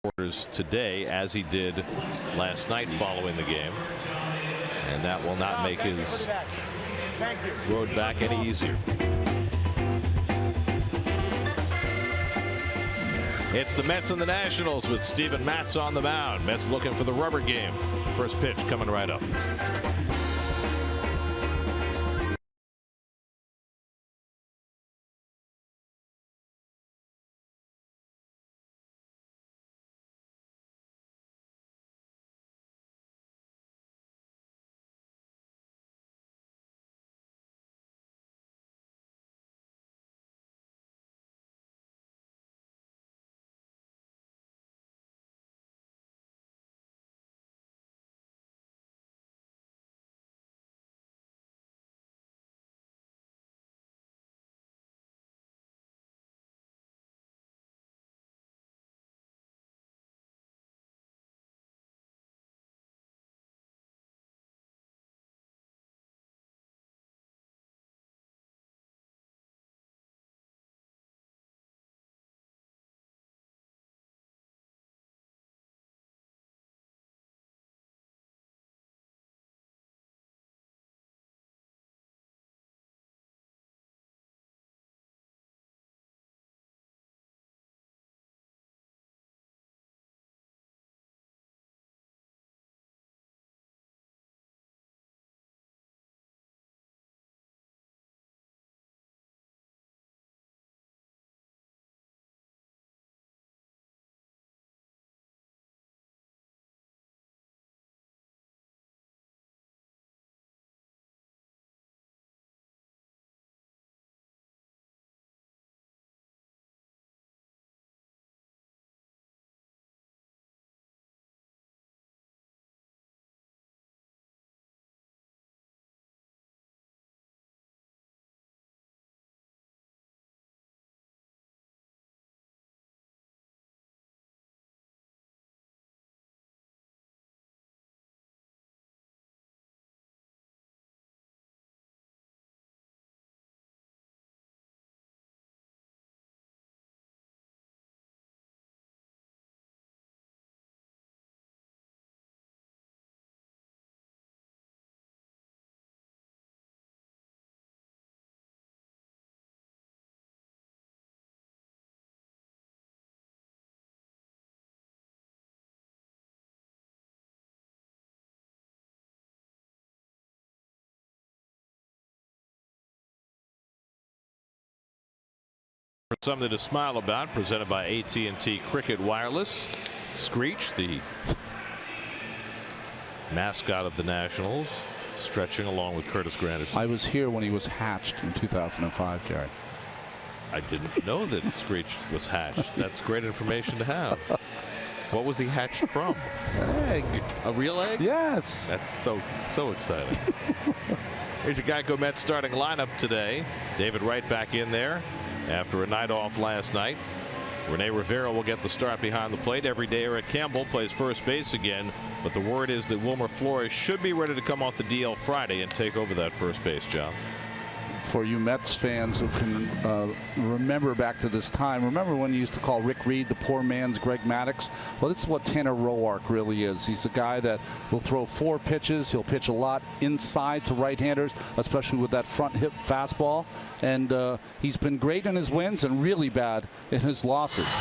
reporters today, as he did last night following the game, and that will not make his road back any easier. It's the Mets and the Nationals with Steven Matz on the mound. Mets looking for the rubber game. First pitch coming right up. Something to smile about, presented by AT&T Cricket Wireless. Screech, the mascot of the Nationals, stretching along with Curtis Granderson. I was here when he was hatched in 2005, Gary. I didn't know that Screech was hatched. That's great information to have. What was he hatched from? An egg. A real egg? Yes. That's so exciting. Here's your Geico Mets starting lineup today. David Wright back in there after a night off last night. Rene Rivera will get the start behind the plate. Every day Eric Campbell plays first base again, but the word is that Wilmer Flores should be ready to come off the DL Friday and take over that first base job. For you Mets fans who can remember back to this time, remember when you used to call Rick Reed the poor man's Greg Maddux? Well, this is what Tanner Roark really is. He's a guy that will throw 4 pitches. He'll pitch a lot inside to right-handers, especially with that front hip fastball. And he's been great in his wins and really bad in his losses.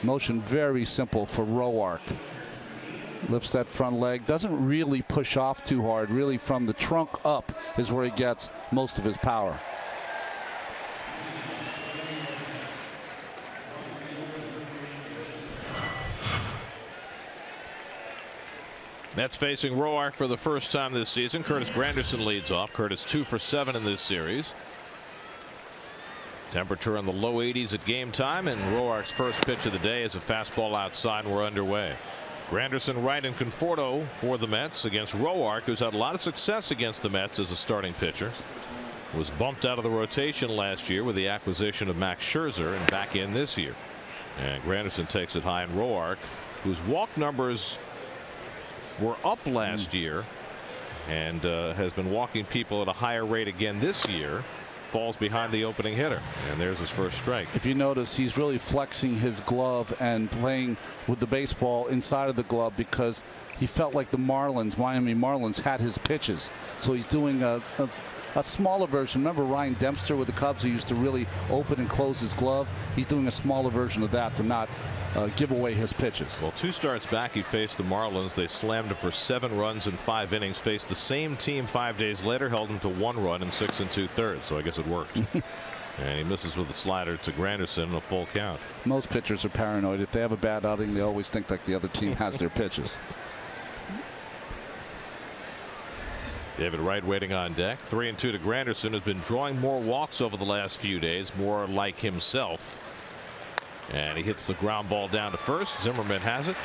Motion very simple for Roark. Lifts that front leg, doesn't really push off too hard. Really from the trunk up is where he gets most of his power. Mets facing Roark for the first time this season. Curtis Granderson leads off. Curtis 2 for 7 in this series. Temperature in the low 80s at game time, and Roark's first pitch of the day is a fastball outside, and we're underway. Granderson, Wright, and Conforto for the Mets against Roark, who's had a lot of success against the Mets as a starting pitcher. Was bumped out of the rotation last year with the acquisition of Max Scherzer, and back in this year. And Granderson takes it high, and Roark, whose walk numbers were up last year and has been walking people at a higher rate again this year, falls behind the opening hitter, and there's his first strike. If you notice, he's really flexing his glove and playing with the baseball inside of the glove because he felt like the Miami Marlins had his pitches. So he's doing a smaller version. Remember Ryan Dempster with the Cubs, who used to really open and close his glove? He's doing a smaller version of that to not give away his pitches. Well, 2 starts back, he faced the Marlins. They slammed him for 7 runs in 5 innings. Faced the same team 5 days later, held him to 1 run in 6 2/3. So I guess it worked. And he misses with a slider to Granderson, a full count. Most pitchers are paranoid. If they have a bad outing, they always think like the other team has their pitches. David Wright waiting on deck. 3-2 to Granderson, who's been drawing more walks over the last few days, more like himself. And he hits the ground ball down to first. Zimmerman has it.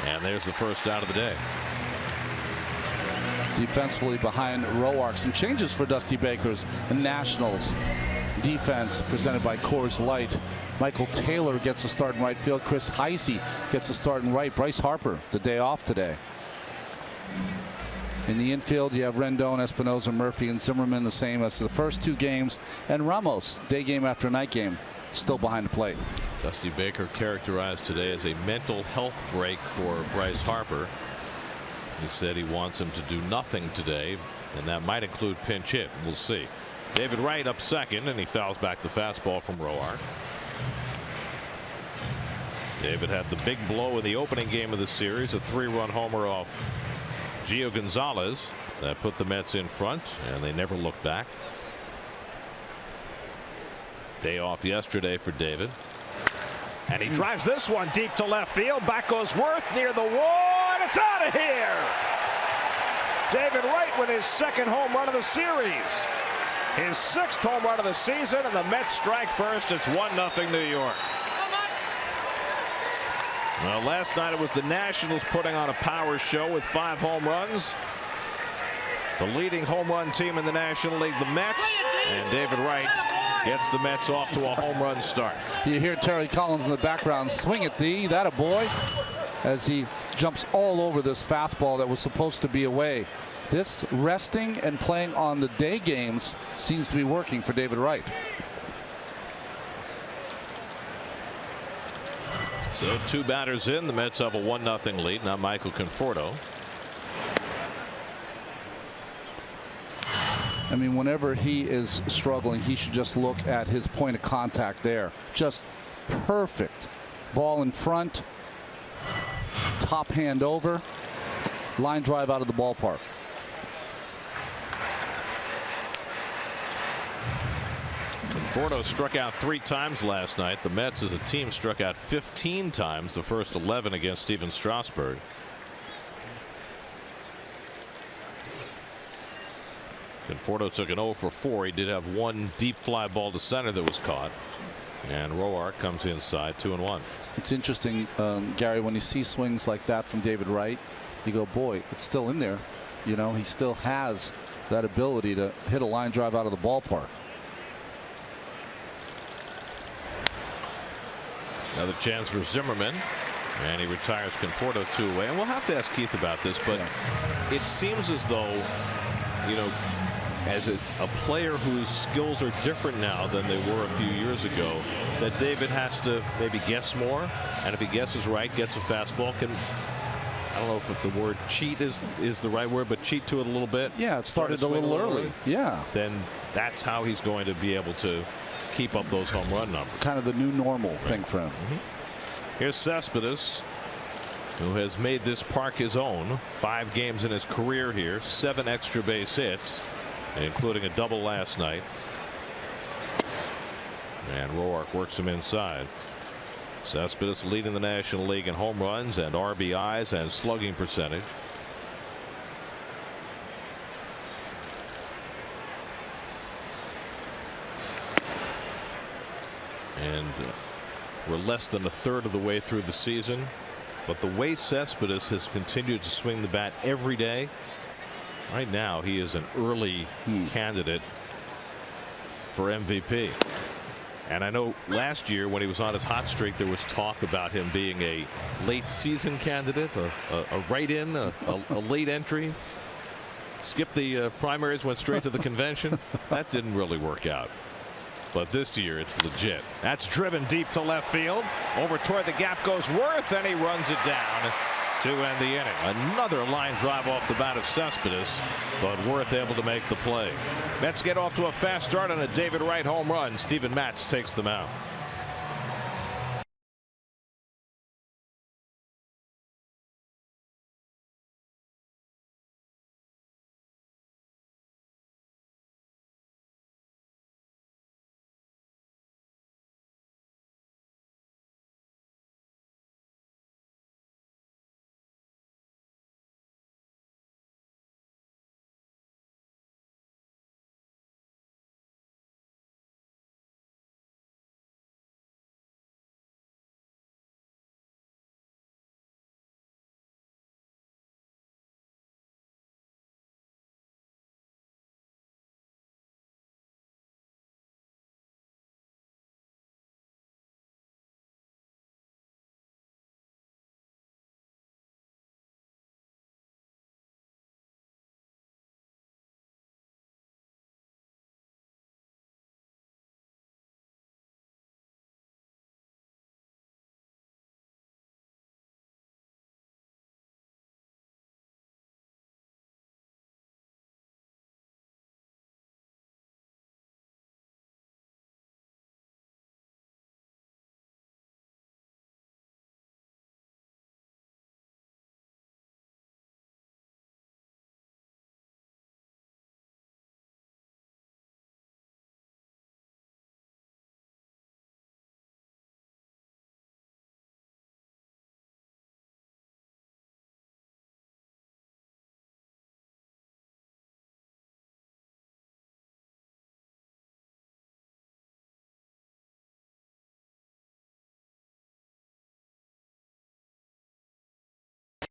And there's the first out of the day. Defensively behind Roark. Some changes for Dusty Baker's Nationals defense presented by Coors Light. Michael Taylor gets a start in right field. Chris Heisey gets a start in right. Bryce Harper the day off today. In the infield, you have Rendon, Espinoza, Murphy, and Zimmerman, the same as the first 2 games. And Ramos, day game after night game, still behind the plate. Dusty Baker characterized today as a mental health break for Bryce Harper. He said he wants him to do nothing today, and that might include pinch hit. We'll see. David Wright up second, and he fouls back the fastball from Roark. David had the big blow in the opening game of the series, a 3-run homer off Gio Gonzalez that put the Mets in front, and they never looked back. Day off yesterday for David. And he drives this one deep to left field. Back goes Worth near the wall, and it's out of here. David Wright with his 2nd home run of the series. His 6th home run of the season, and the Mets strike first. It's 1-0 New York. Well, last night it was the Nationals putting on a power show with 5 home runs. The leading home run team in the National League, the Mets, and David Wright gets the Mets off to a home run start. You hear Terry Collins in the background. Swing it, D. That a boy. As he jumps all over this fastball that was supposed to be away. This resting and playing on the day games seems to be working for David Wright. So 2 batters in, the Mets have a 1-0 lead. Now Michael Conforto. I mean, whenever he is struggling, he should just look at his point of contact there. Just perfect. Ball in front, top hand over, line drive out of the ballpark. Conforto struck out 3 times last night. The Mets as a team struck out 15 times, the first 11 against Steven Strasburg. Conforto took an 0 for 4. He did have 1 deep fly ball to center that was caught. And Roark comes inside 2-1. It's interesting, Gary, when you see swings like that from David Wright, you go, boy, it's still in there. You know, he still has that ability to hit a line drive out of the ballpark. Another chance for Zimmerman, and he retires Conforto 2 away. And we'll have to ask Keith about this, but it seems as though, you know, as a player whose skills are different now than they were a few years ago, that David has to maybe guess more, and if he guesses right, gets a fastball, can, I don't know if the word cheat is the right word, but cheat to it a little bit. Yeah, it started a little early. Yeah. Then that's how he's going to be able to keep up those home run numbers. Kind of the new normal thing for him. Here's Cespedes, who has made this park his own. 5 games in his career here, 7 extra base hits, including a double last night. And Roark works him inside. Cespedes leading the National League in home runs and RBIs and slugging percentage. And we're less than a third of the way through the season, but the way Cespedes has continued to swing the bat every day, right now he is an early candidate for MVP. And I know last year when he was on his hot streak, there was talk about him being a late season candidate, a write-in, a late entry. skipped the primaries, went straight to the convention. That didn't really work out. But this year it's legit. That's driven deep to left field. Over toward the gap goes Worth, and he runs it down to end the inning. Another line drive off the bat of Cespedes, but Worth able to make the play. Mets get off to a fast start on a David Wright home run. Steven Matz takes them out.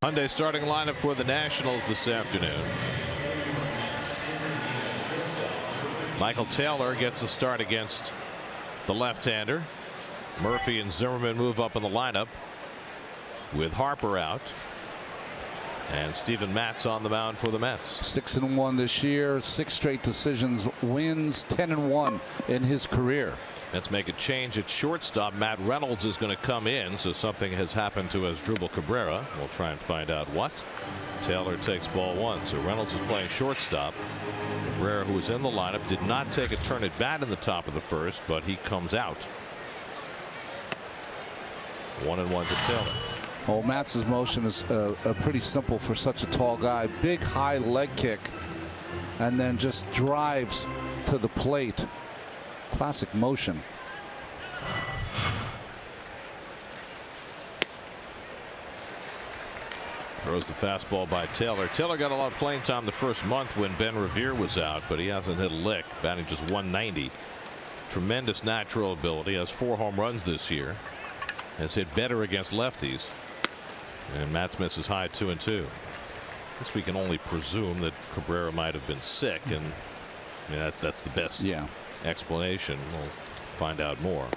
Hyundai starting lineup for the Nationals this afternoon. Michael Taylor gets a start against the left-hander. Murphy and Zimmerman move up in the lineup with Harper out. And Steven Matz on the mound for the Mets. 6-1 this year, 6 straight decisions, wins, 10-1 in his career. Let's make a change at shortstop. Matt Reynolds is going to come in, so something has happened to Asdrubal Cabrera. We'll try and find out what. Taylor takes ball 1, so Reynolds is playing shortstop. Cabrera, who was in the lineup, did not take a turn at bat in the top of the first, but he comes out. 1-1 to Taylor. Well, Matz's motion is pretty simple for such a tall guy. Big high leg kick, and then just drives to the plate. Classic motion. Throws the fastball by Taylor. Taylor got a lot of playing time the first month when Ben Revere was out, but he hasn't hit a lick, batting just .190. Tremendous natural ability. Has 4 home runs this year. Has hit better against lefties. And Matz misses high 2-2. I guess we can only presume that Cabrera might have been sick, and I mean, that's the best explanation. We'll find out more.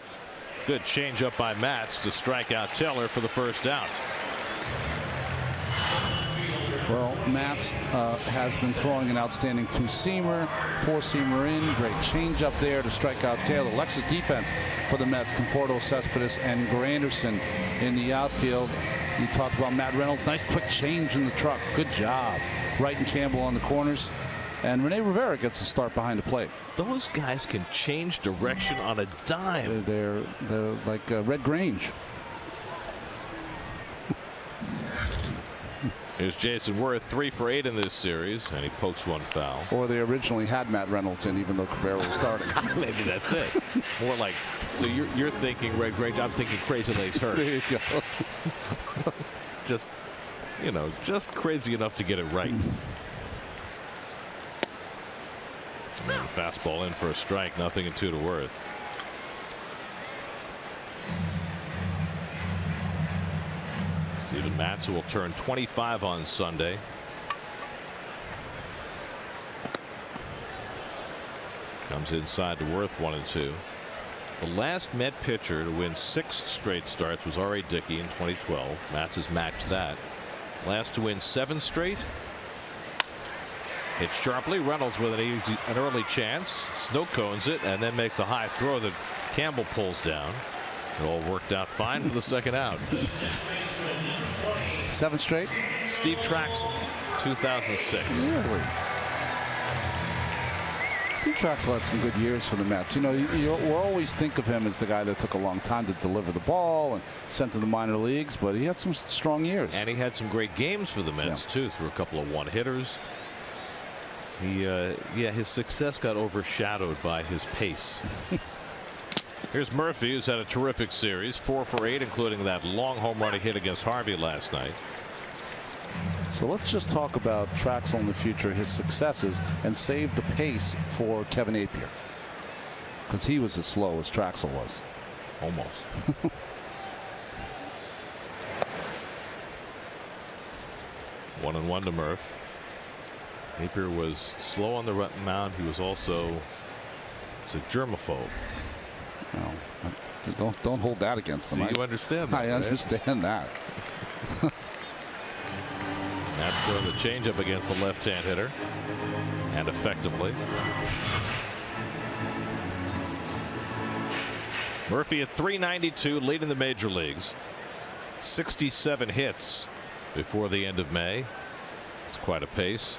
Good change up by Matz to strike out Taylor for the first out. Well, Matz has been throwing an outstanding 2-seamer, 4-seamer in. Great change up there to strike out Taylor. Lexus defense for the Mets. Conforto, Cespedes, and Granderson in the outfield. You talked about Matt Reynolds. Nice quick change in the truck. Good job. Wright and Campbell on the corners. And Rene Rivera gets a start behind the plate. Those guys can change direction on a dime. They're like Red Grange. Here's Jason Worth, 3 for 8 in this series, and he pokes one foul. Or they originally had Matt Reynolds in, even though Cabrera was starting. Maybe that's it. More like, so you're thinking Red Grange, I'm thinking Crazy Legs Hurt. There you go. Just, you know, just crazy enough to get it right. And fastball in for a strike, 0-2 to Worth. Steven Matz, who will turn 25 on Sunday. Comes inside to Worth, 1-2. The last Met pitcher to win 6 straight starts was R.A. Dickey in 2012. Matz has matched that. Last to win 7 straight. Hit sharply. Reynolds with an early chance. Snow cones it and then makes a high throw that Campbell pulls down. It all worked out fine for the second out. 7 straight. Steve Traxel, 2006. Really? Steve Traxel had some good years for the Mets. You know, we'll always think of him as the guy that took a long time to deliver the ball and sent to the minor leagues, but he had some strong years. And he had some great games for the Mets, too, through a couple of one-hitters. His success got overshadowed by his pace. Here's Murphy, who's had a terrific series, 4 for 8, including that long home run he hit against Harvey last night. So let's just talk about Traxel in the future, his successes, and save the pace for Kevin Appier, because he was as slow as Traxel was. Almost. 1-1 to Murph. Appier was slow on the mound. He was also a germaphobe. No, don't hold that against him. See, you understand that, I understand that. That's throwing the changeup against the left-hand hitter, and effectively. Murphy at .392, leading the major leagues. 67 hits before the end of May. It's quite a pace.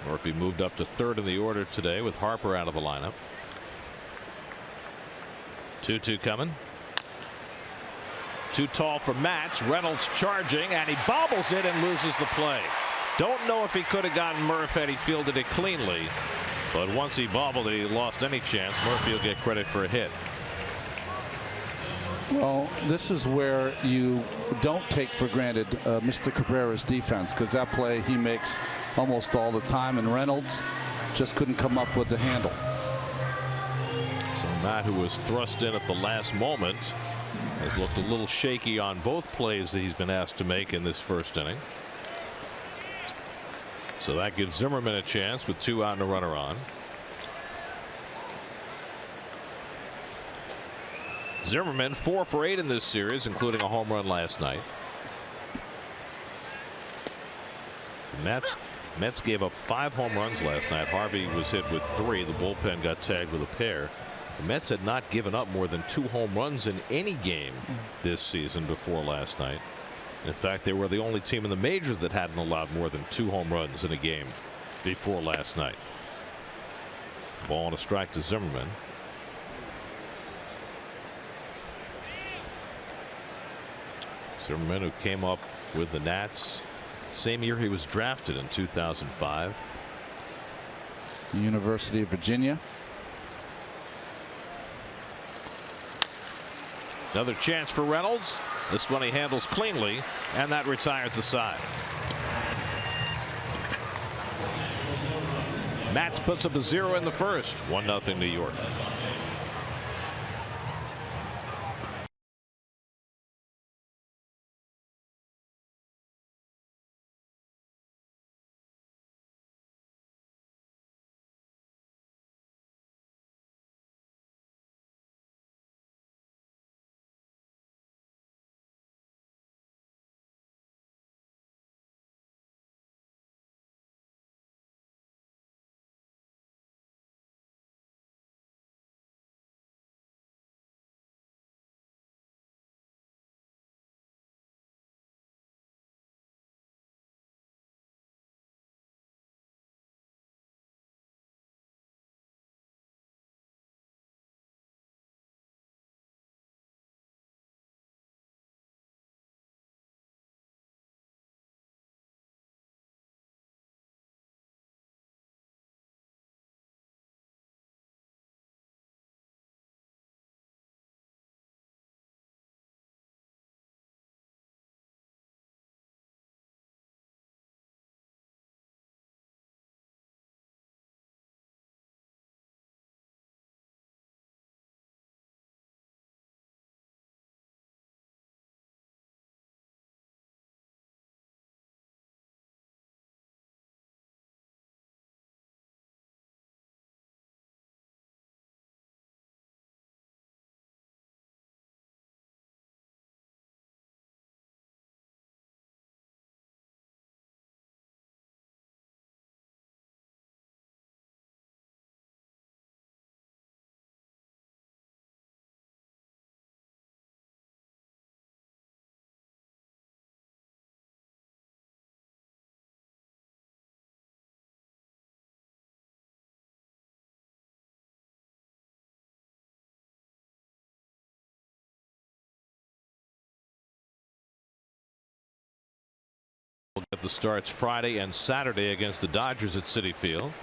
Murphy moved up to third in the order today with Harper out of the lineup. 2-2 coming. Too tall for Matz. Reynolds charging, and he bobbles it and loses the play. Don't know if he could have gotten Murph had he fielded it cleanly, but once he bobbled it, he lost any chance. Murphy will get credit for a hit. Well, this is where you don't take for granted Mr. Cabrera's defense, because that play he makes almost all the time, and Reynolds just couldn't come up with the handle. So Matt, who was thrust in at the last moment, has looked a little shaky on both plays that he's been asked to make in this first inning. So that gives Zimmerman a chance with 2 out and a runner on. Zimmerman 4 for 8 in this series, including a home run last night. The Mets gave up 5 home runs last night. Harvey was hit with 3. The bullpen got tagged with a pair. The Mets had not given up more than 2 home runs in any game this season before last night. In fact, they were the only team in the majors that hadn't allowed more than 2 home runs in a game before last night. Ball and a strike to Zimmerman. Zimmerman, who came up with the Nats same year he was drafted in 2005. University of Virginia. Another chance for Reynolds. This one he handles cleanly, and that retires the side. Matz puts up a 0 in the first. 1-0 New York. the starts Friday and Saturday against the Dodgers at Citi Field.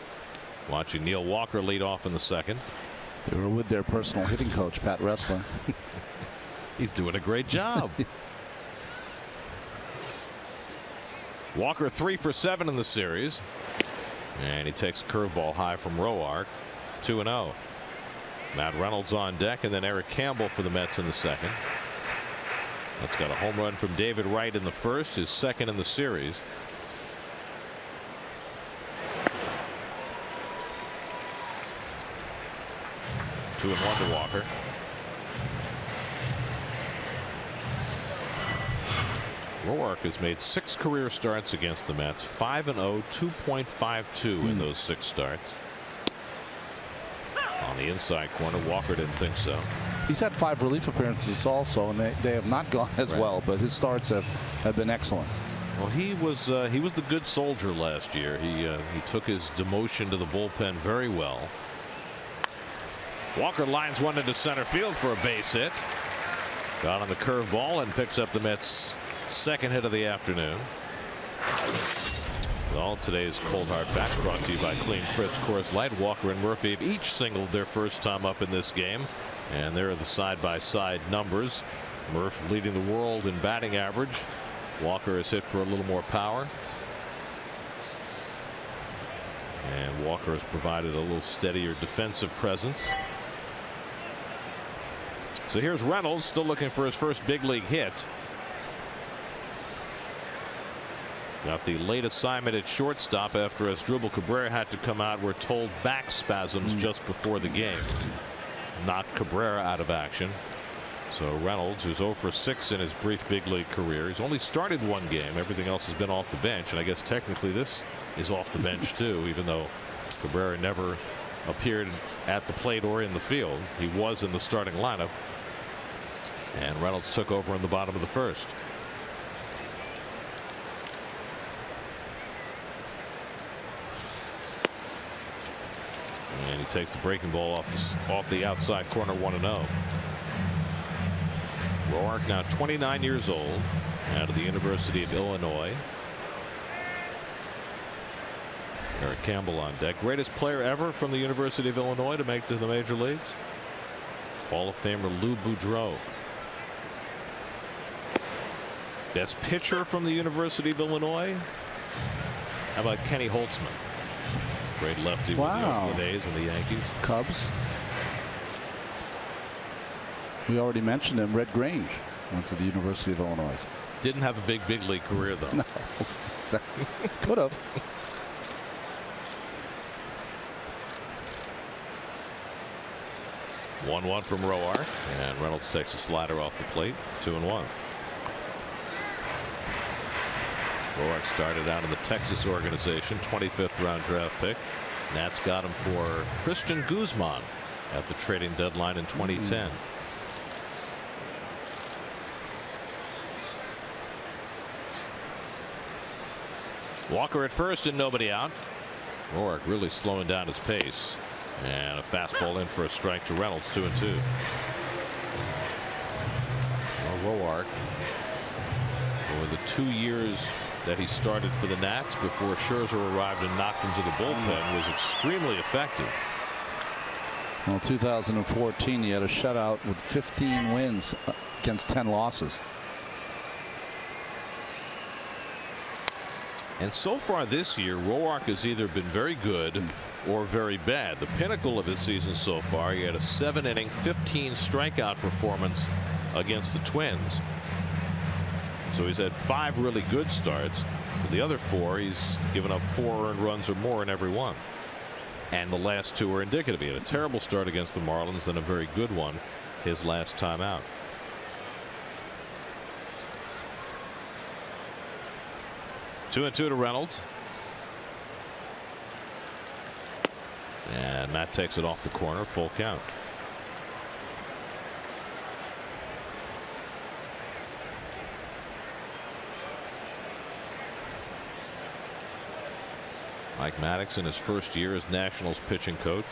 Watching Neil Walker lead off in the second. They were with their personal hitting coach, Pat Wrestler. He's doing a great job. Walker 3 for 7 in the series. And he takes a curveball high from Roark. 2-0. Matt Reynolds on deck, and then Eric Campbell for the Mets in the second. That's got a home run from David Wright in the first, his second in the series. Two and one to Walker. Roark has made 6 career starts against the Mets. 5-0, 2.52 in those 6 starts. On the inside corner, Walker didn't think so. He's had 5 relief appearances also, and they have not gone as well, but his starts have been excellent. Well, he was the good soldier last year. He took his demotion to the bullpen very well. Walker lines one into center field for a base hit. Got on the curveball and picks up the Mets' second hit of the afternoon. Well, today's Cold Hard Fact brought to you by Clean Crisp Coors Light. Walker and Murphy have each singled their first time up in this game, and there are the side-by-side numbers. Murph leading the world in batting average. Walker has hit for a little more power, and Walker has provided a little steadier defensive presence. So here's Reynolds, still looking for his first big league hit. Got the late assignment at shortstop after Asdrubal Cabrera had to come out. We're told back spasms just before the game. Knocked Cabrera out of action. So Reynolds, who's 0 for 6 in his brief big league career, he's only started 1 game. Everything else has been off the bench, and I guess technically this is off the bench too, even though Cabrera never appeared at the plate or in the field. He was in the starting lineup, and Reynolds took over in the bottom of the first. And he takes the breaking ball off the outside corner, 1-0. Roark now 29 years old, out of the University of Illinois. Eric Campbell on deck. Greatest player ever from the University of Illinois to make to the major leagues. Hall of Famer Lou Boudreau. Best pitcher from the University of Illinois. How about Kenny Holtzman? Great lefty with the Oakland A's and the Yankees. Cubs. We already mentioned him. Red Grange went to the University of Illinois. Didn't have a big league career though. No. Could have. One from Roark, and Reynolds takes a slider off the plate. 2-1. Roark started out in the Texas organization, 25th round draft pick. Nats got him for Christian Guzman at the trading deadline in 2010. Walker at first and nobody out. Roark really slowing down his pace, and a fastball in for a strike to Reynolds. 2-2. Well, Roark, for the 2 years that he started for the Nats before Scherzer arrived and knocked him to the bullpen, was extremely effective. Well, 2014 he had a shutout with 15 wins against 10 losses. And so far this year, Roark has either been very good or very bad. The pinnacle of his season so far, he had a 7-inning, 15 strikeout performance against the Twins. So he's had 5 really good starts. But the other 4, he's given up 4 earned runs or more in every one. And the last 2 are indicative. He had a terrible start against the Marlins, then a very good one his last time out. 2-2 to Reynolds. And Matt takes it off the corner, full count. Mike Maddox, in his first year as Nationals pitching coach,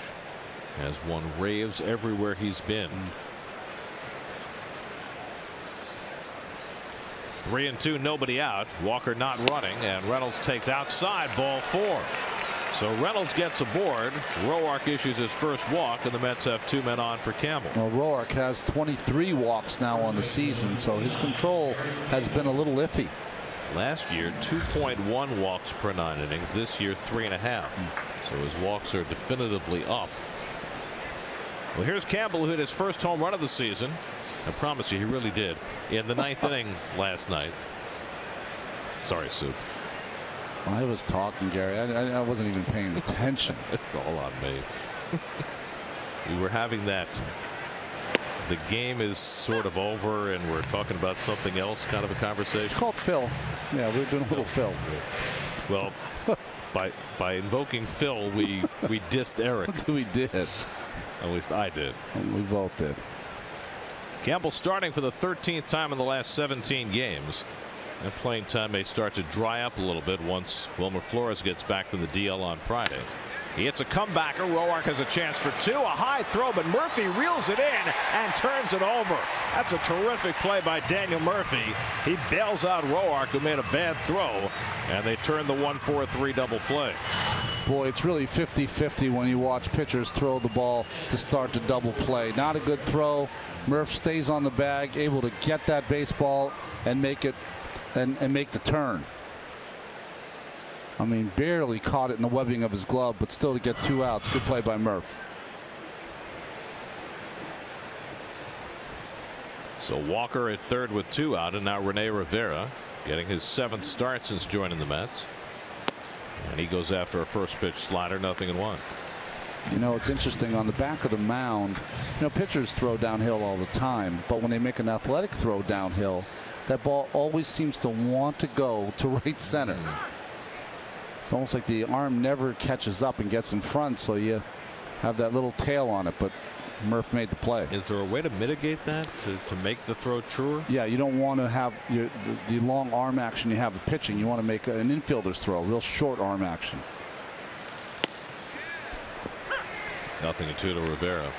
has won raves everywhere he's been. 3-2, nobody out. Walker not running, and Reynolds takes outside, ball 4. So Reynolds gets aboard. Roark issues his first walk, and the Mets have 2 men on for Campbell. Well, Roark has 23 walks now on the season, so his control has been a little iffy. Last year, 2.1 walks per 9 innings. This year, 3.5. So his walks are definitively up. Well, here's Campbell, who hit his first home run of the season. I promise you, he really did. In the 9th inning last night. Sorry, Sue. I was talking, Gary. I wasn't even paying attention. It's all on me. We were having that. The game is sort of over, and we're talking about something else, kind of a conversation. It's called Phil. Yeah, we're doing a little Phil. Well, by invoking Phil, we dissed Eric. We did. At least I did. We both did. Campbell starting for the 13th time in the last 17 games. And playing time may start to dry up a little bit once Wilmer Flores gets back from the DL on Friday. He hits a comebacker. Roark has a chance for 2. A high throw, but Murphy reels it in and turns it over. That's a terrific play by Daniel Murphy. He bails out Roark, who made a bad throw, and they turn the 1-4-3 double play. Boy, it's really 50-50 when you watch pitchers throw the ball to start the double play. Not a good throw. Murph stays on the bag, able to get that baseball and make it and make the turn. I mean, barely caught it in the webbing of his glove, but still to get 2 outs. Good play by Murph. So Walker at third with 2 out, and now Rene Rivera getting his 7th start since joining the Mets. And he goes after a first pitch slider, 0-1. You know, it's interesting on the back of the mound. You know, pitchers throw downhill all the time, but when they make an athletic throw downhill, that ball always seems to want to go to right center. It's almost like the arm never catches up and gets in front, so you have that little tail on it. But Murph made the play. Is there a way to mitigate that, to make the throw truer? Yeah, you don't want to have the long arm action you have with pitching. You want to make an infielder's throw, real short arm action. 0-2 to Rivera.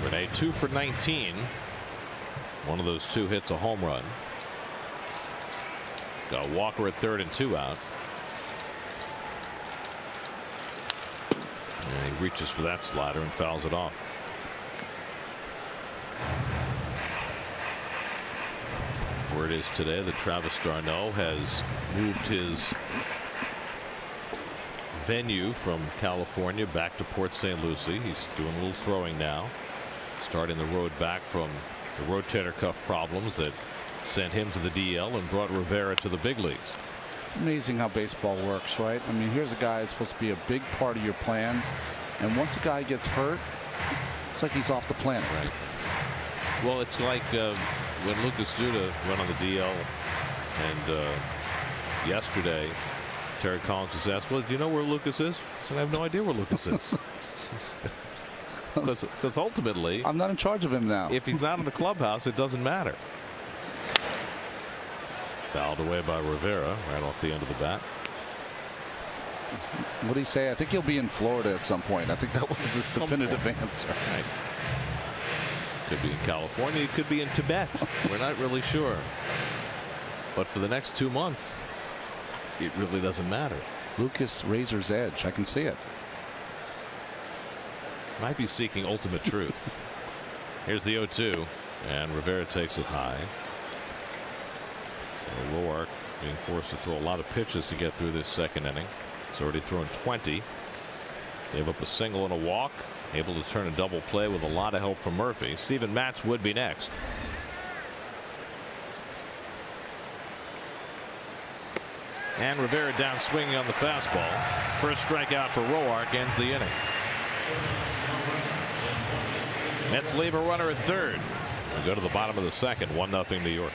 Rene 2 for 19. One of those 2 hits a home run. Got Walker at third and 2 out. And he reaches for that slider and fouls it off. Word is today that Travis d'Arnaud has moved his venue from California back to Port St. Lucie. He's doing a little throwing now, starting the road back from the rotator cuff problems that sent him to the DL and brought Rivera to the big leagues. It's amazing how baseball works, right? I mean, here's a guy that's supposed to be a big part of your plans, and once a guy gets hurt, it's like he's off the planet. Right. Well, it's like when Lucas Duda went on the DL, and yesterday Terry Collins was asked, well, do you know where Lucas is? I said, I have no idea where Lucas is. Because ultimately, I'm not in charge of him now. If he's not in the clubhouse, it doesn't matter. Fouled away by Rivera right off the end of the bat. What did he say? I think he'll be in Florida at some point. I think that was his definitive answer. Right. Could be in California. It could be in Tibet. We're not really sure. But for the next 2 months, it really doesn't matter. Lucas Razor's Edge. I can see it. Might be seeking ultimate truth. Here's the 0-2, and Rivera takes it high. So Roark being forced to throw a lot of pitches to get through this second inning. He's already thrown 20. Gave up a single and a walk. Able to turn a double play with a lot of help from Murphy. Steven Matz would be next. And Rivera down swinging on the fastball. First strikeout for Roark ends the inning. Mets leave a runner at third. We go to the bottom of the second. 1-0 New York.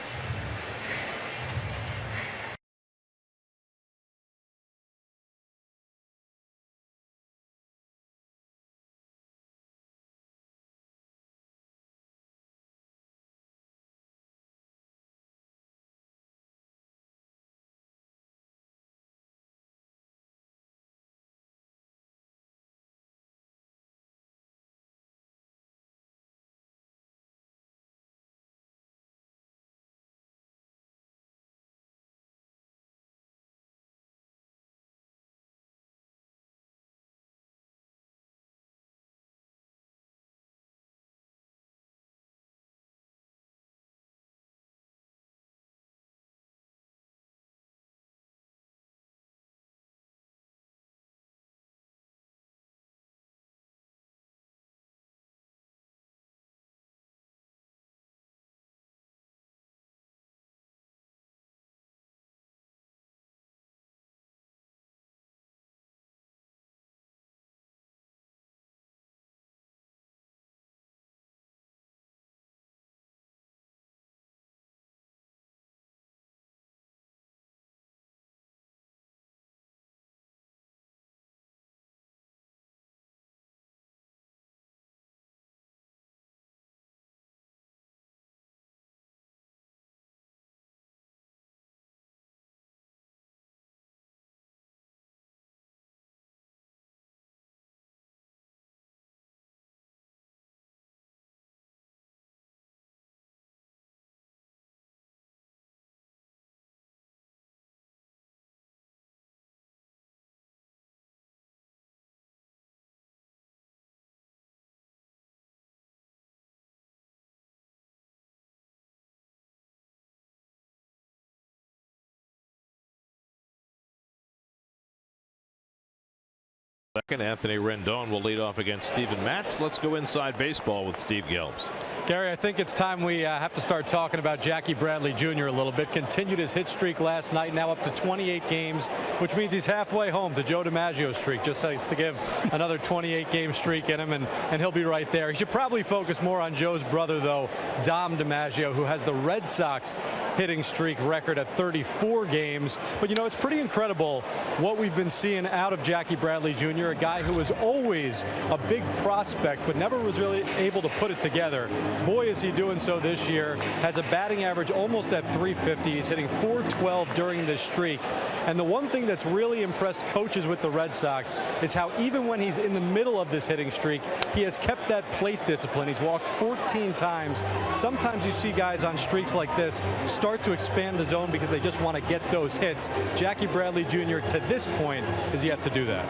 Second, Anthony Rendon will lead off against Steven Matz. Let's go inside baseball with Steve Gelbs. Gary, I think it's time we have to start talking about Jackie Bradley Jr. a little bit. Continued his hit streak last night, now up to 28 games, which means he's halfway home to Joe DiMaggio's streak. Just has to give another 28-game streak in him, and he'll be right there. He should probably focus more on Joe's brother, though, Dom DiMaggio, who has the Red Sox hitting streak record at 34 games. But, you know, it's pretty incredible what we've been seeing out of Jackie Bradley Jr., a guy who was always a big prospect but never was really able to put it together. Boy, is he doing so this year. Has a batting average almost at 350. He's hitting .412 during this streak. And the one thing that's really impressed coaches with the Red Sox is how even when he's in the middle of this hitting streak, he has kept that plate discipline. He's walked 14 times. Sometimes you see guys on streaks like this start to expand the zone because they just want to get those hits. Jackie Bradley Jr. to this point is yet to do that.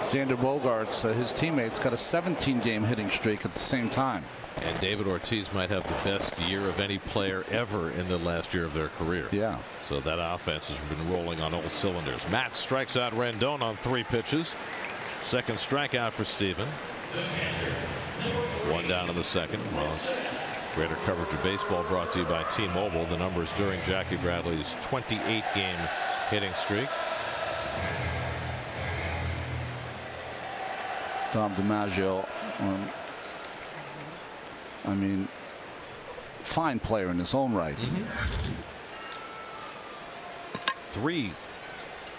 Xander Bogaerts, his teammates, got a 17-game hitting streak at the same time. And David Ortiz might have the best year of any player ever in the last year of their career. Yeah. So that offense has been rolling on all cylinders. Matt strikes out Rendon on 3 pitches. Second strikeout for Steven. One down in the second. Well, greater coverage of baseball brought to you by T-Mobile. The numbers during Jackie Bradley's 28-game hitting streak. Dom DiMaggio, I mean, fine player in his own right. 3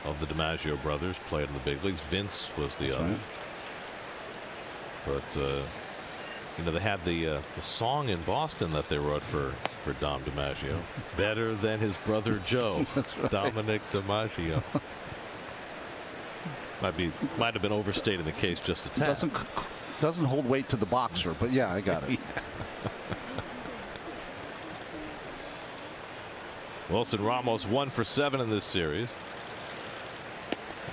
of the DiMaggio brothers played in the big leagues. Vince was the other. Right. But you know, they had the song in Boston that they wrote for Dom DiMaggio. Better than his brother Joe. Right. Dominic DiMaggio. Might have been overstating the case just a tad. Doesn't hold weight to the boxer, but yeah, I got it. Wilson Ramos 1 for 7 in this series.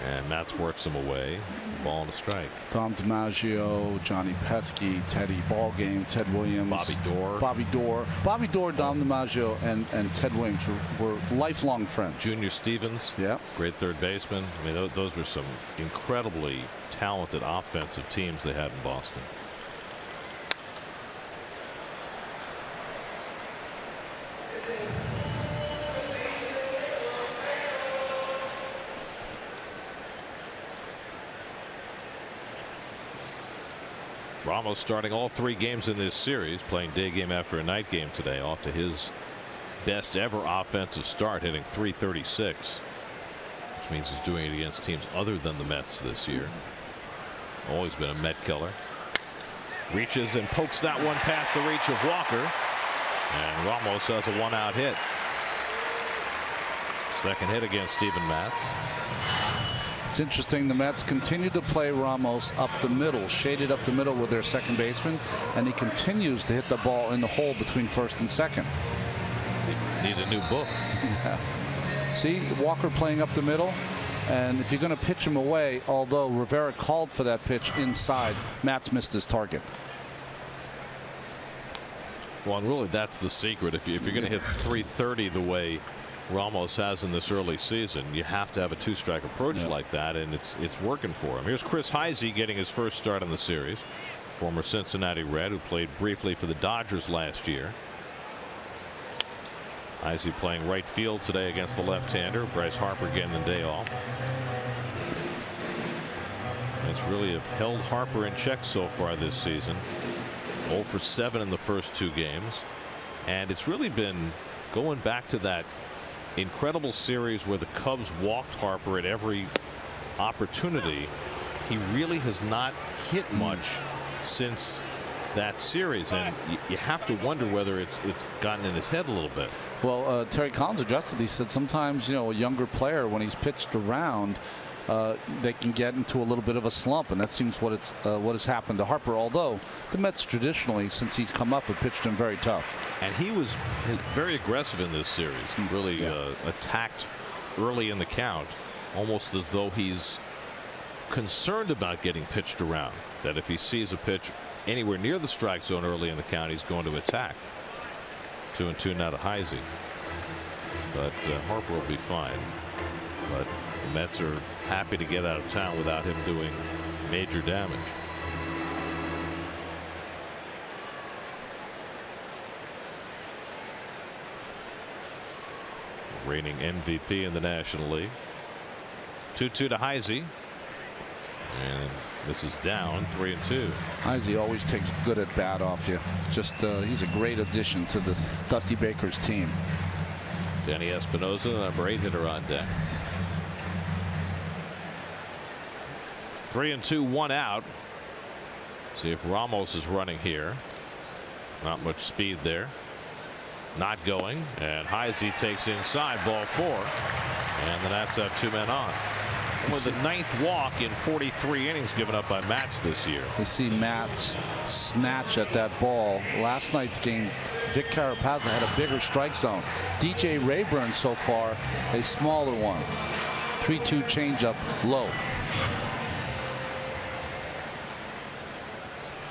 And Matz works him away. Ball and a strike. Dom DiMaggio, Johnny Pesky, Teddy Ballgame, Ted Williams, Bobby Doerr. Bobby Doerr, Dom DiMaggio, and Ted Williams were lifelong friends. Junior Stevens, yeah, great third baseman. I mean, those were some incredibly talented offensive teams they had in Boston. Ramos starting all 3 games in this series, playing day game after a night game today, off to his best ever offensive start, hitting .336, which means he's doing it against teams other than the Mets this year. Always been a Met killer. Reaches and pokes that one past the reach of Walker, and Ramos has a 1-out hit. Second hit against Steven Matz. It's interesting, the Mets continue to play Ramos up the middle, shaded up the middle with their second baseman, and he continues to hit the ball in the hole between first and second. Need a new book. Yeah. See, Walker playing up the middle, and if you're going to pitch him away, although Rivera called for that pitch inside, Matz missed his target. Well, and really that's the secret. If you're going to hit .330 the way Ramos has in this early season, you have to have a 2-strike approach like that, and it's working for him. Here's Chris Heisey getting his first start in the series. Former Cincinnati Red who played briefly for the Dodgers last year. Heisey playing right field today against the left-hander. Bryce Harper getting the day off. It's really have held Harper in check so far this season. 0 for 7 in the first 2 games, and it's really been going back to that incredible series where the Cubs walked Harper at every opportunity. He really has not hit much since that series, and you have to wonder whether it's gotten in his head a little bit. Well, Terry Collins addressed it. He said sometimes, you know, a younger player, when he's pitched around, they can get into a little bit of a slump, and that seems what has happened to Harper. Although the Mets traditionally, since he's come up, have pitched him very tough. And he was very aggressive in this series. He really attacked early in the count, almost as though he's concerned about getting pitched around. That if he sees a pitch anywhere near the strike zone early in the count, he's going to attack. 2-2 now to Heisey, but Harper will be fine. But The Mets are happy to get out of town without him doing major damage. Reigning MVP in the National League. 2-2 to Heisey. And this is down 3-2. Heisey always takes good at bat off you. Just he's a great addition to the Dusty Baker's team. Danny Espinosa, the number 8 hitter on deck. 3-2, 1 out. See if Ramos is running here. Not much speed there. Not going, and Heisey takes inside, ball 4, and the Nats have 2 men on. With the 9th walk in 43 innings given up by Matz this year. You see Matz snatch at that ball. Last night's game, Vic Carapazza had a bigger strike zone. DJ Rayburn so far a smaller one. 3-2 changeup low.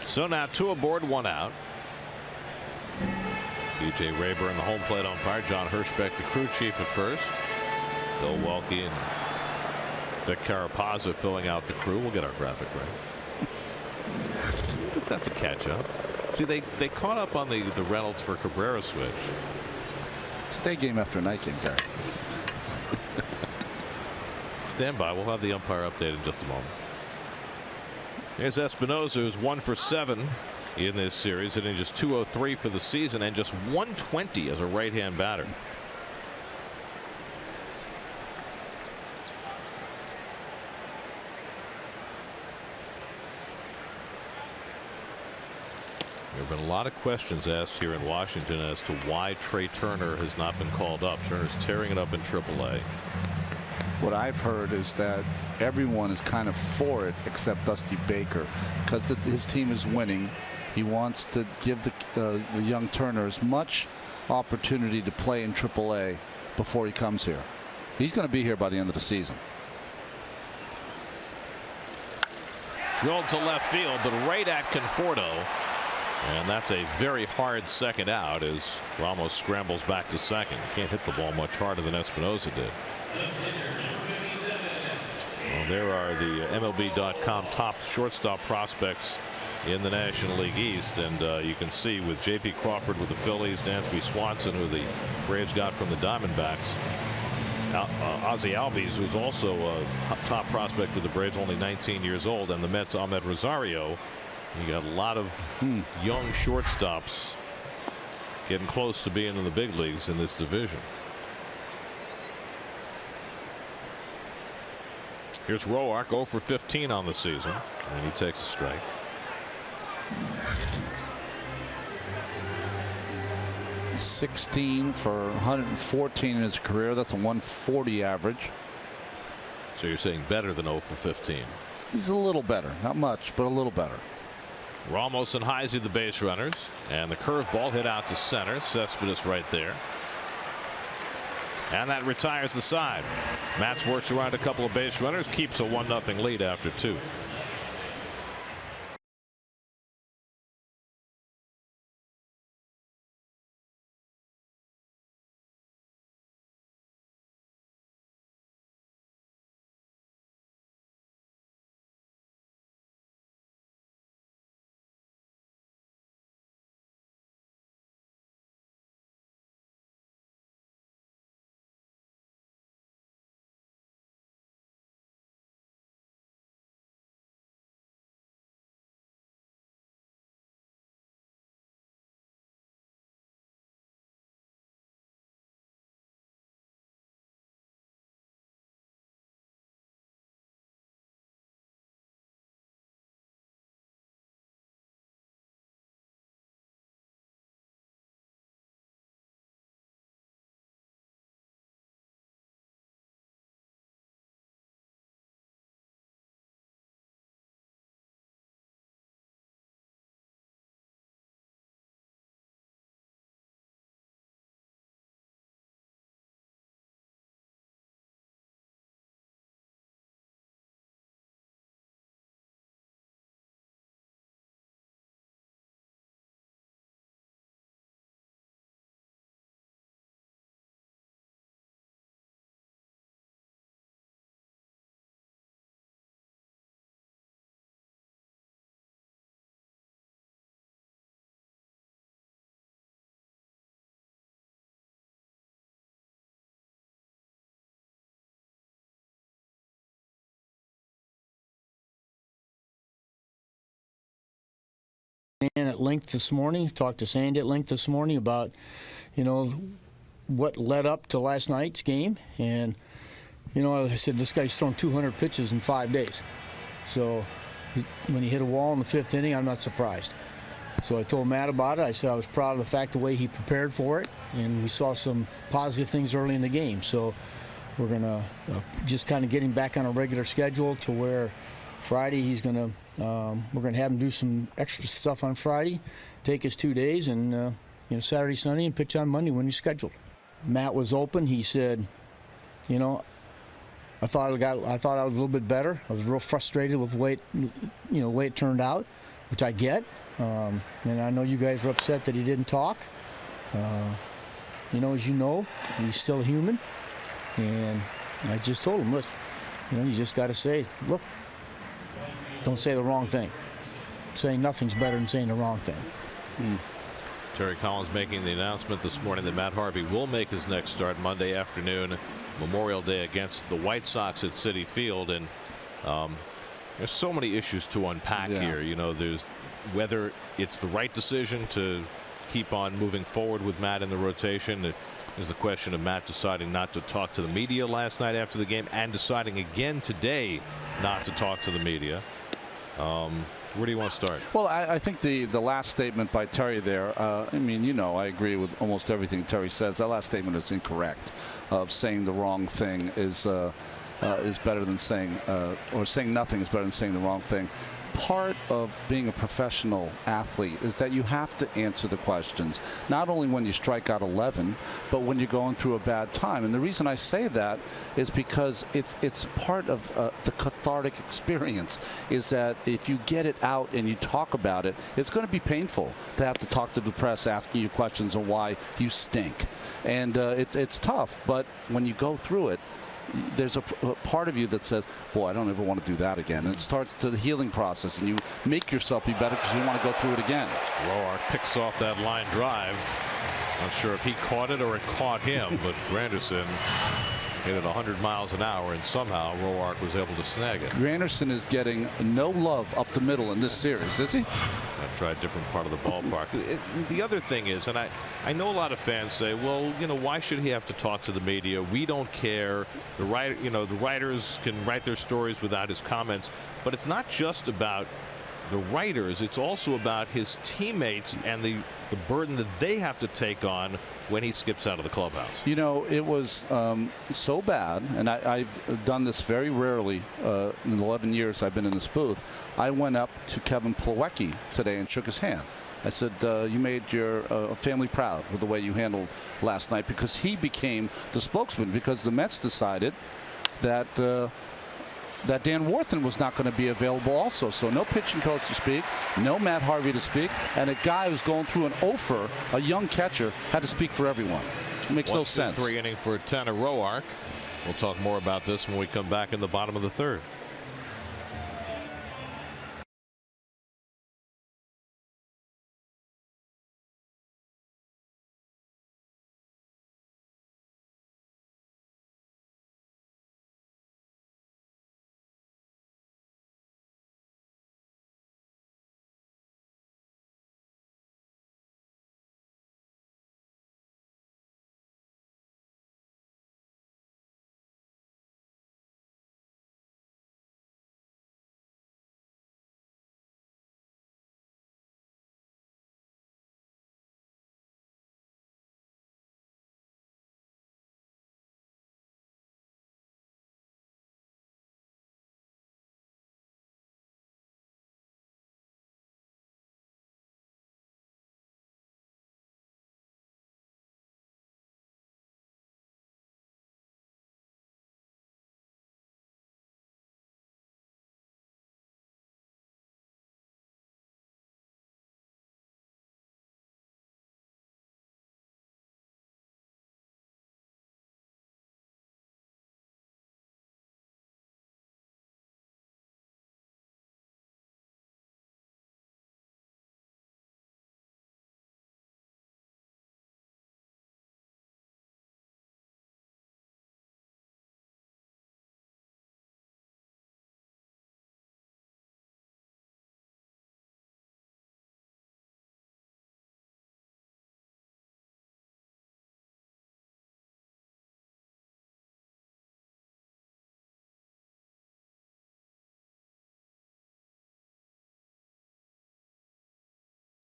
So now 2 aboard, 1 out. DJ Rayburn, the home plate umpire. John Hirschbeck, the crew chief at first. Bill Welke and Vic Carapazza filling out the crew. We'll get our graphic right. Just have to catch up. See, they caught up on the Reynolds for Cabrera switch. It's a day game after a night game, Gary. Stand by. We'll have the umpire update in just a moment. Here's Espinosa, who's 1 for 7 in this series, hitting just .203 for the season and just .120 as a right-hand batter. There have been a lot of questions asked here in Washington as to why Trey Turner has not been called up. Turner's tearing it up in AAA. What I've heard is that everyone is kind of for it except Dusty Baker, because his team is winning. He wants to give the young Turner as much opportunity to play in AAA before he comes here. He's going to be here by the end of the season. Drilled to left field, but right at Conforto. And that's a very hard second out as Ramos scrambles back to second. Can't hit the ball much harder than Espinosa did. Well, there are the MLB.com top shortstop prospects in the National League East, and you can see with J.P. Crawford with the Phillies, Dansby Swanson, who the Braves got from the Diamondbacks, Ozzie Albies, who's also a top prospect with the Braves, only 19 years old, and the Mets' Ahmed Rosario. You got a lot of young shortstops getting close to being in the big leagues in this division. Here's Roark, 0 for 15 on the season, and he takes a strike. .16 for 114 in his career. That's a 140 average. So you're saying better than 0 for 15? He's a little better, not much, but a little better. Ramos and Heisey the base runners, and the curveball hit out to center. Cespedes right there, and that retires the side. Matz works around a couple of base runners, keeps a 1-0 lead after 2. at length this morning, talked to Sandy at length this morning about, what led up to last night's game. And, I said, this guy's thrown 200 pitches in 5 days. So when he hit a wall in the 5th inning, I'm not surprised. So I told Matt about it. I said I was proud of the fact the way he prepared for it, and we saw some positive things early in the game. So we're going to just kind of get him back on a regular schedule to where Friday he's going to we're going to have him do some extra stuff on Friday, take his 2 days, and Saturday, Sunday, and pitch on Monday when he's scheduled. Matt was open. He said, I thought I was a little bit better. I was real frustrated with the way it turned out, which I get. And I know you guys were upset that he didn't talk. As you know, he's still human. And I just told him, listen, you just got to say, look, don't say the wrong thing. Saying nothing's better than saying the wrong thing. Terry Collins making the announcement this morning that Matt Harvey will make his next start Monday afternoon, Memorial Day, against the White Sox at Citi Field. And there's so many issues to unpack here. There's whether it's the right decision to keep on moving forward with Matt in the rotation. There's the question of Matt deciding not to talk to the media last night after the game and deciding again today not to talk to the media. Where do you want to start? Well, I think the last statement by Terry there, I agree with almost everything Terry says. That last statement is incorrect. Saying the wrong thing is better than saying, or saying nothing is better than saying the wrong thing. Part of being a professional athlete is that you have to answer the questions, not only when you strike out 11, but when you're going through a bad time. And the reason I say that is because it's part of the cathartic experience, is that if you get it out and you talk about it, it's going to be painful to have to talk to the press asking you questions on why you stink. And it's tough, but when you go through it, there's a part of you that says, boy, I don't ever want to do that again. And it starts to the healing process, and you make yourself be better because you want to go through it again. Roark picks off that line drive. Not sure if he caught it or it caught him, but Granderson hit it 100 miles an hour, and somehow Roark was able to snag it. Granderson is getting no love up the middle in this series, is he? I've tried a different part of the ballpark. The other thing is, and I know a lot of fans say, well, why should he have to talk to the media? We don't care. The writers can write their stories without his comments. But it's not just about the writers. It's also about his teammates and the burden that they have to take on when he skips out of the clubhouse. It was so bad, and I've done this very rarely in 11 years I've been in this booth. I went up to Kevin Plawecki today and shook his hand. I said, you made your family proud with the way you handled last night, because he became the spokesman, because the Mets decided that that Dan Warthen was not going to be available also. So no pitching coach to speak, no Matt Harvey to speak, and a guy who's going through an offer, a young catcher, had to speak for everyone. It makes no sense. 1-2-3 inning for Tanner Roark. We'll talk more about this when we come back in the bottom of the 3rd.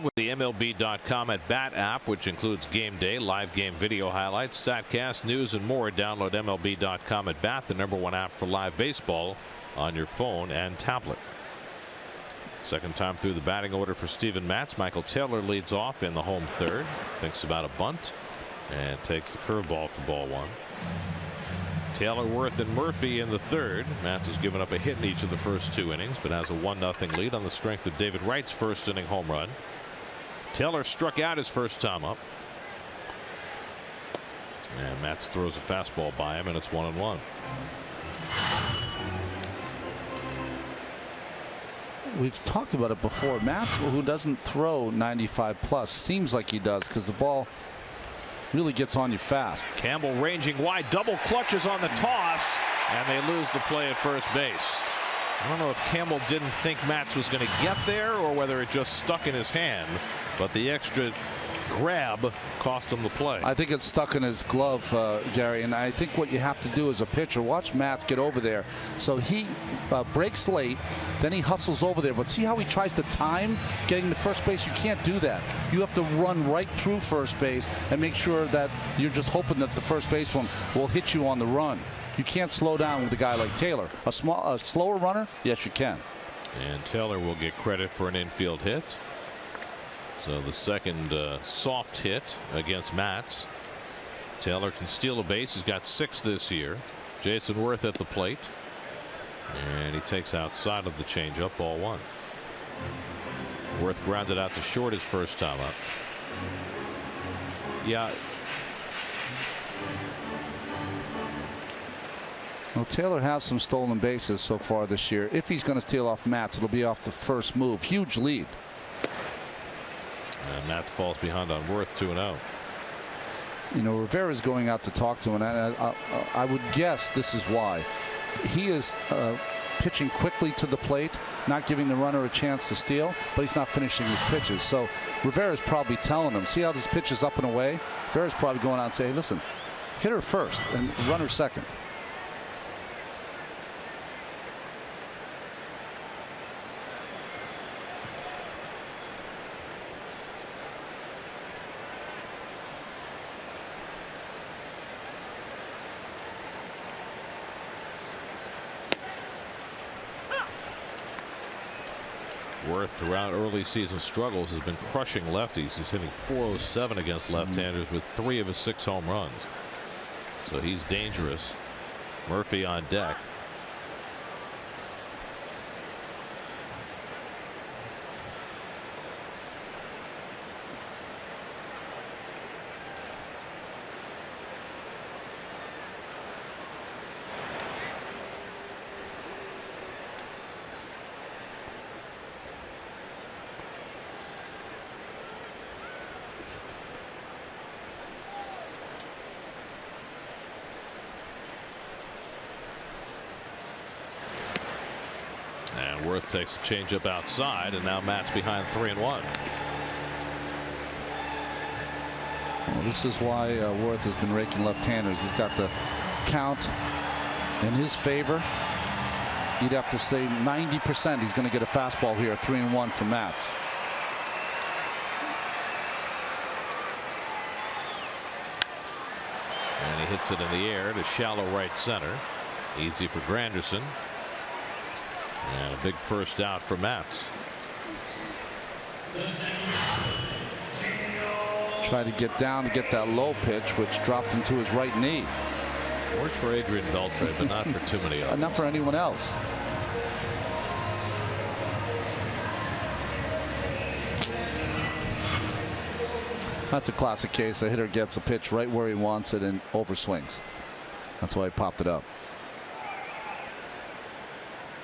with the MLB.com at Bat app, which includes game day, live game video highlights, StatCast, news, and more. Download MLB.com at Bat, the #1 app for live baseball on your phone and tablet. Second time through the batting order for Steven Matz. Michael Taylor leads off in the home third. Thinks about a bunt and takes the curveball for ball one. Taylor, Worth, and Murphy in the third. Matz has given up a hit in each of the first 2 innings, but has a 1-0 lead on the strength of David Wright's first inning home run. Taylor struck out his first time up. And Matz throws a fastball by him, and it's 1-1. We've talked about it before. Matz, who doesn't throw 95 plus, seems like he does because the ball really gets on you fast. Campbell ranging wide, double clutches on the toss, and they lose the play at first base. I don't know if Campbell didn't think Matz was going to get there or whether it just stuck in his hand, but the extra grab cost him the play. I think it's stuck in his glove, Gary, and I think what you have to do as a pitcher, watch Matz get over there. So he breaks late, then he hustles over there, but see how he tries to time getting to first base? You can't do that. You have to run right through first base and make sure that you're just hoping that the first baseman will hit you on the run. You can't slow down with a guy like Taylor. A slower runner, yes, you can. And Taylor will get credit for an infield hit. So the second soft hit against Matz. Taylor can steal a base. He's got 6 this year. Jason Worth at the plate. And he takes outside of the changeup, ball 1. Worth grounded out to short his first time up. Yeah. Well, Taylor has some stolen bases so far this year. If he's going to steal off Matz, it'll be off the first move. Huge lead. And Matz falls behind on Worth, 2-0. You know, Rivera's going out to talk to him, and I would guess this is why. He is pitching quickly to the plate, not giving the runner a chance to steal, but he's not finishing his pitches. So Rivera's probably telling him, see how this pitch is up and away? Rivera's probably going out and saying, hey, listen, hit her first and run her second. Worth, throughout early season struggles, has been crushing lefties. He's hitting .407 against left-handers with 3 of his 6 home runs. So he's dangerous. Murphy on deck. And Worth takes a changeup outside, and now Matt's behind 3-1. Well, this is why Worth has been raking left-handers. He's got the count in his favor. You'd have to say 90% he's going to get a fastball here. 3-1 for Matz. And he hits it in the air to shallow right center. Easy for Granderson. And a big first out for Matz. Try to get down to get that low pitch, which dropped into his right knee. Worked for Adrian Beltre, but not for too many others. Not for anyone else. That's a classic case. A hitter gets a pitch right where he wants it and overswings. That's why he popped it up.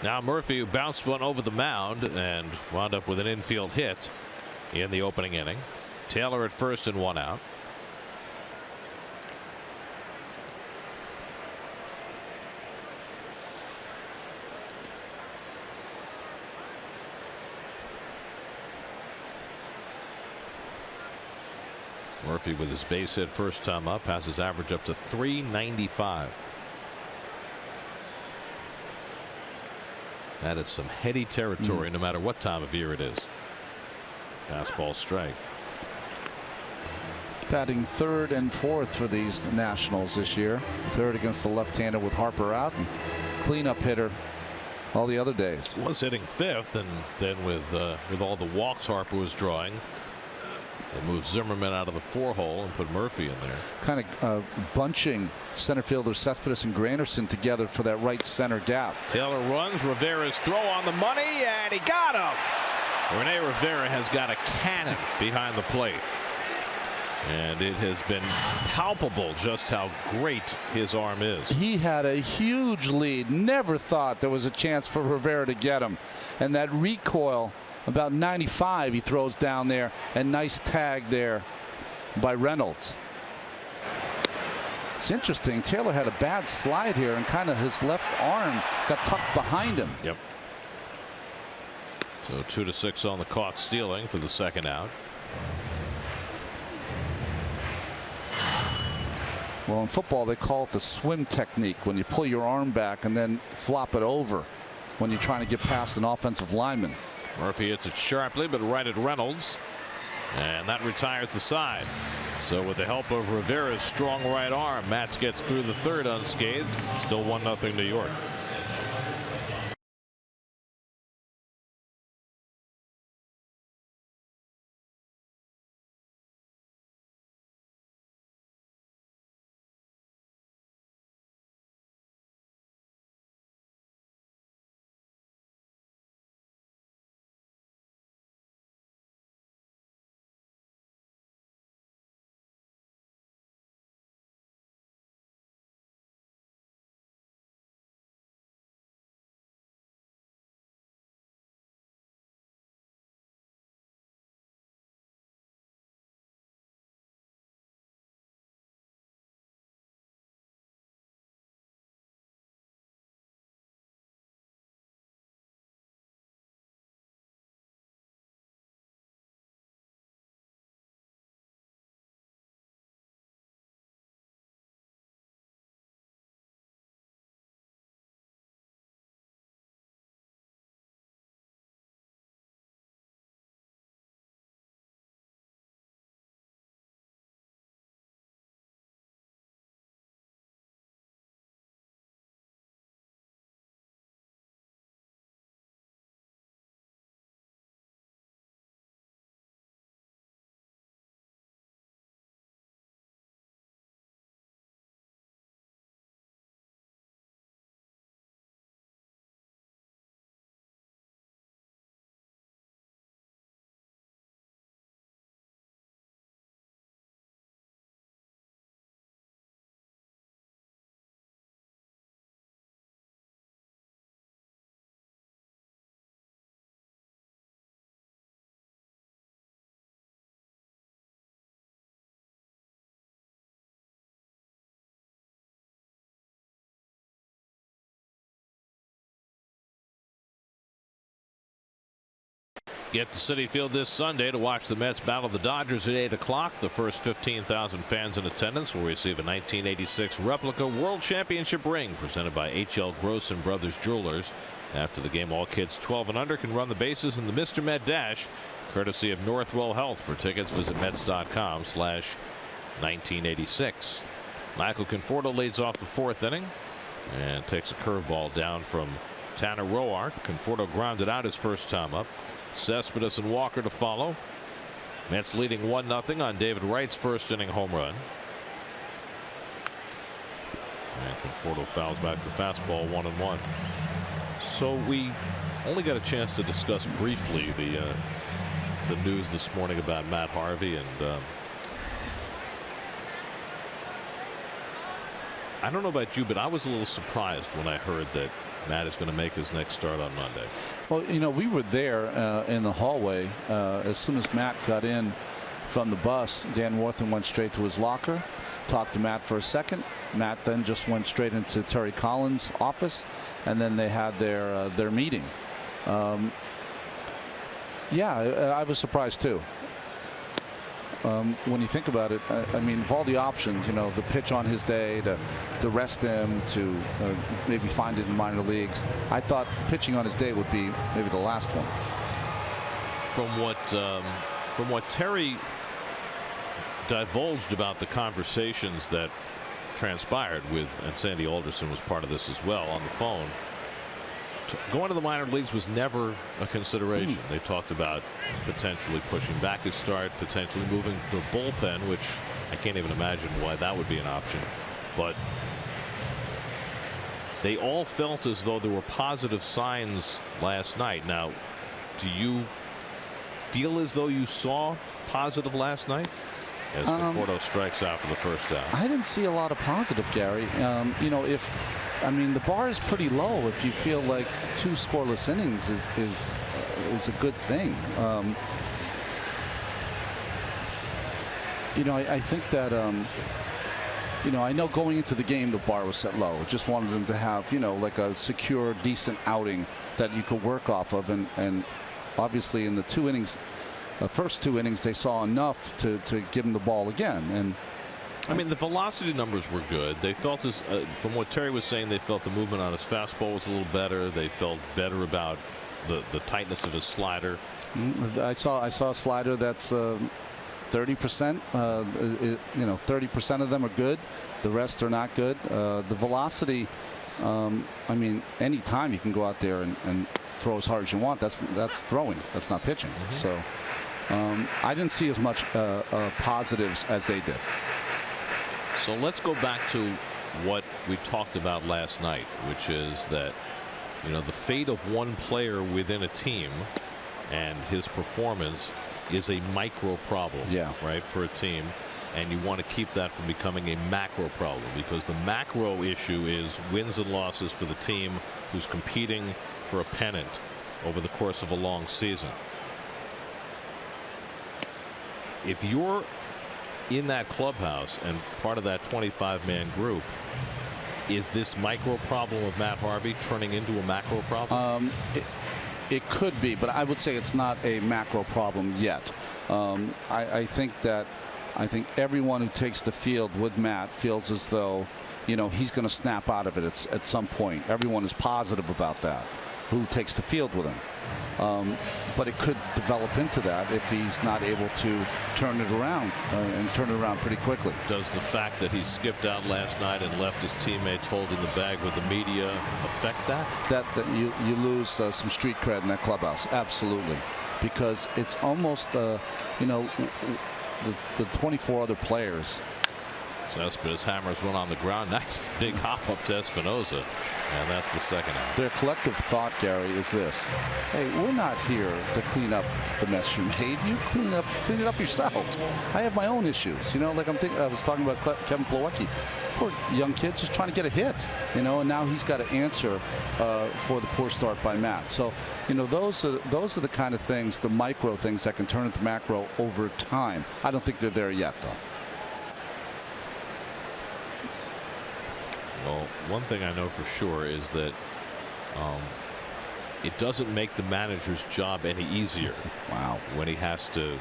Now Murphy, who bounced one over the mound and wound up with an infield hit in the opening inning. Taylor at first and 1 out. Murphy with his base hit first time up has his average up to .395. That is some heady territory, no matter what time of year it is. Fastball strike. Batting third and fourth for these Nationals this year. Third against the left-hander with Harper out, and cleanup hitter all the other days. Was hitting fifth, and then with all the walks Harper was drawing, they moved Zimmerman out of the 4-hole and put Murphy in there. Kind of bunching center fielders Cespedes and Granderson together for that right center gap. Taylor runs. Rivera's throw on the money, and he got him. Rene Rivera has got a cannon behind the plate. And it has been palpable just how great his arm is. He had a huge lead. Never thought there was a chance for Rivera to get him. And that recoil, about 95, he throws down there. And nice tag there by Reynolds. It's interesting. Taylor had a bad slide here, and kind of his left arm got tucked behind him. Yep. So 2-6 on the caught stealing for the second out. Well, in football, they call it the swim technique, when you pull your arm back and then flop it over when you're trying to get past an offensive lineman. Murphy hits it sharply, but right at Reynolds, and that retires the side. So with the help of Rivera's strong right arm, Matz gets through the third unscathed. Still 1-0 New York. Get to Citi Field this Sunday to watch the Mets battle the Dodgers at 8 o'clock. The first 15,000 fans in attendance will receive a 1986 replica World Championship ring presented by H.L. Gross and Brothers Jewelers. After the game, all kids 12 and under can run the bases in the Mr. Met Dash, courtesy of Northwell Health. For tickets, visit Mets.com/1986. Michael Conforto leads off the fourth inning and takes a curveball down from Tanner Roark. Conforto grounded out his first time up. Cespedes and Walker to follow. Mets leading 1-0 on David Wright's first inning home run. And Conforto fouls back the fastball, 1-1. So we only got a chance to discuss briefly the news this morning about Matt Harvey, and I don't know about you, but I was a little surprised when I heard that Matt is going to make his next start on Monday. Well, you know, we were there in the hallway as soon as Matt got in from the bus. Dan Worthen went straight to his locker, talked to Matt for a second. Matt then just went straight into Terry Collins' office, and then they had their meeting. Yeah, I was surprised too. When you think about it, I mean, of all the options, you know, the pitch on his day, to rest him, to maybe find it in minor leagues, I thought pitching on his day would be maybe the last one. From what from what Terry divulged about the conversations that transpired with, and Sandy Alderson was part of this as well on the phone, going to the minor leagues was never a consideration. They talked about potentially pushing back his start, potentially moving the bullpen, which I can't even imagine why that would be an option. But they all felt as though there were positive signs last night. Now, do you feel as though you saw positive last night? As Conforto strikes out for the first out. I didn't see a lot of positive, Gary. You know, I mean, the bar is pretty low if you feel like 2 scoreless innings is a good thing. You know, I think that you know, I know going into the game the bar was set low. Just wanted them to have, you know, like a secure, decent outing that you could work off of, and obviously in the 2 innings. The first 2 innings, they saw enough to give him the ball again. And I mean, the velocity numbers were good. They felt as, from what Terry was saying, they felt the movement on his fastball was a little better. They felt better about the tightness of his slider. I saw a slider that's 30%. You know, 30% of them are good. The rest are not good. The velocity. I mean, any time you can go out there and throw as hard as you want. That's throwing. That's not pitching. So. I didn't see as much positives as they did. So let's go back to what we talked about last night, which is that, you know, the fate of one player within a team and his performance is a micro problem, right, for a team, and you want to keep that from becoming a macro problem, because the macro issue is wins and losses for the team who's competing for a pennant over the course of a long season. If you're in that clubhouse and part of that 25-man group, is this micro problem of Matt Harvey turning into a macro problem? It could be, but I would say it's not a macro problem yet. I think everyone who takes the field with Matt feels as though, you know, he's going to snap out of it at some point. Everyone is positive about that, who takes the field with him. But it could develop into that if he's not able to turn it around and turn it around pretty quickly. Does the fact that he skipped out last night and left his teammates holding the bag with the media affect that? That you lose some street cred in that clubhouse. Absolutely, because it's almost you know, the 24 other players. Cespedes hammers one on the ground. Nice big hop up to Espinosa. And that's the second out. Their collective thought, Gary, is this: hey, we're not here to clean up the mess you made. You clean it up yourself. I have my own issues. You know, like I was talking about Kevin Plawecki. Poor young kid just trying to get a hit, you know, and now he's got to answer for the poor start by Matt. So, you know, those are the kind of things, the micro things that can turn into macro over time. I don't think they're there yet, though. Well, one thing I know for sure is that it doesn't make the manager's job any easier. Wow. When he has to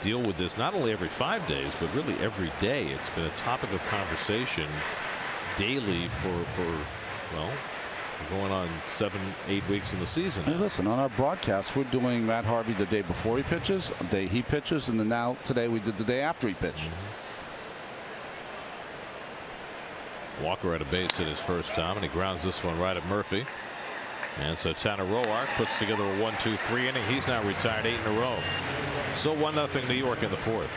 deal with this not only every 5 days, but really every day. It's been a topic of conversation daily for well, going on 7-8 weeks in the season. Hey, listen, on our broadcast, we're doing Matt Harvey the day before he pitches, the day he pitches, and then now today we did the day after he pitched. Walker at a base hit his first time, and he grounds this one right at Murphy. And so Tanner Roark puts together a 1-2-3 inning. He's now retired 8 in a row. Still 1-0 New York in the 4th.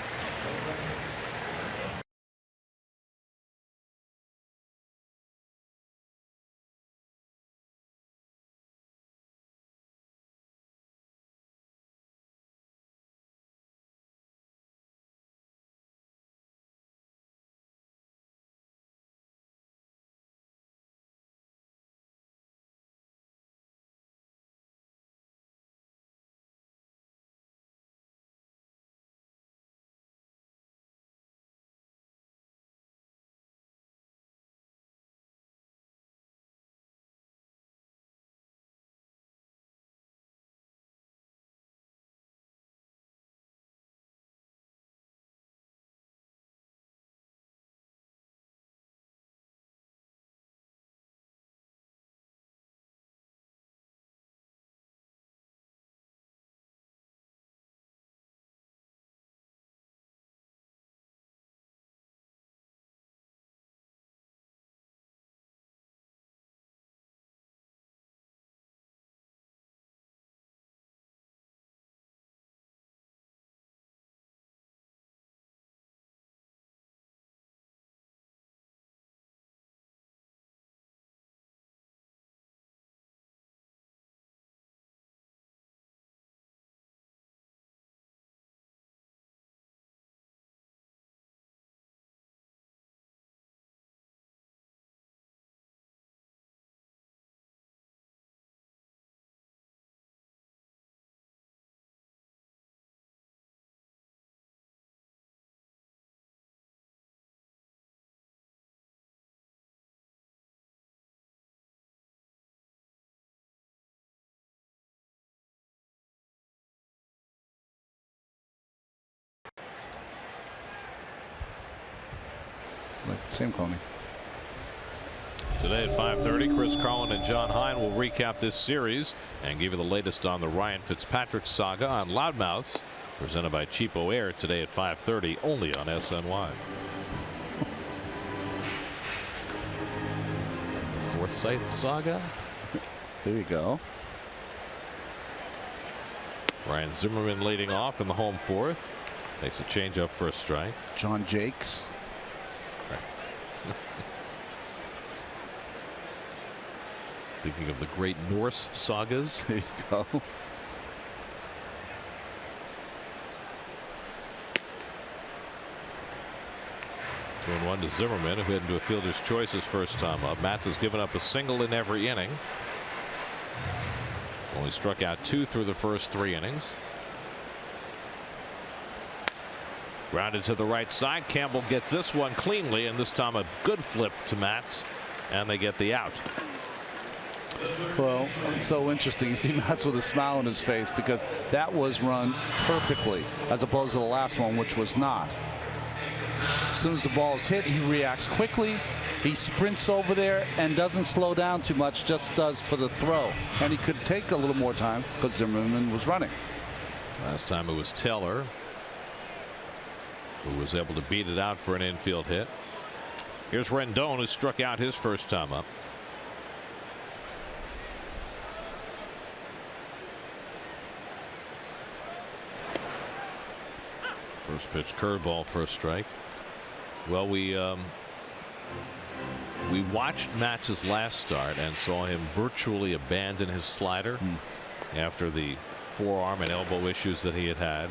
Same, Coney. Today at 5:30, Chris Carlin and John Hine will recap this series and give you the latest on the Ryan Fitzpatrick saga on Loudmouths, presented by Cheapo Air, today at 5:30, only on SNY. Is that the Forsythe saga? There you go. Ryan Zimmerman leading off in the home fourth. Takes a changeup for a strike. John Jakes. Right. Thinking of the great Norse sagas. There you go. Two and one to Zimmerman, who hit into a fielder's choice his first time up. Matz has given up a single in every inning. Only struck out 2 through the first 3 innings. Grounded to the right side. Campbell gets this one cleanly, and this time a good flip to Matz, and they get the out. Well, it's so interesting. You see Matz with a smile on his face because that was run perfectly, as opposed to the last one, which was not. As soon as the ball is hit, he reacts quickly. He sprints over there and doesn't slow down too much, just does for the throw. And he could take a little more time because Zimmerman was running. Last time it was Taylor who was able to beat it out for an infield hit. Here's Rendon, who struck out his first time up. First pitch curveball for a strike. Well, we watched Matz's last start and saw him virtually abandon his slider after the forearm and elbow issues that he had.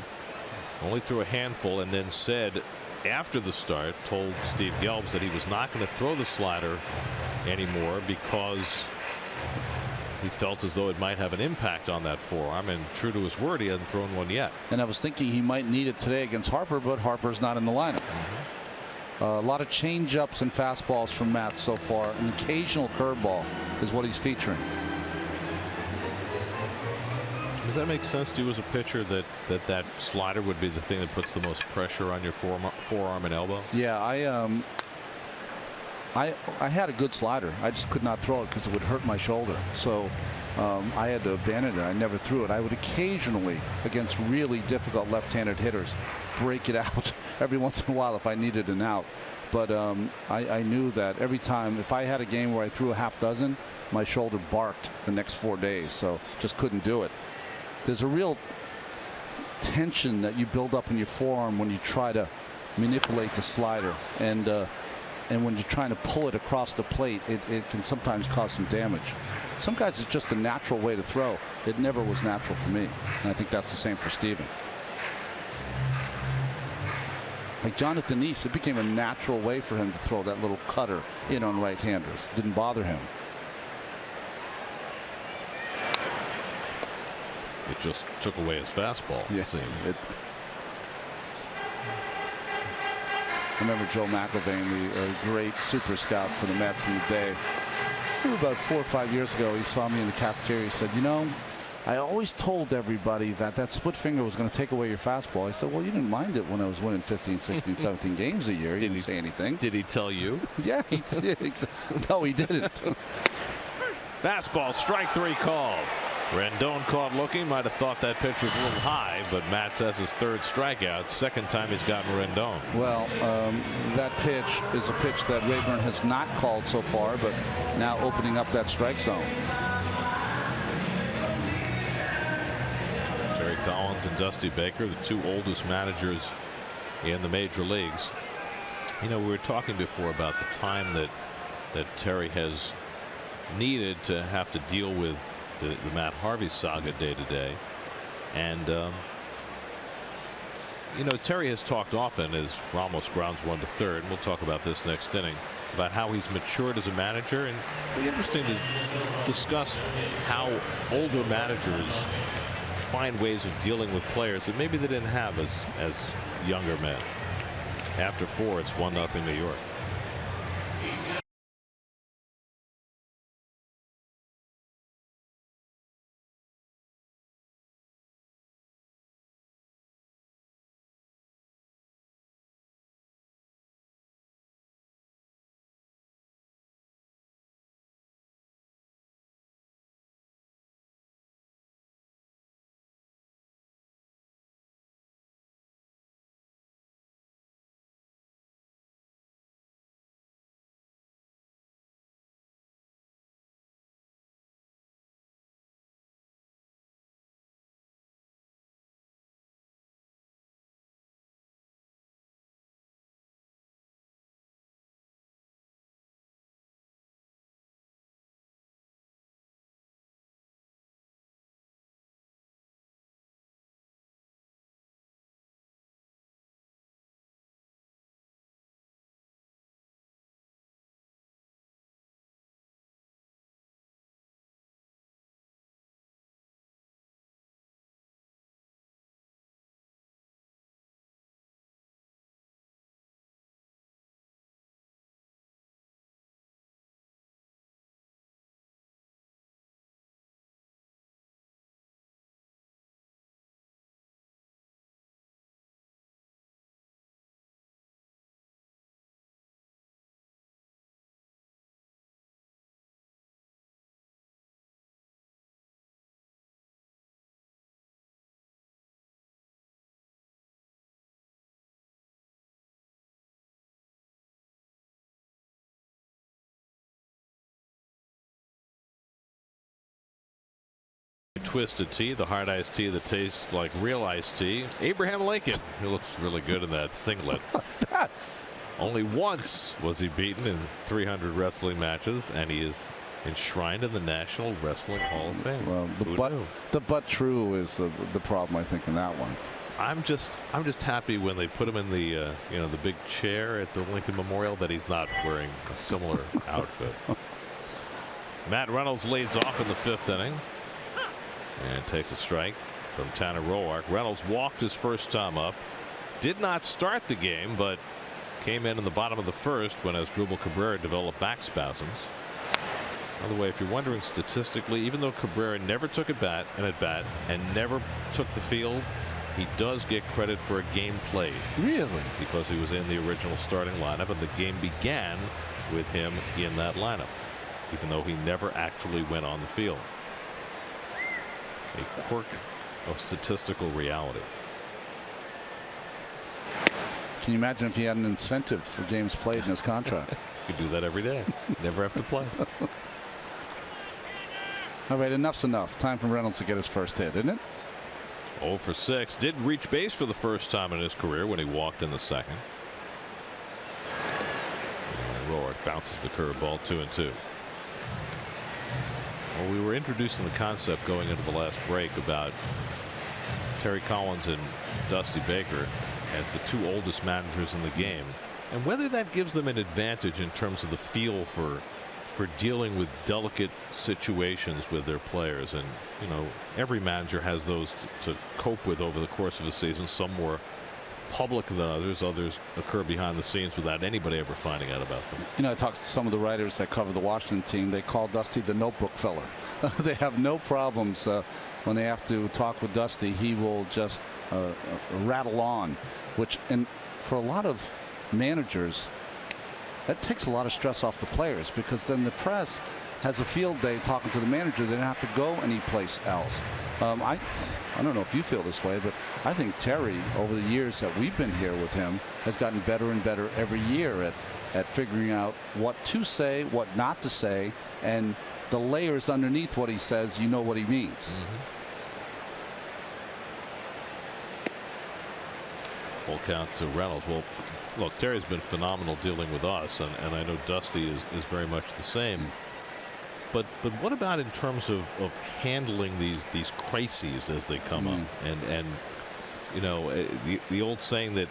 Only threw a handful, and then said after the start, told Steve Gelbs that he was not going to throw the slider anymore because he felt as though it might have an impact on that forearm, and true to his word, he hadn't thrown one yet. And I was thinking he might need it today against Harper, but Harper's not in the lineup. A lot of change-ups and fastballs from Matt so far. An occasional curveball is what he's featuring. Does that make sense to you as a pitcher that slider would be the thing that puts the most pressure on your forearm and elbow? Yeah, I had a good slider. I just could not throw it because it would hurt my shoulder. So I had to abandon it. I never threw it. I would occasionally, against really difficult left-handed hitters, break it out every once in a while if I needed an out. But I knew that every time, if I had a game where I threw a half dozen, my shoulder barked the next 4 days. So just couldn't do it. There's a real tension that you build up in your forearm when you try to manipulate the slider, and when you're trying to pull it across the plate, it can sometimes cause some damage. Some guys, it's just a natural way to throw. It never was natural for me, and I think that's the same for Steven. Like Jonathan East, it became a natural way for him to throw that little cutter in on right-handers. Didn't bother him. It just took away his fastball. Yeah, I remember Joe McIlvain, the great super scout for the Mets in the day. About 4 or 5 years ago, he saw me in the cafeteria. He said, "You know, I always told everybody that split finger was going to take away your fastball." I said, "Well, you didn't mind it when I was winning 15, 16, 17 games a year. You didn't say anything." Did he tell you? Yeah, he did. No, he didn't. Fastball, strike 3 called. Rendon caught looking, might have thought that pitch was a little high, but Matt says his 3rd strikeout, 2nd time he's gotten Rendon. Well, that pitch is a pitch that Rayburn has not called so far, but now opening up that strike zone. Terry Collins and Dusty Baker, the 2 oldest managers in the major leagues. You know, we were talking before about the time that Terry has needed to have to deal with the Matt Harvey saga day to day. And you know, Terry has talked often as Ramos grounds 1 to 3rd, and we'll talk about this next inning, about how he's matured as a manager. And it'll be interesting to discuss how older managers find ways of dealing with players that maybe they didn't have as younger men. After 4, it's 1-0 New York. twisted tea, the hard iced tea that tastes like real iced tea. Abraham Lincoln, he looks really good in that singlet. That's Only once was he beaten in 300 wrestling matches, and he is enshrined in the National Wrestling Hall of Fame. well, the but true is the problem, I think, in that one. I'm just happy when they put him in the the big chair at the Lincoln Memorial that he's not wearing a similar outfit. Matt Reynolds leads off in the 5th inning and takes a strike from Tanner Roark. Reynolds walked his first time up, did not start the game, but came in the bottom of the 1st when Asdrubal Cabrera developed back spasms. By the way, if you're wondering statistically, even though Cabrera never took an at bat and never took the field, he does get credit for a game played. Really? Because he was in the original starting lineup, and the game began with him in that lineup, even though he never actually went on the field. A quirk of statistical reality. Can you imagine if he had an incentive for games played in his contract? Could do that every day. Never have to play. All right, enough's enough. Time for Reynolds to get his first hit, isn't it? 0 for 6. Did reach base for the first time in his career when he walked in the 2nd. And Roark bounces the curveball 2-2. Well, we were introducing the concept going into the last break about Terry Collins and Dusty Baker as the 2 oldest managers in the game, and whether that gives them an advantage in terms of the feel for dealing with delicate situations with their players. And every manager has those to cope with over the course of a season. Some more public than others. Others occur behind the scenes without anybody ever finding out about them. I talked to some of the writers that cover the Washington team. They call Dusty the notebook feller. They have no problems when they have to talk with Dusty. He will just rattle on, and for a lot of managers, that takes a lot of stress off the players, because then the press has a field day talking to the manager. They don't have to go anyplace else. I don't know if you feel this way, but I think Terry, over the years that we've been here with him, has gotten better and better every year at figuring out what to say, what not to say, and the layers underneath what he says, you know what he means. Full count to Reynolds. Well, look, Terry's been phenomenal dealing with us, and I know Dusty is very much the same. But what about in terms of handling these crises as they come up? And the old saying that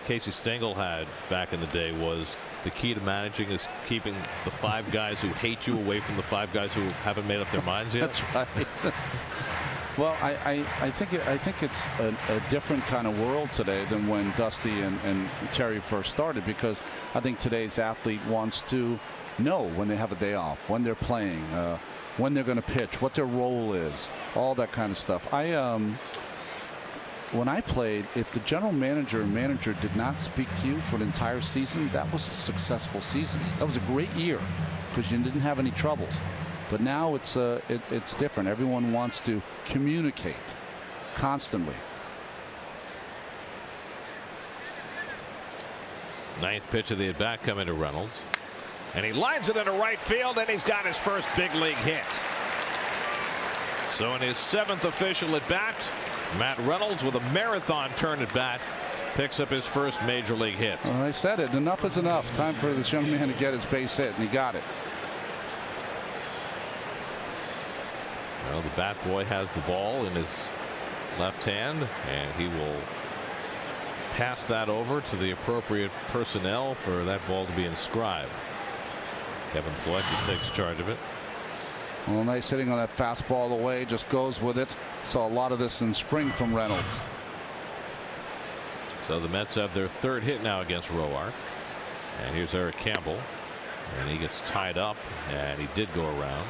Casey Stengel had back in the day was the key to managing is keeping the 5 guys who hate you away from the 5 guys who haven't made up their minds yet. That's right. Well, I think it's a different kind of world today than when Dusty and Terry first started, because I think today's athlete wants to know when they have a day off, when they're playing, when they're going to pitch, what their role is, all that kind of stuff. When I played, if the general manager did not speak to you for an entire season, that was a successful season. That was a great year because you didn't have any troubles. But now it's different. Everyone wants to communicate constantly. 9th pitch of the at bat coming to Reynolds, and he lines it into right field, and he's got his first big league hit. So in his 7th official at bat, Matt Reynolds, with a marathon turn at bat, picks up his first major league hit. Well, I said it. Enough is enough. Time for this young man to get his base hit, and he got it. Well, the bat boy has the ball in his left hand, and he will pass that over to the appropriate personnel for that ball to be inscribed. Kevin Plawecki takes charge of it. Well, nice hitting on that fastball away, just goes with it. Saw a lot of this in spring from Reynolds. So the Mets have their 3rd hit now against Roark, and here's Eric Campbell, and he gets tied up, and he did go around.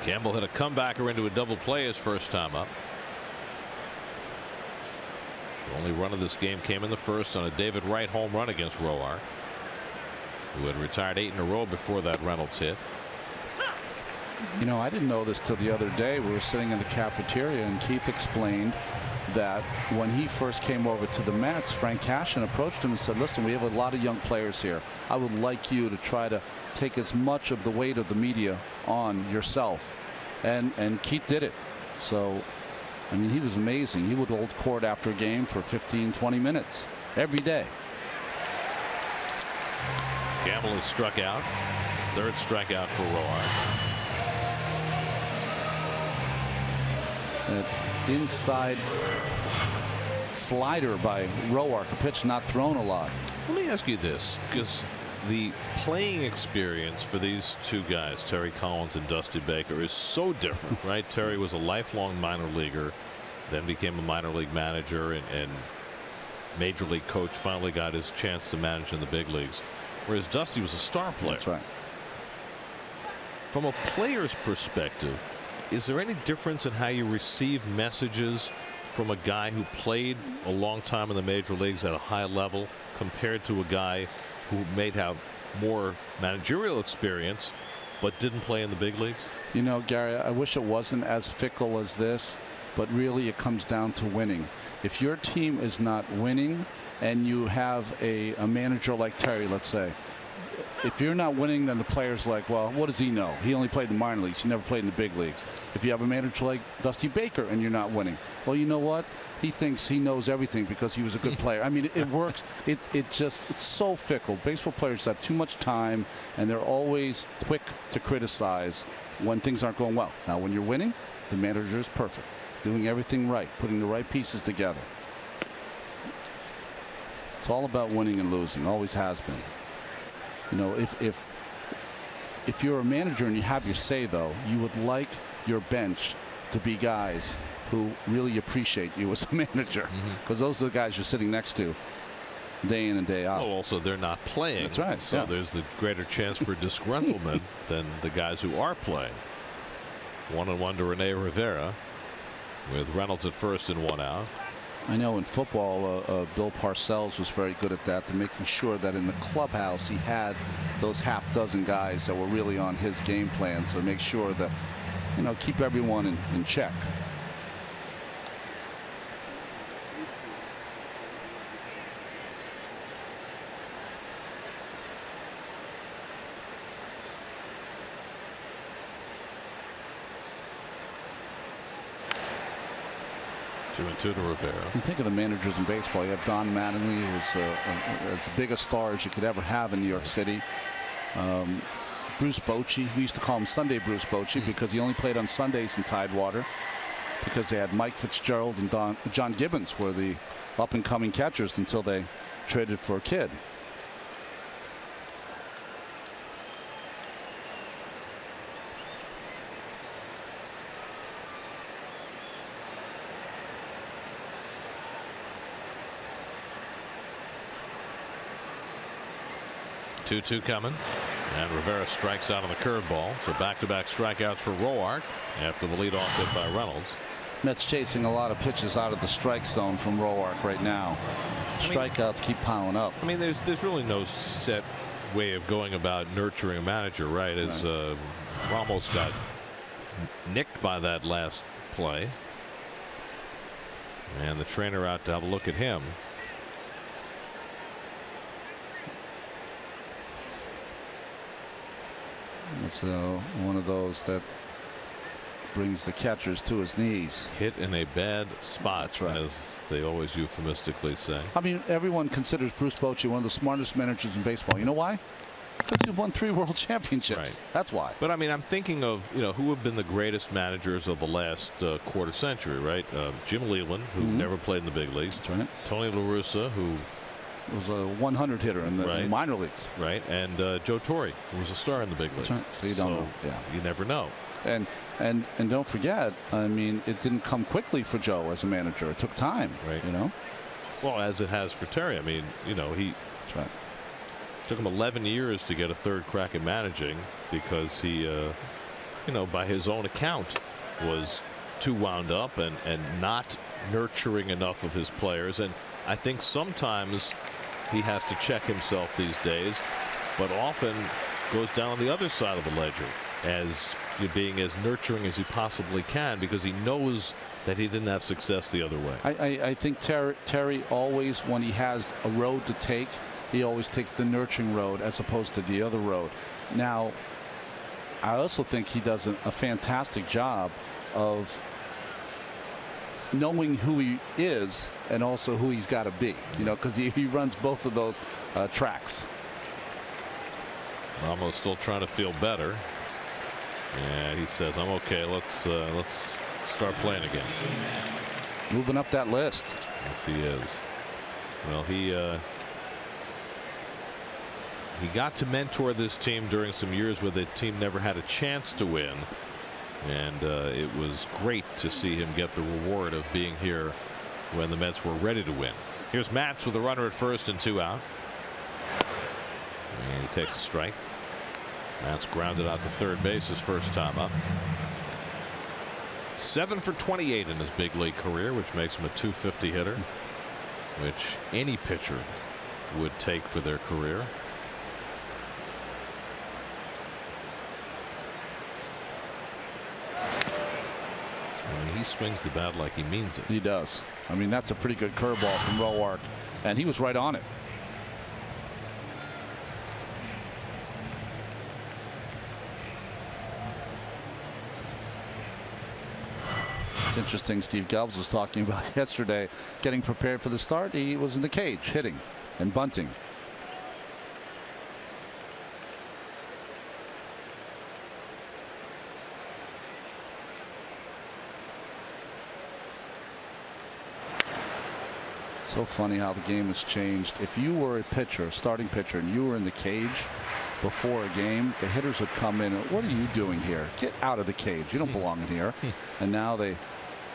Campbell hit a comebacker into a double play his first time up. The only run of this game came in the 1st on a David Wright home run against Roark, who had retired 8 in a row before that Reynolds hit. I didn't know this till the other day. We were sitting in the cafeteria, and Keith explained that when he first came over to the Mets, Frank Cashin approached him and said, listen, we have a lot of young players here. I would like you to try to take as much of the weight of the media on yourself. And Keith did it. So, I mean, he was amazing. He would hold court after a game for 15, 20 minutes every day. Gamble is struck out. Third strikeout for Roark. Inside slider by Roark, a pitch not thrown a lot. Let me ask you this, because the playing experience for these two guys, Terry Collins and Dusty Baker, is so different, right? Terry was a lifelong minor leaguer, then became a minor league manager and major league coach, finally got his chance to manage in the big leagues, whereas Dusty was a star player. That's right. From a player's perspective, is there any difference in how you receive messages from a guy who played a long time in the major leagues at a high level compared to a guy who may have more managerial experience but didn't play in the big leagues? You know, Gary, I wish it wasn't as fickle as this, but really it comes down to winning. If your team is not winning and you have a manager like Terry, let's say, if you're not winning, then the player's like, well, what does he know? He only played in the minor leagues. He never played in the big leagues. If you have a manager like Dusty Baker and you're not winning, well, you know what? He thinks he knows everything because he was a good player. I mean, it works. It's so fickle. Baseball players have too much time, and they're always quick to criticize when things aren't going well. Now, when you're winning, the manager is perfect, doing everything right, putting the right pieces together. It's all about winning and losing. Always has been. You know, if you're a manager and you have your say, though, you would like your bench to be guys who really appreciate you as a manager, because those are the guys you're sitting next to day in and day out. Well, also they're not playing. That's right. So there's the greater chance for disgruntlement than the guys who are playing. 1-1 to Rene Rivera with Reynolds at first and one out. I know in football, Bill Parcells was very good at that, to making sure that in the clubhouse he had those half dozen guys that were really on his game plan, so make sure that, you know, keep everyone in check. Two and two to Rivera. You think of the managers in baseball. You have Don Mattingly, who's as big a star as you could ever have in New York City. Bruce Bochy. We used to call him Sunday Bruce Bochy because he only played on Sundays in Tidewater, because they had Mike Fitzgerald and John Gibbons were the up-and-coming catchers until they traded for a kid. Two coming, and Rivera strikes out on the curveball. So back-to-back strikeouts for Roark after the leadoff hit by Reynolds. Mets chasing a lot of pitches out of the strike zone from Roark right now. Strikeouts keep piling up. I mean, there's really no set way of going about nurturing a manager, right? As Ramos got nicked by that last play, and the trainer out to have a look at him. It's one of those that brings the catchers to his knees. Hit in a bad spot, That's right, as they always euphemistically say. I mean, everyone considers Bruce Bochy one of the smartest managers in baseball. You know why? Because he won 3 world championships. Right. That's why. But I mean, I'm thinking of, you know, who have been the greatest managers of the last quarter century, right? Jim Leland, who never played in the big leagues. That's right. Tony La Russa, who was a 100 hitter in the minor leagues. Right. And Joe Torre, who was a star in the big leagues. That's right. So you don't know. Yeah. You never know. And don't forget, I mean, it didn't come quickly for Joe as a manager. It took time. Right. You know. Well, as it has for Terry. I mean, you know, That's right. Took him 11 years to get a third crack at managing because he, you know, by his own account, was too wound up and not nurturing enough of his players. And I think sometimes he has to check himself these days, but often goes down on the other side of the ledger as being as nurturing as he possibly can, because he knows that he didn't have success the other way. I think Terry always, when he has a road to take, he always takes the nurturing road as opposed to the other road. Now, I also think he does a fantastic job of knowing who he is and also who he's got to be, you know, because he runs both of those tracks. Ramos still trying to feel better, and he says, "I'm okay. Let's start playing again." Moving up that list. Yes, he is. Well, he got to mentor this team during some years where the team never had a chance to win, and it was great to see him get the reward of being here when the Mets were ready to win. Here's Matz with a runner at first and 2 out. And he takes a strike. Matz grounded out to third base his first time up. 7 for 28 in his big league career, which makes him a .250 hitter, which any pitcher would take for their career. I mean, he swings the bat like he means it. He does. I mean, that's a pretty good curveball from Roark, and he was right on it. It's interesting. Steve Gelbs was talking about yesterday, getting prepared for the start. He was in the cage hitting and bunting. So funny how the game has changed. If you were a pitcher, starting pitcher, and you were in the cage before a game, the hitters would come in and, "What are you doing here? Get out of the cage. You don't belong in here." And now they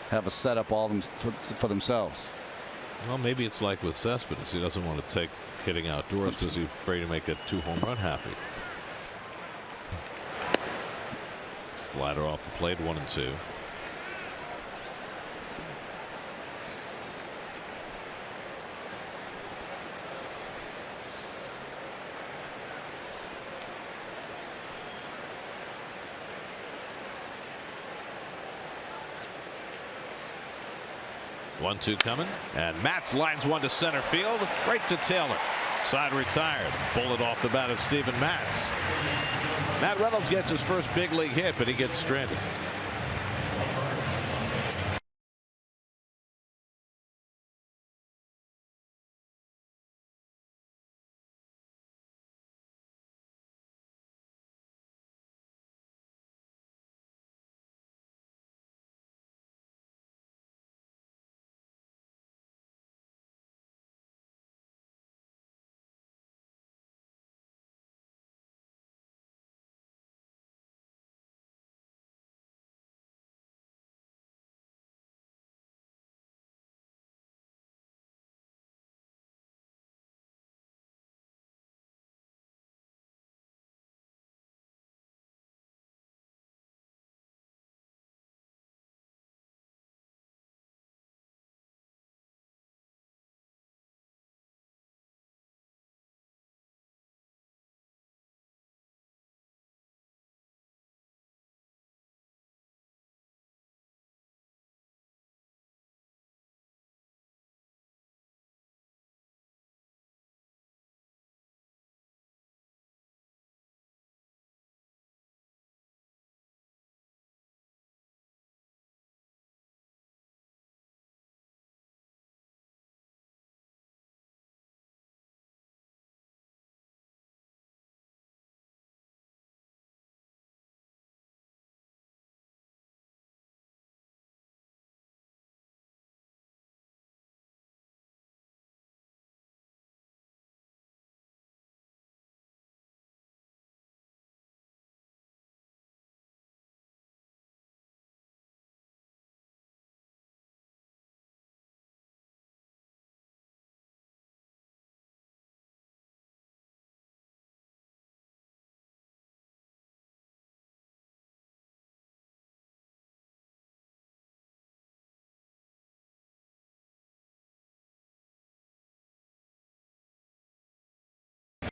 have a setup all for themselves. Well, maybe it's like with Cespedes. He doesn't want to take hitting outdoors because he's afraid to make that 2-home run happy. Slider off the plate, 1-2. One-two coming, and Matz lines one to center field, right to Taylor. Side retired. Bullet off the bat of Steven Matz. Matt Reynolds gets his first big league hit, but he gets stranded.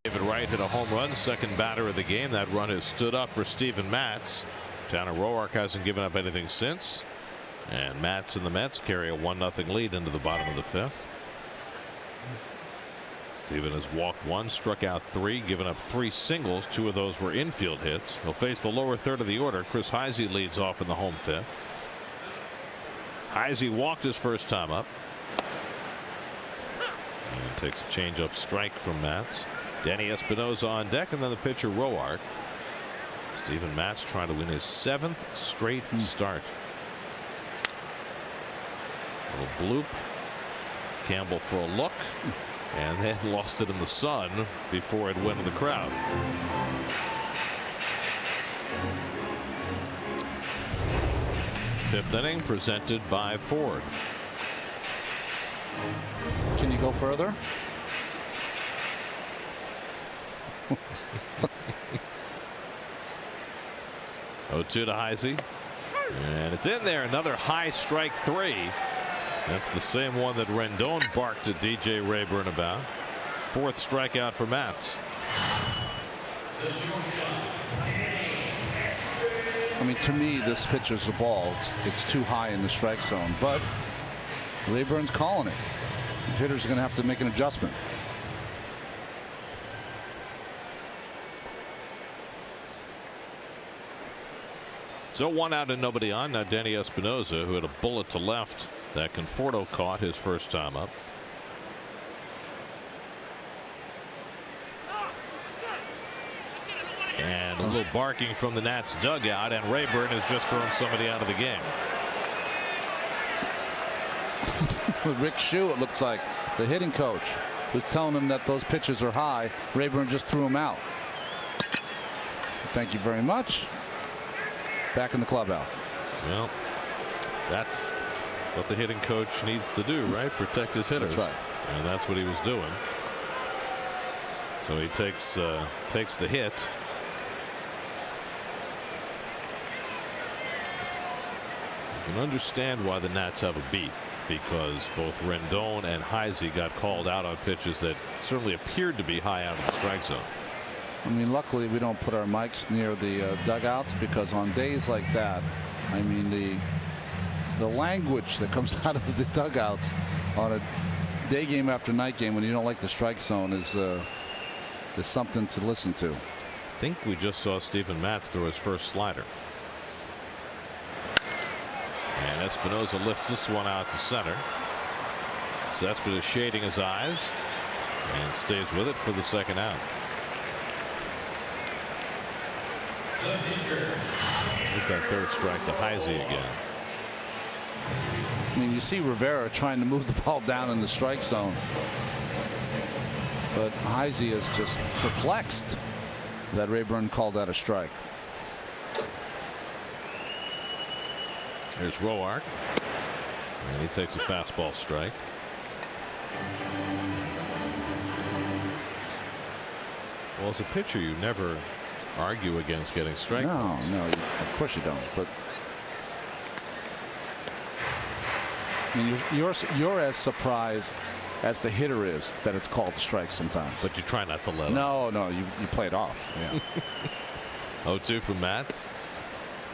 David Wright hit a home run, second batter of the game. That run has stood up for Steven Matz. Tanner Roark hasn't given up anything since. And Matz and the Mets carry a 1-0 lead into the bottom of the 5th. Steven has walked 1, struck out 3, given up 3 singles. 2 of those were infield hits. He'll face the lower third of the order. Chris Heisey leads off in the home 5th. Heisey walked his first time up. And takes a changeup strike from Matz. Danny Espinosa on deck, and then the pitcher Roark. Steven Matz trying to win his 7th straight start. A little bloop. Campbell for a look. And they had lost it in the sun before it went in the crowd. Fifth inning presented by Ford. Can you go further? 0-2 to Heisey. And it's in there. Another high strike 3. That's the same one that Rendon barked at DJ Rayburn about. 4th strikeout for Matz. I mean, to me, this pitcher's a ball. It's too high in the strike zone, but Rayburn's calling it. The hitters are going to have to make an adjustment. So 1 out and nobody on. Now Danny Espinosa, who had a bullet to left that Conforto caught his first time up. And a little barking from the Nats dugout, and Rayburn has just thrown somebody out of the game. With Rick Shue, it looks like the hitting coach was telling him that those pitches are high. Rayburn just threw him out. Thank you very much. Back in the clubhouse. Well, that's what the hitting coach needs to do, right? Protect his hitters. That's right. And that's what he was doing. So he takes the hit. You can understand why the Nats have a beat, because both Rendon and Heisey got called out on pitches that certainly appeared to be high out of the strike zone. I mean, luckily we don't put our mics near the dugouts, because on days like that, I mean, the language that comes out of the dugouts on a day game after night game when you don't like the strike zone is something to listen to. I think we just saw Steven Matz throw his first slider. And Espinosa lifts this one out to center. Cespedes shading his eyes and stays with it for the second out. There's that 3rd strike to Heisey again. I mean, you see Rivera trying to move the ball down in the strike zone, but Heisey is just perplexed that Rayburn called that a strike. Here's Roark, and he takes a fastball strike. Well, as a pitcher, you never argue against getting strike calls. No, of course you don't. But I mean, you're as surprised as the hitter is that it's called a strike sometimes. But you try not to let it. No, you play it off. Yeah. 0-2 from Matz,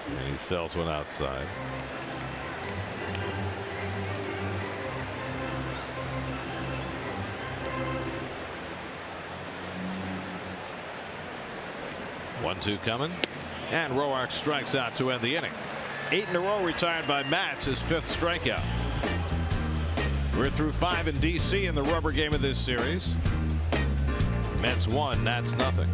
and he sells one outside. One-two coming, and Roark strikes out to end the inning. 8 in a row retired by Matz, his 5th strikeout. We're through 5 in D.C. in the rubber game of this series. Mets 1, Nats nothing.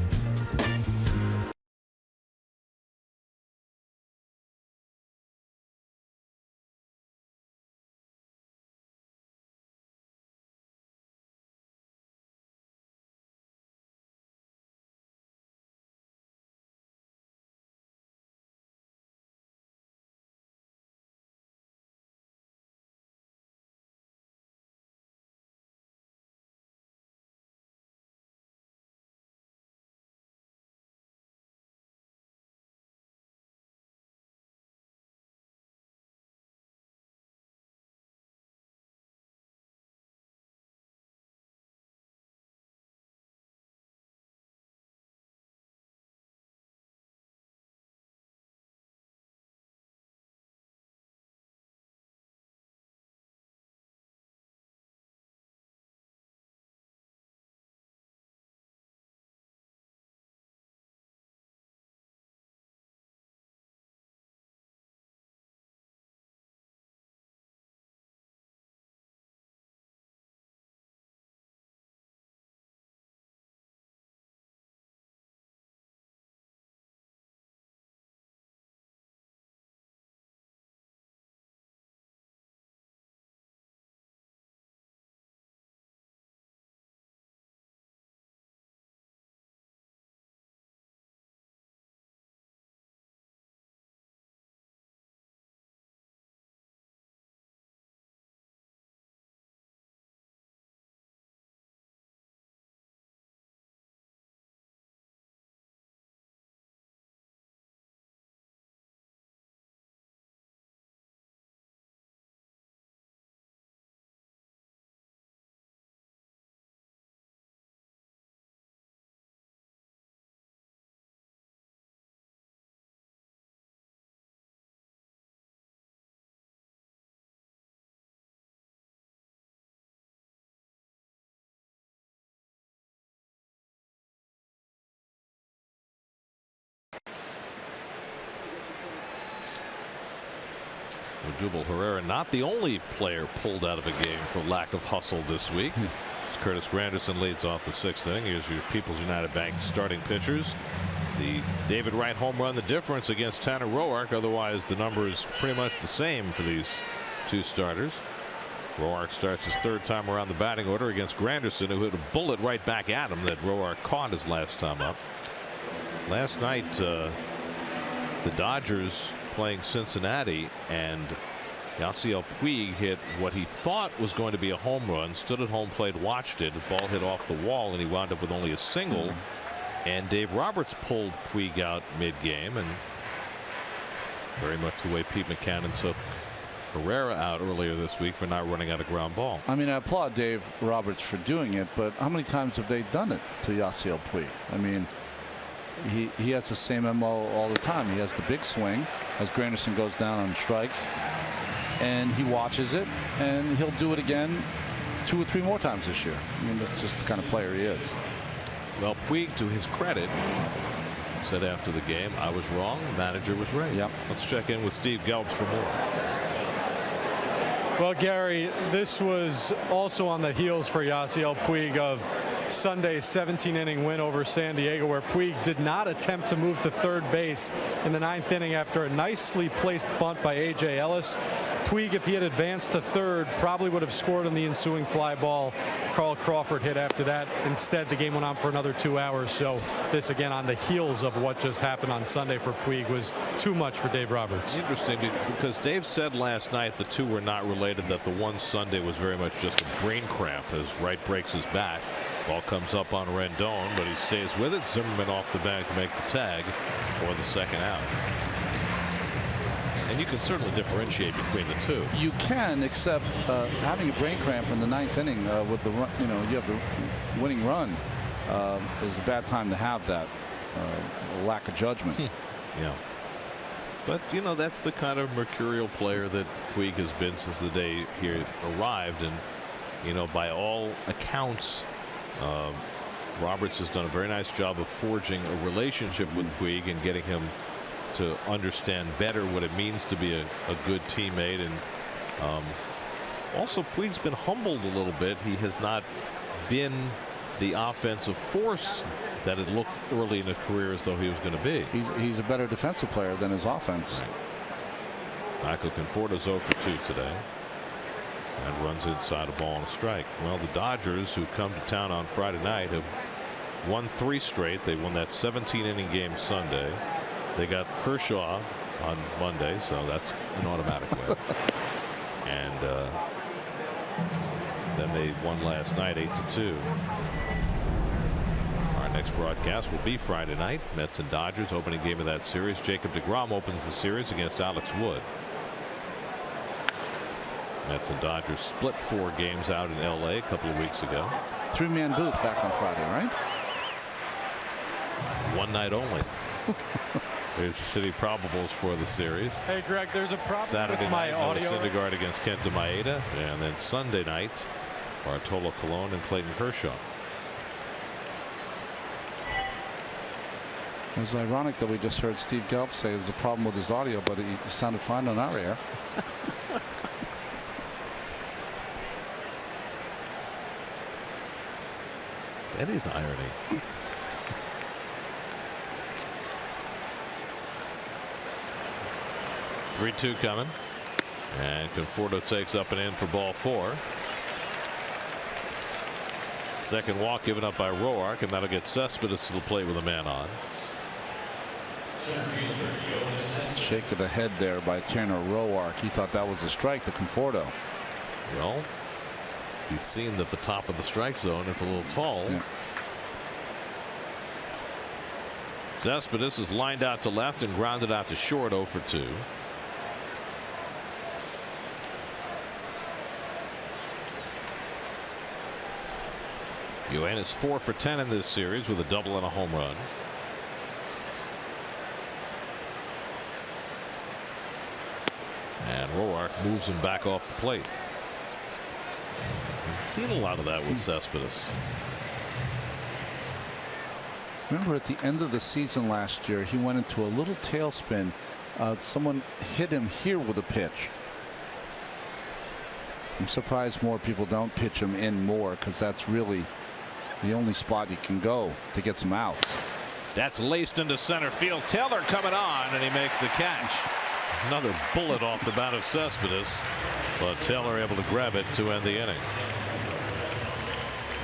Odubel Herrera not the only player pulled out of a game for lack of hustle this week. As Curtis Granderson leads off the 6th inning. Here's your People's United Bank starting pitchers. The David Wright home run, the difference against Tanner Roark. Otherwise, the number is pretty much the same for these two starters. Roark starts his 3rd time around the batting order against Granderson, who hit a bullet right back at him that Roark caught his last time up. Last night, the Dodgers playing Cincinnati, and Yasiel Puig hit what he thought was going to be a home run, stood at home plate, watched it. The ball hit off the wall, and he wound up with only a single. And Dave Roberts pulled Puig out mid-game, and very much the way Pete Mackanin took Herrera out earlier this week for not running out a ground ball. I mean, I applaud Dave Roberts for doing it, but how many times have they done it to Yasiel Puig? I mean, he has the same MO all the time. He has the big swing as Granderson goes down on strikes, and he watches it, and he'll do it again 2 or 3 more times this year. I mean, that's just the kind of player he is. Well, Puig, to his credit, said after the game, "I was wrong. The manager was right." Yep. Let's check in with Steve Gelbs for more. Well, Gary, this was also on the heels for Yasiel Puig of Sunday's 17-inning win over San Diego, where Puig did not attempt to move to 3rd base in the 9th inning after a nicely placed bunt by A.J. Ellis. Puig, if he had advanced to 3rd, probably would have scored on the ensuing fly ball. Carl Crawford hit after that. Instead, the game went on for another 2 hours. So this, again, on the heels of what just happened on Sunday for Puig, was too much for Dave Roberts. Interesting, because Dave said last night the two were not related, that the one Sunday was very much just a brain cramp as Wright breaks his bat. Ball comes up on Rendon, but he stays with it. Zimmerman off the bag to make the tag for the 2nd out. And you can certainly differentiate between the two. You can, except having a brain cramp in the 9th inning with the run, you have the winning run, is a bad time to have that lack of judgment. Yeah. But that's the kind of mercurial player that Puig has been since the day he arrived, and by all accounts, Roberts has done a very nice job of forging a relationship with Puig and getting him to understand better what it means to be a good teammate. And also, Puig's been humbled a little bit. He has not been the offensive force that it looked early in his career as though he was going to be. He's a better defensive player than his offense. Michael Conforto's 0 for 2 today. And runs inside a ball and a strike. Well, the Dodgers, who come to town on Friday night, have won 3 straight. They won that 17-inning game Sunday. They got Kershaw on Monday, so that's an automatic win. And then they won last night 8-2. Our next broadcast will be Friday night. Mets and Dodgers, opening game of that series. Jacob deGrom opens the series against Alex Wood. Mets and Dodgers split 4 games out in L.A. a couple of weeks ago. 3-man booth back on Friday, right? One night only. There's City probables for the series. Hey, Greg, there's a problem Saturday with my night, audio. Syndergaard against Kenta Maeda, and then Sunday night, Bartolo Colon and Clayton Kershaw. It was ironic that we just heard Steve Gelb say there's a problem with his audio, but he sounded fine on our air. That is irony. Three-two coming, and Conforto takes up and in for ball 4. Second walk given up by Roark, and that'll get Cespedes to the plate with a man on. Shake of the head there by Tanner Roark. He thought that was a strike to Conforto. Well, he's seen that the top of the strike zone is a little tall. Yeah. Cespedes is lined out to left and grounded out to short, 0 for 2. Yuan is 4 for 10 in this series with a double and a home run. And Roark moves him back off the plate. I've seen a lot of that with Cespedes. Remember at the end of the season last year, he went into a little tailspin. Someone hit him here with a pitch. I'm surprised more people don't pitch him in more, because that's really the only spot he can go to get some outs. That's laced into center field. Taylor coming on, and he makes the catch. Another bullet off the bat of Cespedes, but Taylor able to grab it to end the inning.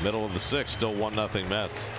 Middle of the sixth, still 1-0 Mets.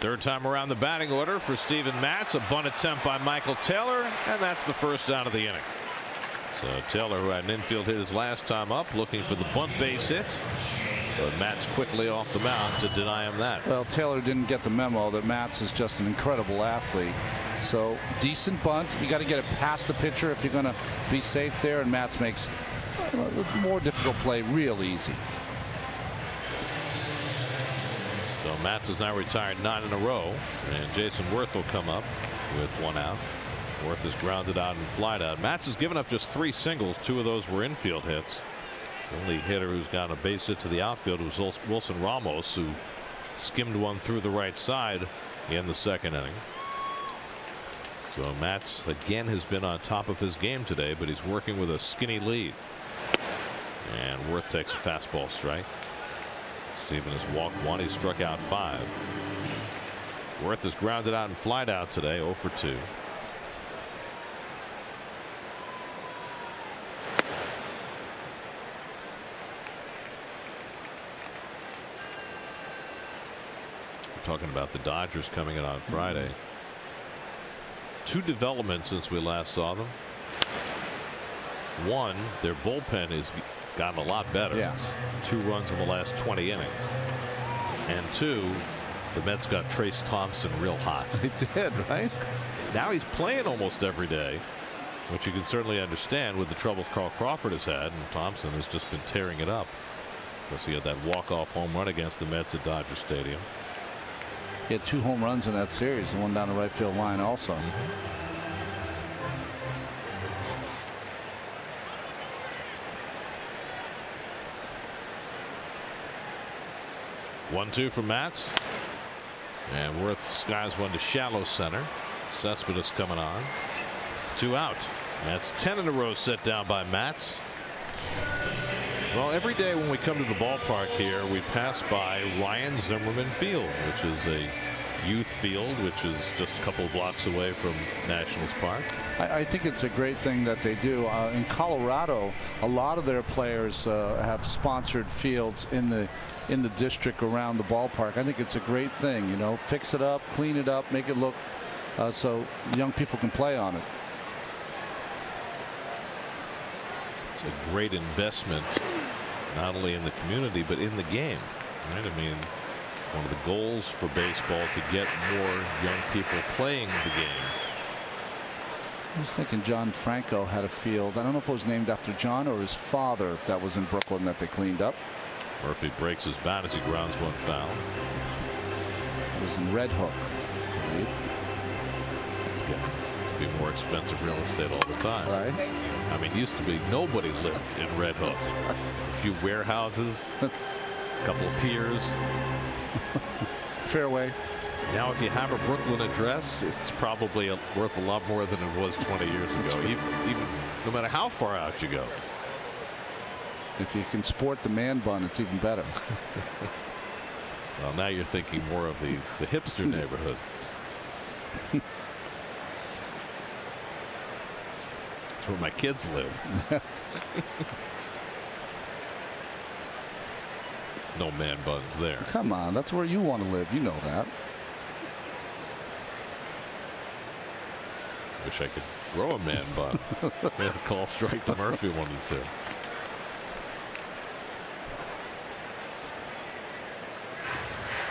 Third time around the batting order for Steven Matz. A bunt attempt by Michael Taylor, and that's the first out of the inning. So Taylor, who had an infield hit his last time up, looking for the bunt base hit, but Matz quickly off the mound to deny him that. Well, Taylor didn't get the memo that Matz is just an incredible athlete. So decent bunt. You got to get it past the pitcher if you're going to be safe there, and Matz makes a more difficult play real easy. So Matz is now retired 9 in a row, and Jason Worth will come up with 1 out. Worth is grounded out and flied out. Matz has given up just 3 singles. 2 of those were infield hits. The only hitter who's gotten a base hit to the outfield was Wilson Ramos, who skimmed one through the right side in the second inning. So Matz again has been on top of his game today, but he's working with a skinny lead. And Worth takes a fastball strike. Steven has walked 1. He struck out 5. Worth is grounded out and flied out today, 0 for 2. We're talking about the Dodgers coming in on Friday. 2 developments since we last saw them. 1, their bullpen has gotten a lot better. Yes. 2 runs in the last 20 innings. And 2, the Mets got Trace Thompson real hot. They did, right? Now he's playing almost every day, which you can certainly understand with the troubles Carl Crawford has had, and Thompson has just been tearing it up. Of course, he had that walk-off home run against the Mets at Dodger Stadium. He had 2 home runs in that series, and 1 down the right field line also. 1-2 from Matz. And Worth skies one to shallow center. Cespedes coming on. 2 out. That's 10 in a row set down by Matz. Well, every day when we come to the ballpark here, we pass by Ryan Zimmerman Field, which is a youth field, which is just a couple of blocks away from Nationals Park. I think it's a great thing that they do. In Colorado, a lot of their players have sponsored fields in the district around the ballpark. I think it's a great thing. You know, fix it up, clean it up, make it look so young people can play on it. It's a great investment, not only in the community but in the game. Right? I mean, one of the goals for baseball to get more young people playing the game. I was thinking John Franco had a field. I don't know if it was named after John or his father that was in Brooklyn that they cleaned up. Murphy breaks his bat as he grounds one foul. It was in Red Hook, I believe. It's getting to be more expensive real estate all the time. Right. I mean, used to be nobody lived in Red Hook. A few warehouses, a couple of piers. Fairway. Now, if you have a Brooklyn address, it's probably worth a lot more than it was 20 years ago, even no matter how far out you go. If you can sport the man bun, it's even better. Well, now you're thinking more of the hipster neighborhoods. That's where my kids live. No man buns there. Come on, that's where you want to live. You know that. Wish I could grow a man bun. There's a call strike to Murphy, 1-2.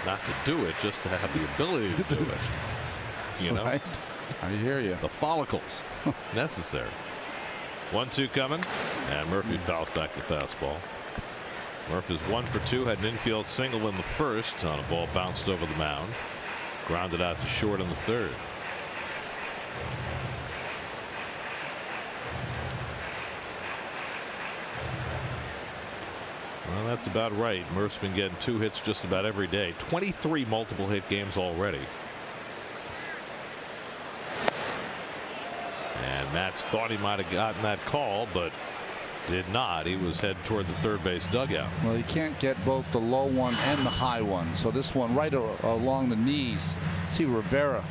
Not to do it, just to have the ability to do it. You know? Right. I hear you. The follicles necessary. 1-2 coming, and Murphy fouls back the fastball. Murphy's 1 for 2, had an infield single in the first on a ball bounced over the mound. Grounded out to short in the third. Well, that's about right. Murph's been getting 2 hits just about every day. 23 multiple hit games already. And Matz thought he might have gotten that call, but did not. He was headed toward the third base dugout. Well, you can't get both the low one and the high one. So this one right along the knees. See Rivera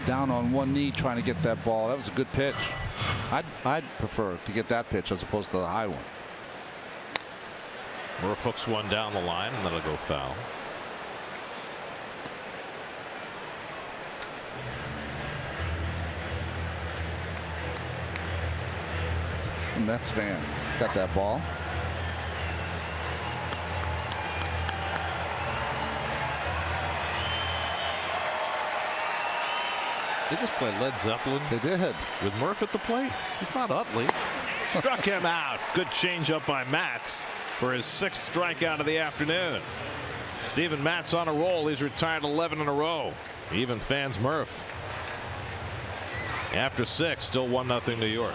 down on one knee trying to get that ball. That was a good pitch. I'd prefer to get that pitch as opposed to the high one. Murph hooks one down the line, and then it'll go foul. Mets fan got that ball. They just play Led Zeppelin. They did. With Murph at the plate. He's not Utley. Struck him out. Good changeup by Matz for his 6th strikeout of the afternoon. Steven Matz on a roll. He's retired 11 in a row. Even fans Murph. After 6, still 1-0 New York.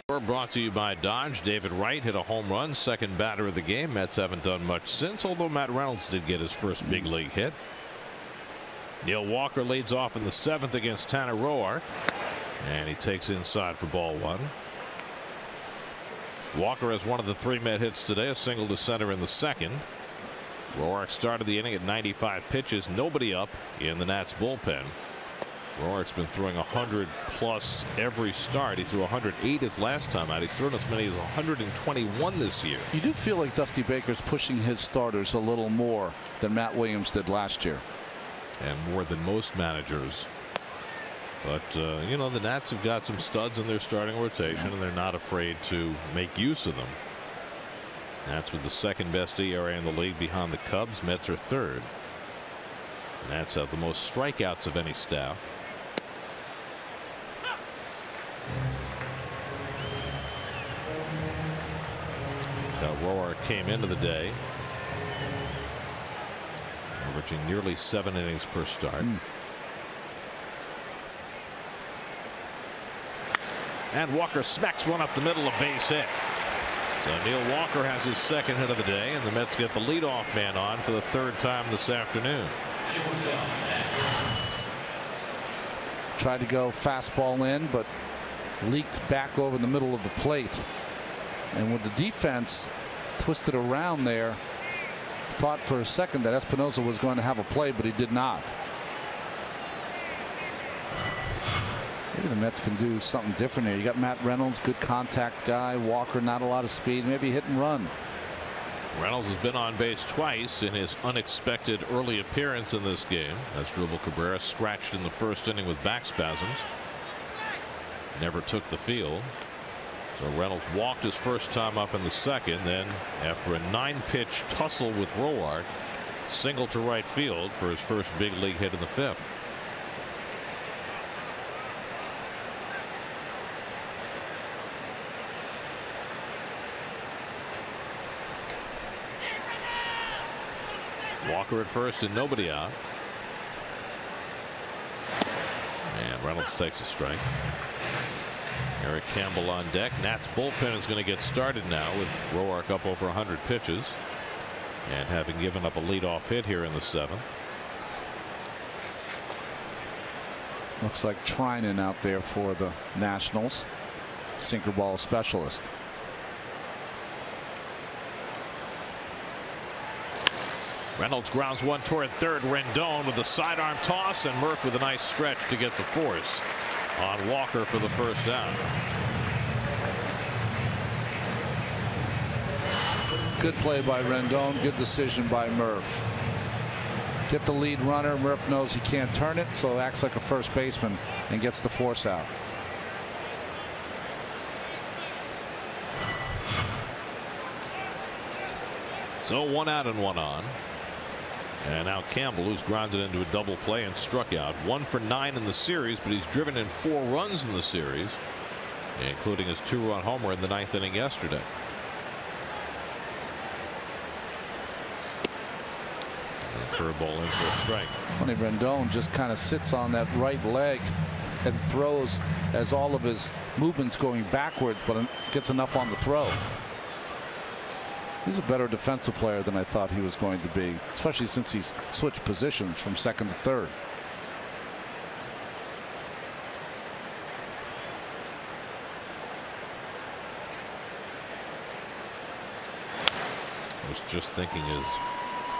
We're brought to you by Dodge. David Wright hit a home run, second batter of the game. Mets haven't done much since, although Matt Reynolds did get his first big league hit. Neil Walker leads off in the 7th against Tanner Roark, and he takes inside for ball 1. Walker has one of the 3 Met hits today, a single to center in the 2nd. Roark started the inning at 95 pitches, nobody up in the Nats bullpen. Roark's been throwing 100+ every start. He threw 108 his last time out. He's thrown as many as 121 this year. You do feel like Dusty Baker's pushing his starters a little more than Matt Williams did last year. And more than most managers. But you know, the Nats have got some studs in their starting rotation, and they're not afraid to make use of them. Nats with the 2nd best ERA in the league behind the Cubs. Mets are 3rd. Nats have the most strikeouts of any staff. That's how Roark came into the day, averaging nearly 7 innings per start. And Walker smacks one up the middle, a base hit. So Neil Walker has his 2nd hit of the day, and the Mets get the leadoff man on for the 3rd time this afternoon. Tried to go fastball in, but leaked back over the middle of the plate. And with the defense twisted around there, thought for a second that Espinosa was going to have a play, but he did not. Maybe the Mets can do something different here. You got Matt Reynolds, good contact guy. Walker, not a lot of speed. Maybe hit and run. Reynolds has been on base twice in his unexpected early appearance in this game. Asdrubal Cabrera scratched in the 1st inning with back spasms. Never took the field. So Reynolds walked his first time up in the 2nd. Then, after a 9-pitch tussle with Roark, single to right field for his first big league hit in the 5th. Walker at first and nobody out. And Reynolds takes a strike. Eric Campbell on deck. Nats bullpen is going to get started now with Roark up over 100 pitches and having given up a leadoff hit here in the 7th. Looks like Trinan out there for the Nationals. Sinker ball specialist. Reynolds grounds one toward 3rd. Rendon with a sidearm toss, and Murph with a nice stretch to get the force on Walker for the 1st down. Good play by Rendon. Good decision by Murph. Get the lead runner. Murph knows he can't turn it, so acts like a first baseman and gets the force out. So 1 out and 1 on. And now Campbell, who's grounded into a double play and struck out. 1 for 9 in the series, but he's driven in 4 runs in the series, including his 2-run homer in the 9th inning yesterday. Curveball in for a strike. Funny, Rendon just kind of sits on that right leg and throws as all of his movements going backwards, but gets enough on the throw. He's a better defensive player than I thought he was going to be, especially since he's switched positions from 2nd to 3rd. I was just thinking as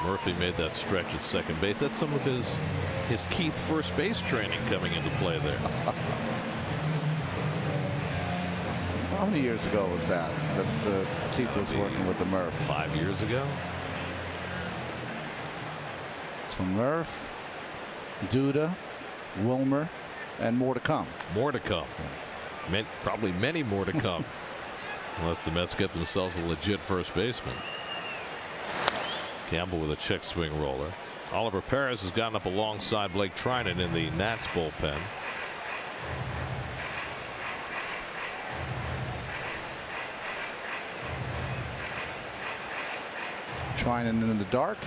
Murphy made that stretch at 2nd base, that's some of his Keith first base training coming into play there. How many years ago was that the Keith was working with the Murph? 5 years ago. So Murph, Duda, Wilmer, and more to come. More to come. Probably many more to come. Unless the Mets get themselves a legit first baseman. Campbell with a check swing roller. Oliver Perez has gotten up alongside Blake Trinan in the Nats bullpen. Trinan in the dark,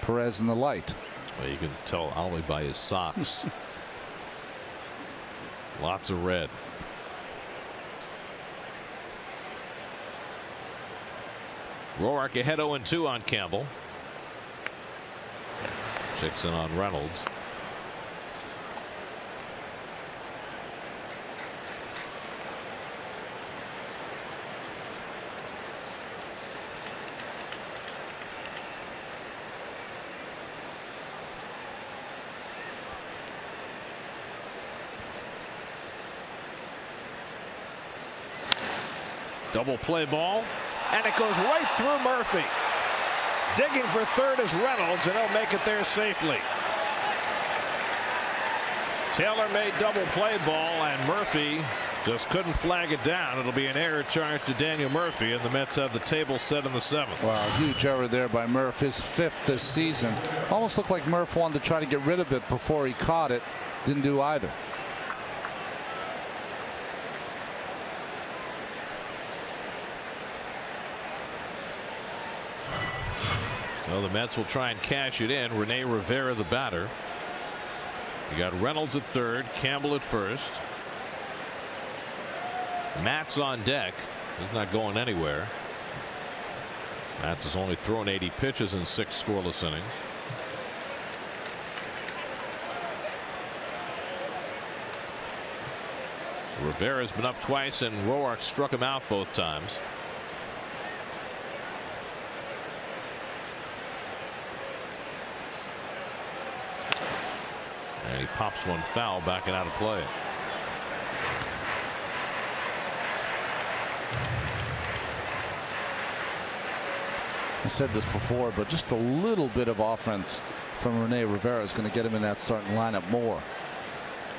Perez in the light. Well, you can tell only by his socks. Lots of red. Roark ahead 0-2 on Campbell. Checks in on Reynolds. Double play ball, and it goes right through Murphy. Digging for third is Reynolds, and he'll make it there safely. Taylor made double play ball, and Murphy just couldn't flag it down. It'll be an error charge to Daniel Murphy, and the Mets have the table set in the 7th. Wow, huge error there by Murph, his 5th this season. Almost looked like Murph wanted to try to get rid of it before he caught it. Didn't do either. So the Mets will try and cash it in. Rene Rivera, the batter. You got Reynolds at third, Campbell at first. Matz on deck. He's not going anywhere. Matz has only thrown 80 pitches in 6 scoreless innings. Rivera's been up twice, and Roark struck him out both times. And he pops one foul, backing out of play. I said this before, but just a little bit of offense from Rene Rivera is going to get him in that starting lineup more.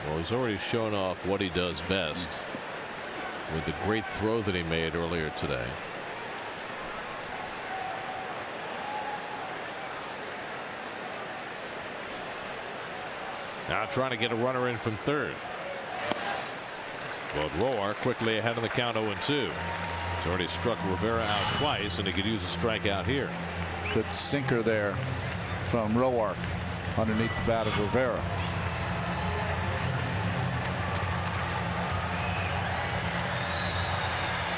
Well, he's already shown off what he does best with the great throw that he made earlier today. Now trying to get a runner in from third. But Roark quickly ahead of the count 0-2. He's already struck Rivera out twice, and he could use a strikeout here. Good sinker there from Roark underneath the bat of Rivera.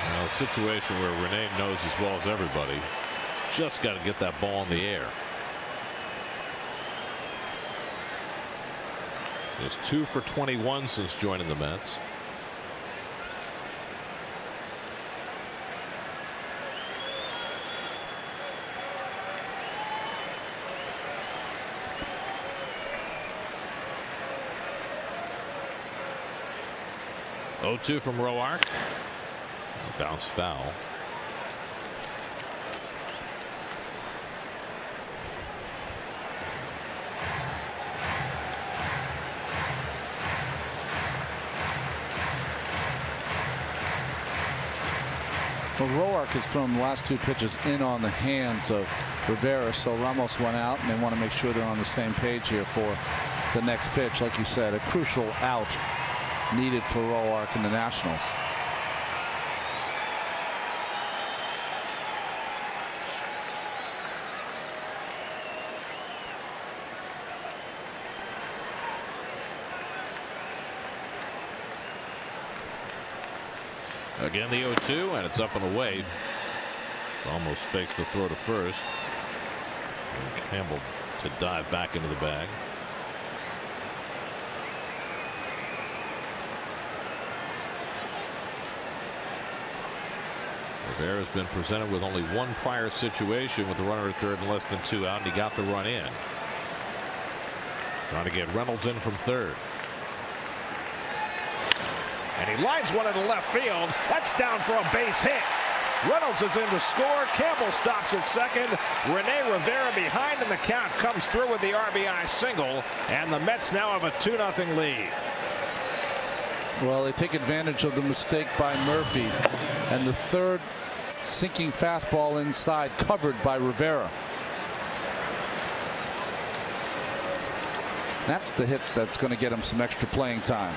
Well, a situation where Rene knows as well as everybody. Just got to get that ball in the air. He's 2 for 21 since joining the Mets. Oh, 2 from Roark. Bounce foul. Well, Roark has thrown the last 2 pitches in on the hands of Rivera, so Ramos went out, and they want to make sure they're on the same page here for the next pitch. Like you said, a crucial out needed for Roark in the Nationals. Again, the 0-2, and it's up and away. Almost fakes the throw to first. And Campbell to dive back into the bag. Rivera's been presented with only one prior situation with the runner at third and less than 2 out, and he got the run in. Trying to get Reynolds in from third. And he lines one into left field. That's down for a base hit. Reynolds is in to score. Campbell stops at second. Rene Rivera behind in the count comes through with the RBI single, and the Mets now have a 2-0 lead. Well, they take advantage of the mistake by Murphy, and the third sinking fastball inside covered by Rivera. That's the hit that's going to get him some extra playing time.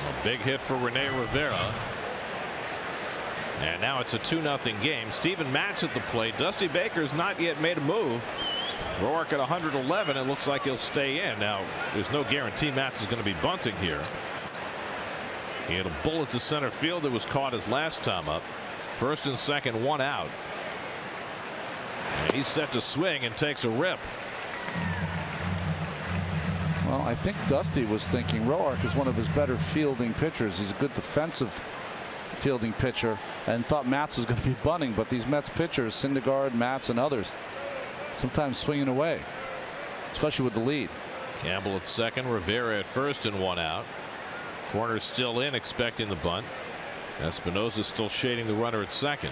A big hit for Rene Rivera. And now it's a 2-0 game. Steven Matz at the plate. Dusty Baker's not yet made a move. Roark at 111. It looks like he'll stay in. Now, there's no guarantee Matz is going to be bunting here. He had a bullet to center field that was caught his last time up. First and second, 1 out. And he's set to swing and takes a rip. Well, I think Dusty was thinking Roark is one of his better fielding pitchers. He's a good defensive fielding pitcher, and thought Matz was going to be bunting, but these Mets pitchers, Syndergaard, Matz, and others, sometimes swinging away, especially with the lead. Campbell at second, Rivera at first, and 1 out. Corner still in, expecting the bunt. Espinosa still shading the runner at second.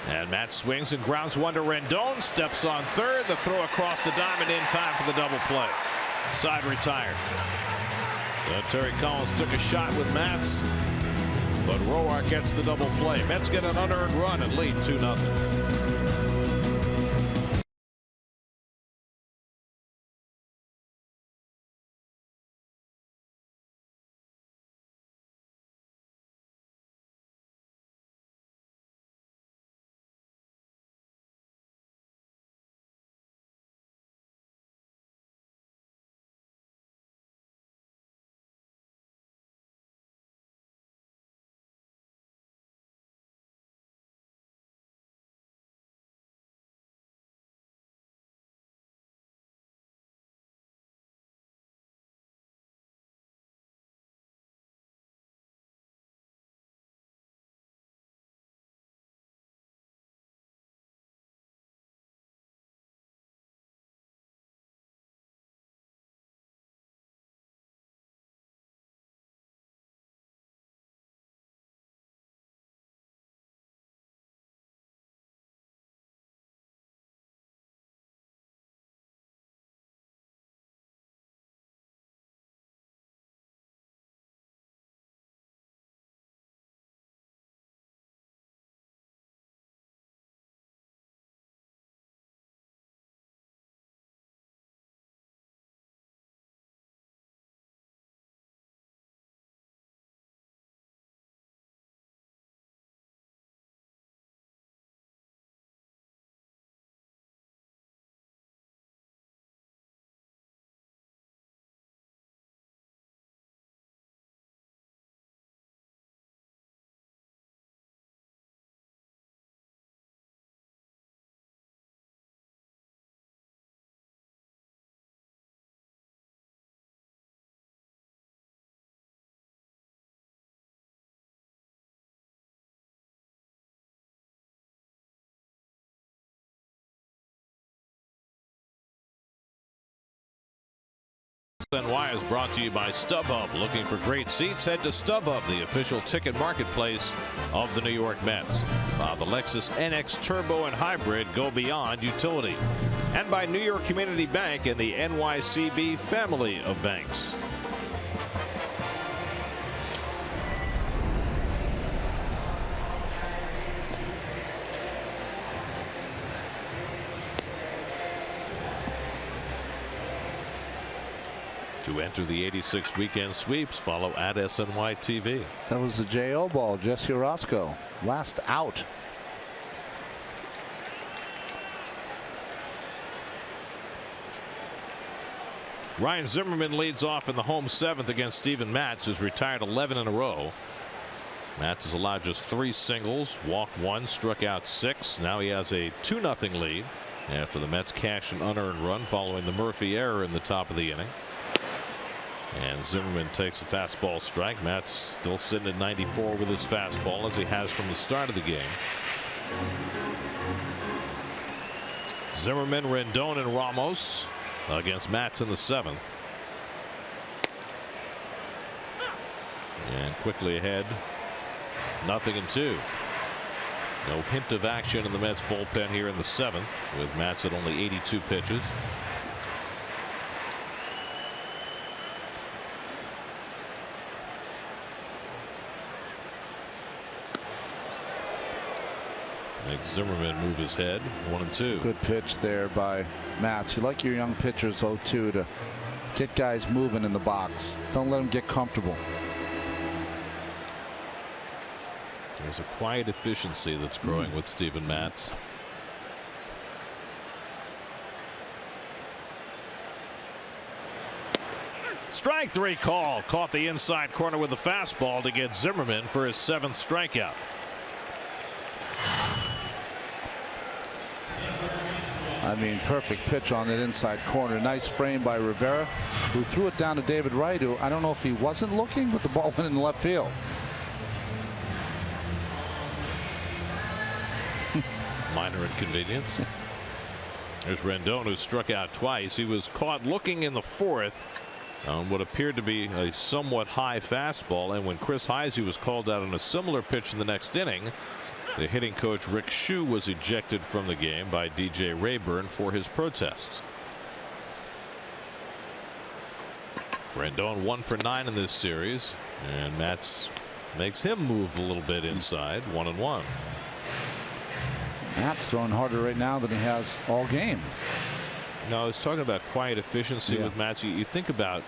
And Matt swings and grounds one to Rendon. Steps on third. The throw across the diamond in time for the double play. Side retired. So Terry Collins took a shot with Matz, but Roark gets the double play. Mets get an unearned run and lead 2-0. NY is brought to you by StubHub. Looking for great seats? Head to StubHub, the official ticket marketplace of the New York Mets. The Lexus NX Turbo and Hybrid go beyond utility. And by New York Community Bank and the NYCB family of banks. To enter the 86 weekend sweeps, follow at SNY TV. That was the J.O. ball, Jesse Orozco. Last out. Ryan Zimmerman leads off in the home 7th against Steven Matz, who's retired 11 in a row. Matz has allowed just 3 singles, walked 1, struck out 6. Now he has a 2-0 lead after the Mets cash an unearned run following the Murphy error in the top of the inning. And Zimmerman takes a fastball strike. Matt's still sitting at 94 with his fastball, as he has from the start of the game. Zimmerman, Rendon, and Ramos against Matz in the 7th. And quickly ahead, 0-2. No hint of action in the Mets bullpen here in the 7th, with Matz at only 82 pitches. Makes Zimmerman move his head. 1-2. Good pitch there by Matz. You like your young pitchers, 0-2, to get guys moving in the box. Don't let them get comfortable. There's a quiet efficiency that's growing with Steven Matz. Strike 3 call. Caught the inside corner with the fastball to get Zimmerman for his 7th strikeout. I mean, perfect pitch on that inside corner. Nice frame by Rivera, who threw it down to David Wright, who I don't know if he wasn't looking, but the ball went in left field. Minor inconvenience. There's Rendon, who struck out twice. He was caught looking in the fourth on what appeared to be a somewhat high fastball, and when Chris Heisey was called out on a similar pitch in the next inning, the hitting coach Rick Shue was ejected from the game by DJ Rayburn for his protests. Rendon 1 for 9 in this series, and Matz makes him move a little bit inside. 1-1. Matt's throwing harder right now than he has all game. No, I was talking about quiet efficiency with Matz. You think about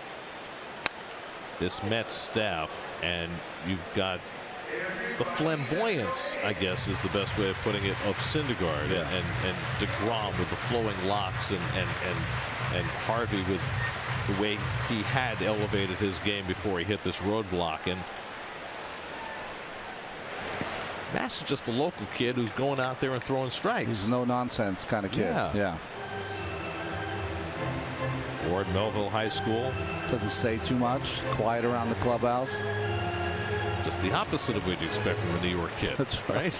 this Mets staff, and you've got the flamboyance, I guess is the best way of putting it, of Syndergaard and DeGrom with the flowing locks, and Harvey with the way he had elevated his game before he hit this roadblock. And Matt's just a local kid who's going out there and throwing strikes. He's a no nonsense kind of kid. Yeah. Ward Melville High School. Doesn't say too much. Quiet around the clubhouse. Just the opposite of what you expect from a New York kid. That's right.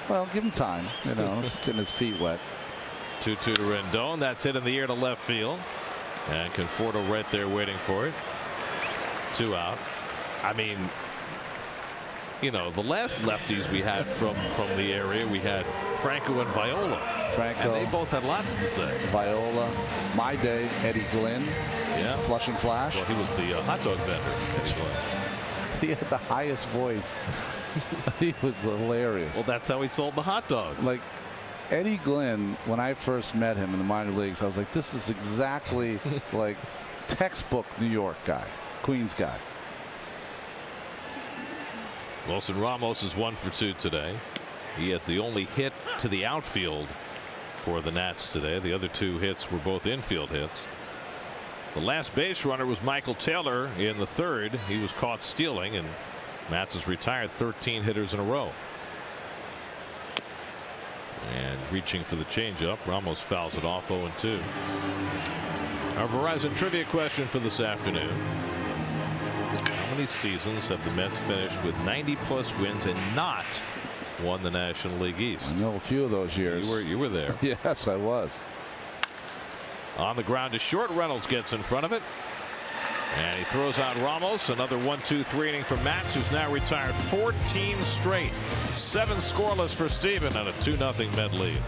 Well, give him time. You know, just getting his feet wet. 2-2 to Rendon. That's hit in the air to left field. And Conforto right there waiting for it. 2 out. I mean, you know, the last lefties we had from the area, we had Franco and Viola. And they both had lots to say. Viola, my day, Eddie Glynn. Yeah. Flushing Flash. Well, he was the hot dog vendor. That's He had the highest voice. He was hilarious. Well, that's how he sold the hot dogs. Like Eddie Glynn, when I first met him in the minor leagues, I was like, this is exactly like textbook New York guy, Queens guy. Wilson Ramos is 1 for 2 today. He has the only hit to the outfield for the Nats today. The other 2 hits were both infield hits. The last base runner was Michael Taylor in the 3rd. He was caught stealing, and Matz has retired 13 hitters in a row. And reaching for the changeup, Ramos fouls it off. 0-2. Our Verizon trivia question for this afternoon: how many seasons have the Mets finished with 90+ wins and not won the National League East? I know a few of those years. You were there. Yes, I was. On the ground to short. Reynolds gets in front of it, and he throws out Ramos. Another 1-2-3 inning for Matz, who's now retired 14 straight. 7 scoreless for Steven, and a 2-0 Met lead.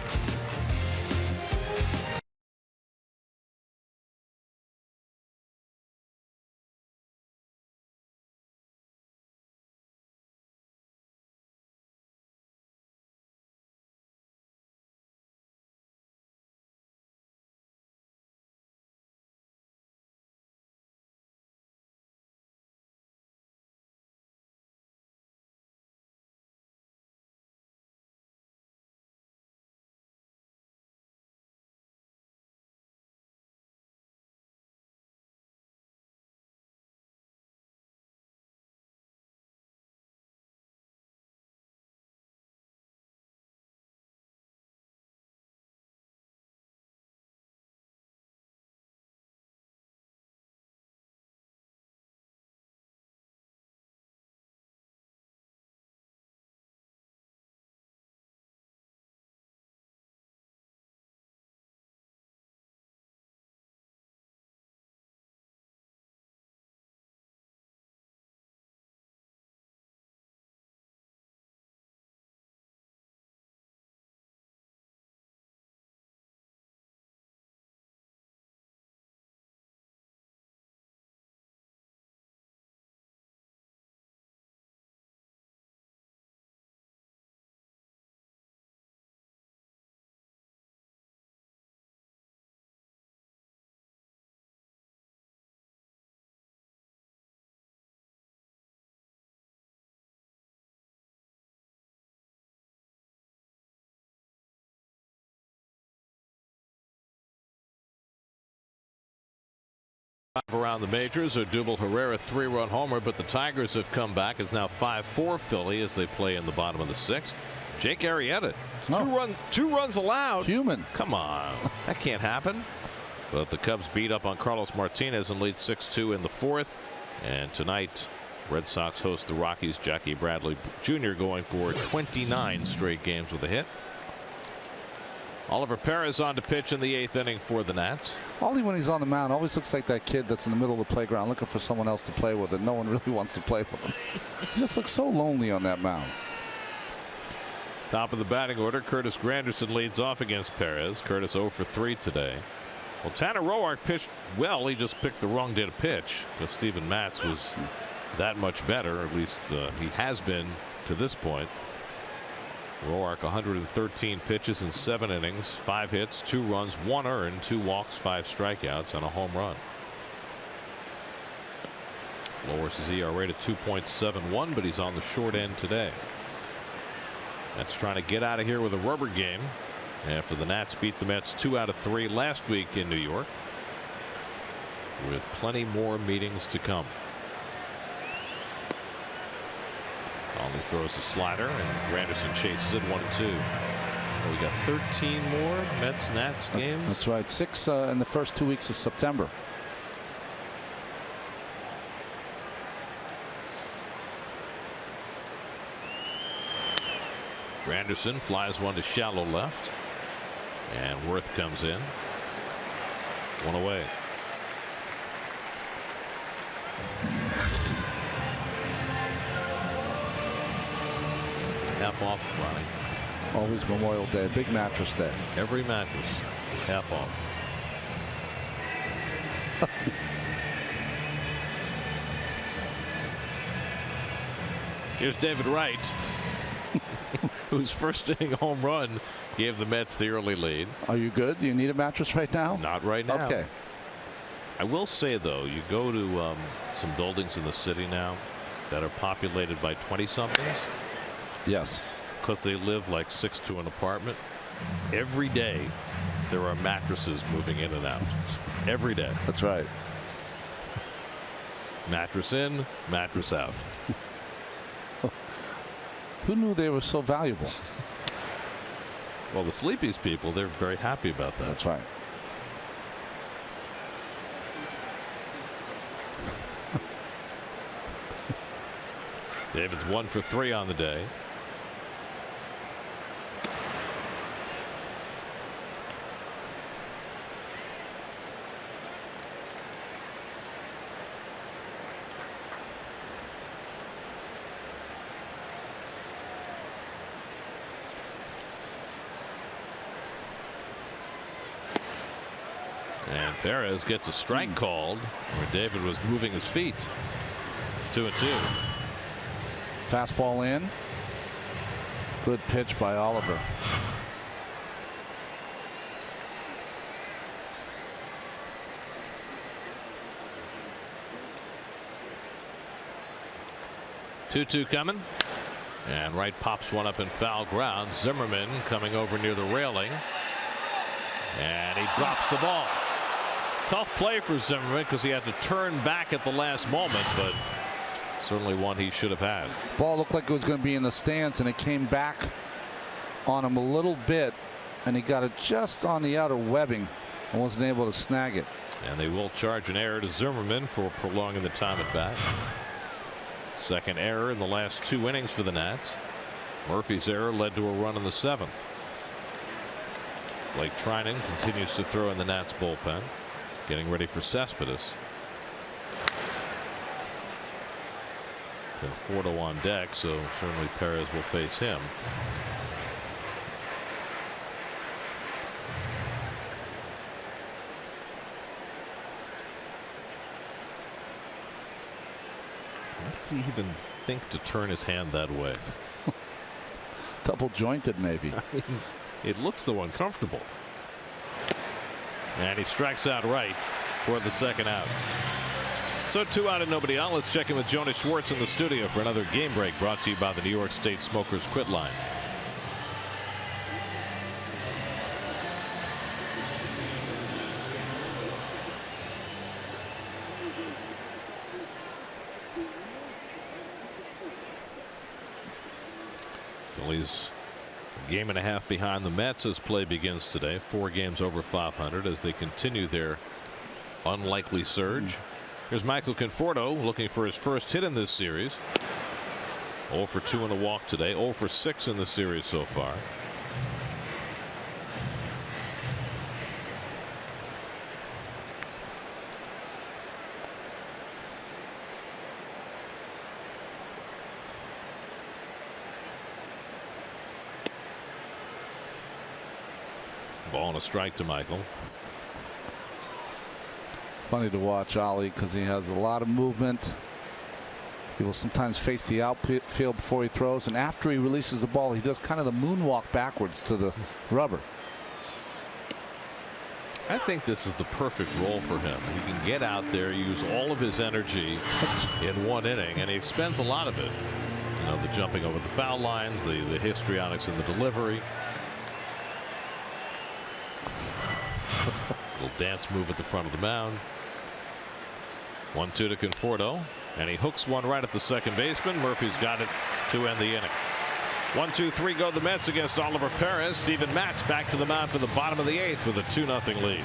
Around the majors, Odubel Herrera 3-run homer, but the Tigers have come back. It's now 5-4 Philly as they play in the bottom of the 6th. Jake Arrieta. Two runs allowed. Human. Come on. That can't happen. But the Cubs beat up on Carlos Martinez and lead 6-2 in the fourth. And tonight, Red Sox host the Rockies. Jackie Bradley Jr. going for 29 straight games with a hit. Oliver Perez on to pitch in the 8th inning for the Nats. Ollie, when he's on the mound, always looks like that kid that's in the middle of the playground looking for someone else to play with, and no one really wants to play with him. He just looks so lonely on that mound. Top of the batting order, Curtis Granderson leads off against Perez. Curtis 0 for 3 today. Well, Tanner Roark pitched well. He just picked the wrong day to pitch. But Steven Matz was that much better. At least he has been to this point. Roark 113 pitches in 7 innings, 5 hits, 2 runs, 1 earned, 2 walks, 5 strikeouts, and a home run. Lowers his ERA to 2.71, but he's on the short end today. That's trying to get out of here with a rubber game after the Nats beat the Mets 2 out of 3 last week in New York, with plenty more meetings to come. Only throws a slider, and Granderson chases it 1-2. Well, we got 13 more Mets-Nats games. That's right. 6 in the first 2 weeks of September. Granderson flies one to shallow left, and Worth comes in. 1 away. Half off, Ronnie. Always Memorial Day, big mattress day. Every mattress, half off. Here's David Wright, whose first inning home run gave the Mets the early lead. Are you good? Do you need a mattress right now? Not right now. Okay. I will say, though, you go to some buildings in the city now that are populated by 20-somethings. Yes. Because they live like 6 to an apartment. Every day there are mattresses moving in and out. Every day. That's right. Mattress in, mattress out. Who knew they were so valuable? Well, the Sleepy's people, they're very happy about that. That's right. David's 1 for 3 on the day. And Perez gets a strike called where David was moving his feet. 2-2. Fastball in. Good pitch by Oliver. Two coming, and Wright pops one up in foul ground. Zimmerman coming over near the railing, and he drops the ball. Tough play for Zimmerman because he had to turn back at the last moment, but certainly one he should have had. Ball looked like it was going to be in the stands, and it came back on him a little bit, and he got it just on the outer webbing and wasn't able to snag it. And they will charge an error to Zimmerman for prolonging the time at bat. Second error in the last 2 innings for the Nats. Murphy's error led to a run in the 7th. Blake Trinan continues to throw in the Nats bullpen, getting ready for Cespedes. Conforto on deck, so certainly Perez will face him. Does he even think to turn his hand that way? Double jointed, maybe. I mean, it looks so uncomfortable. And he strikes out Wright for the second out. So 2 out and nobody out. Let's check in with Jonas Schwartz in the studio for another game break brought to you by the New York State Smokers Quit Line. Phillies A game and a half behind the Mets as play begins today. 4 games over 500 as they continue their unlikely surge. Here's Michael Conforto looking for his first hit in this series. 0 for 2 in a walk today. 0 for 6 in the series so far. Ball and a strike to Michael. Funny to watch Ollie because he has a lot of movement. He will sometimes face the outfield before he throws, and after he releases the ball, he does kind of the moonwalk backwards to the rubber. I think this is the perfect role for him. He can get out there, use all of his energy in one inning, and he expends a lot of it. You know, the jumping over the foul lines, the histrionics in the delivery. Little dance move at the front of the mound. 1-2 to Conforto, and he hooks one right at the second baseman. Murphy's got it to end the inning. 1-2-3 go the Mets against Oliver Perez. Steven Matz back to the mound for the bottom of the 8th with a 2-0 lead.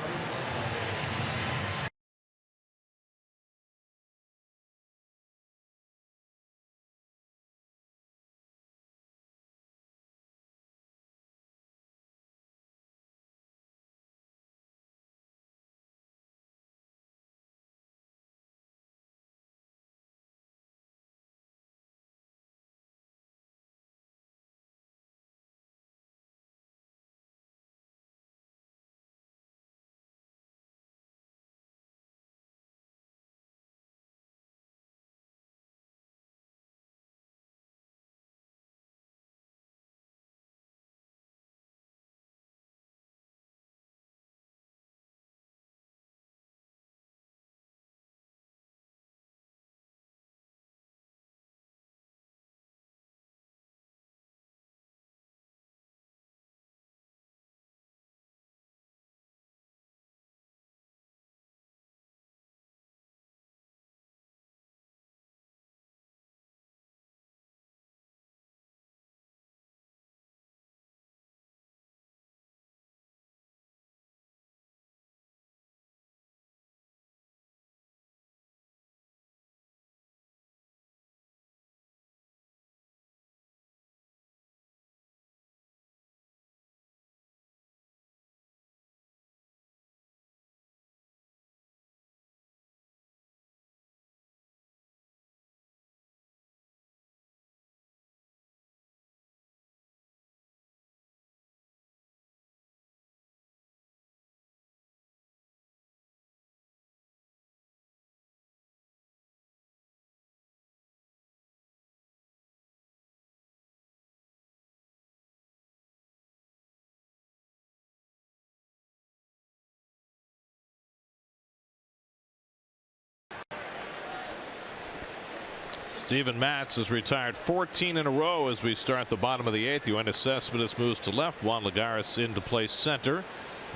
Steven Matz has retired 14 in a row as we start the bottom of the 8th. Yoenis Cespedes moves to left. Juan Lagares into play center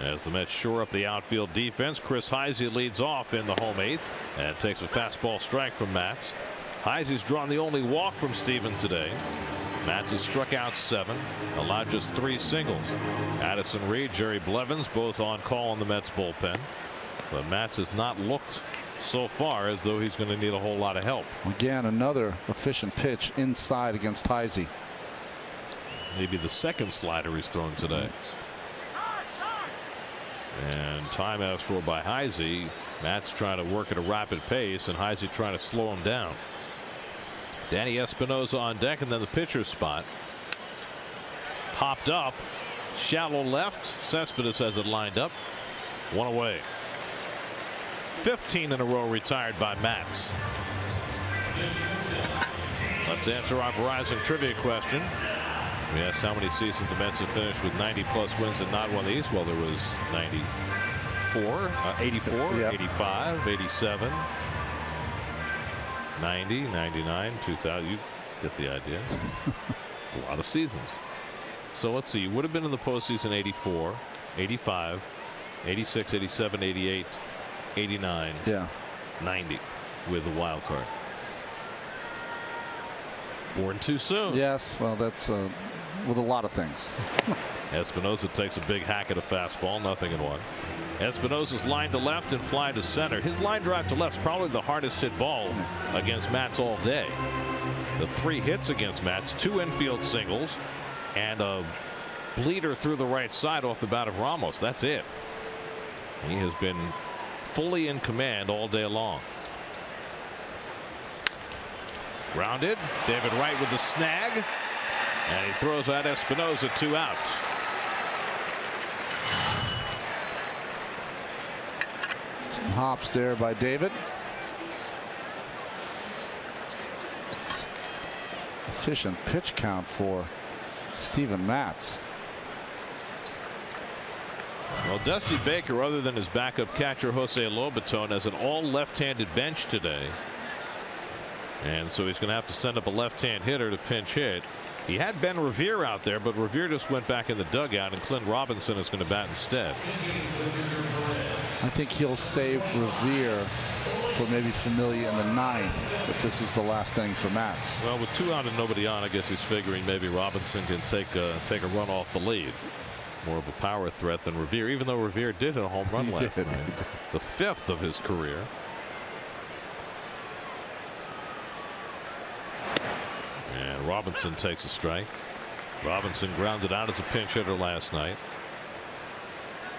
as the Mets shore up the outfield defense. Chris Heisey leads off in the home 8th and takes a fastball strike from Matz. Heisey's drawn the only walk from Steven today. Matz has struck out 7, allowed just 3 singles. Addison Reed, Jerry Blevins both on call in the Mets bullpen, but Matz has not looked so far as though he's going to need a whole lot of help. Again, another efficient pitch inside against Heisey. Maybe the second slider he's thrown today. And time asked for by Heisey. Matz trying to work at a rapid pace, and Heisey trying to slow him down. Danny Espinosa on deck, and then the pitcher's spot. Popped up, shallow left. Cespedes has it lined up. 1 away. 15 in a row retired by Matz. Let's answer our Verizon trivia question. We asked how many seasons the Mets have finished with 90+ wins and not won the East. Well, there was 94, 84, Yep. 85, 87, 90, 99, 2000. You get the idea. A lot of seasons. So let's see. You would have been in the postseason 84, 85, 86, 87, 88, 89, yeah, 90 with the wild card. Born too soon. Yes, well, that's with a lot of things. Espinosa takes a big hack at a fastball, 0-1. Espinosa's line to left and fly to center. His line drive to left is probably the hardest hit ball against Matz all day. The 3 hits against Matz, 2 infield singles, and a bleeder through the right side off the bat of Ramos. That's it. He has been fully in command all day long. Grounded. David Wright with the snag. And he throws out Espinosa, 2 outs. Some hops there by David. Efficient pitch count for Steven Matz. Well, Dusty Baker, other than his backup catcher Jose Lobaton, has an all left-handed bench today. And so he's going to have to send up a left-hand hitter to pinch hit. He had Ben Revere out there, but Revere just went back in the dugout, and Clint Robinson is going to bat instead. I think he'll save Revere for maybe Familia in the 9th if this is the last inning for Matz. Well, with 2 out and nobody on, I guess he's figuring maybe Robinson can take a run off the lead. More of a power threat than Revere, even though Revere did hit a home run last night, the 5th of his career. And Robinson takes a strike. Robinson grounded out as a pinch hitter last night.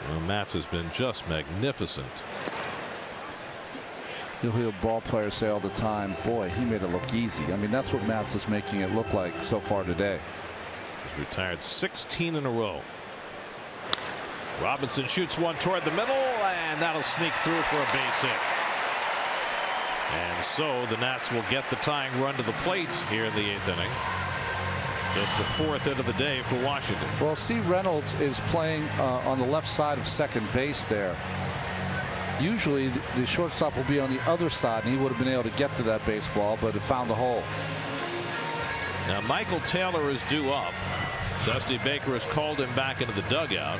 Well, Matz has been just magnificent. You'll hear ball players say all the time, boy, he made it look easy. I mean, that's what Matz is making it look like so far today. He's retired 16 in a row. Robinson shoots one toward the middle, and that'll sneak through for a base hit. And so the Nats will get the tying run to the plate here in the 8th inning. Just the 4th hit of the day for Washington. Well, see, Reynolds is playing on the left side of second base there. Usually the shortstop will be on the other side, and he would have been able to get to that baseball, but it found the hole. Now Michael Taylor is due up. Dusty Baker has called him back into the dugout.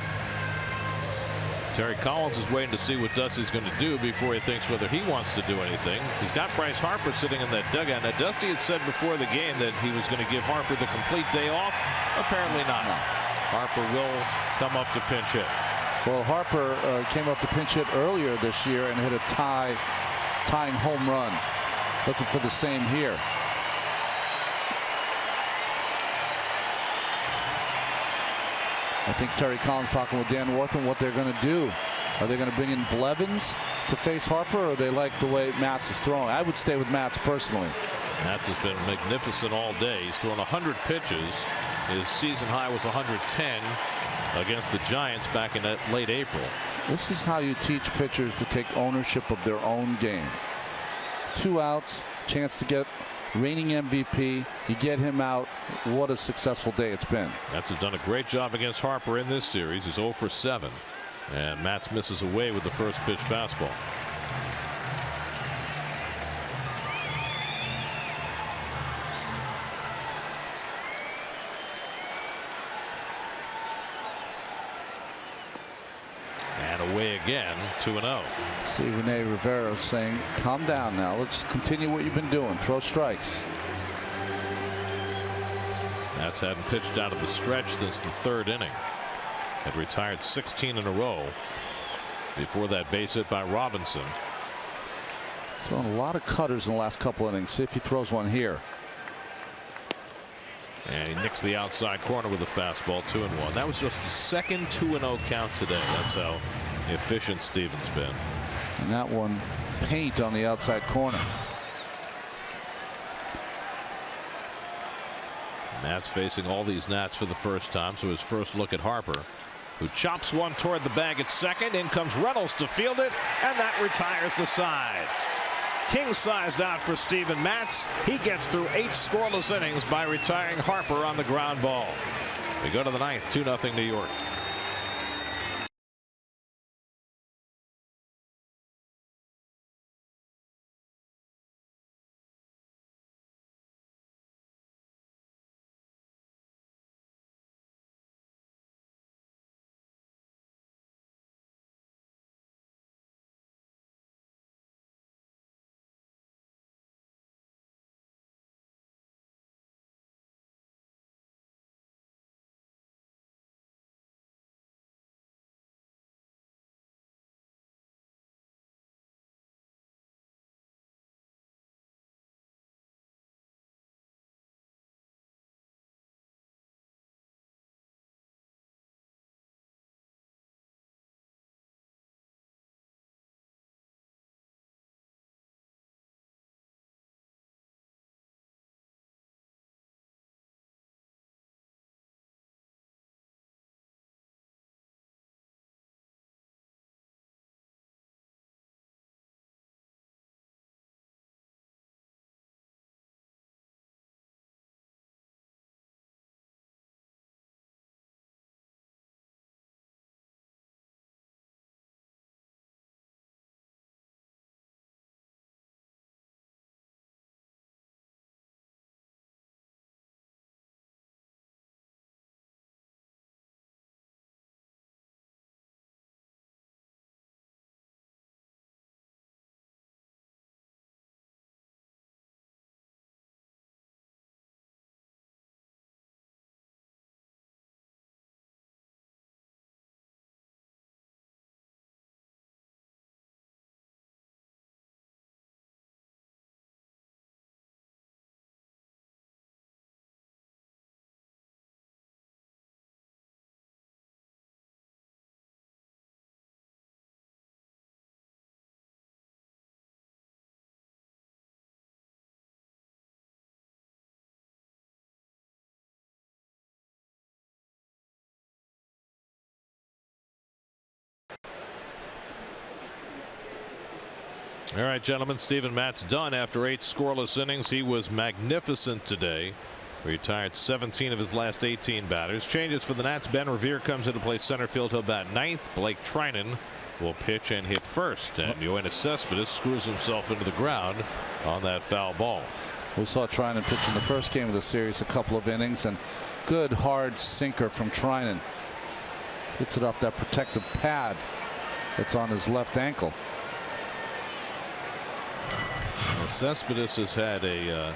Terry Collins is waiting to see what Dusty's going to do before he thinks whether he wants to do anything. He's got Bryce Harper sitting in that dugout. Now Dusty had said before the game that he was going to give Harper the complete day off. Apparently not. No. Harper will come up to pinch hit. Well, Harper came up to pinch hit earlier this year and hit a tying home run. Looking for the same here. I think Terry Collins talking with Dan Warthen what they're going to do. Are they going to bring in Blevins to face Harper, or they like the way Matz is throwing? I would stay with Matz personally. Matz has been magnificent all day. He's thrown 100 pitches. His season high was 110 against the Giants back in late April. This is how you teach pitchers to take ownership of their own game. 2 outs, chance to get reigning MVP. You get him out. What a successful day it's been. Matz has done a great job against Harper in this series. He's 0 for 7. And Matz misses away with the first pitch fastball. And away again, 2-0. See Rene Rivera saying, calm down now. Let's continue what you've been doing. Throw strikes. Matz hadn't pitched out of the stretch since the 3rd inning. Had retired 16 in a row before that base hit by Robinson. Thrown a lot of cutters in the last couple innings. See if he throws one here. And he nicks the outside corner with a fastball, 2-1. That was just his second 2-0 count today. That's how efficient Steven's been. And that one paint on the outside corner. Matz facing all these Nats for the first time, so his first look at Harper, who chops one toward the bag at second. In comes Reynolds to field it, and that retires the side. King-sized out for Steven Matz. He gets through 8 scoreless innings by retiring Harper on the ground ball. We go to the 9th, 2-0 New York. All right, gentlemen, Steven Matz done after 8 scoreless innings. He was magnificent today. Retired 17 of his last 18 batters. Changes for the Nats. Ben Revere comes into play center field. He'll bat 9th. Blake Trinan will pitch and hit first. And Yoenis Cespedes screws himself into the ground on that foul ball. We saw Trinan pitch in the first game of the series, a couple of innings, and good hard sinker from Trinan. Hits it off that protective pad that's on his left ankle. Well, Cespedes has had an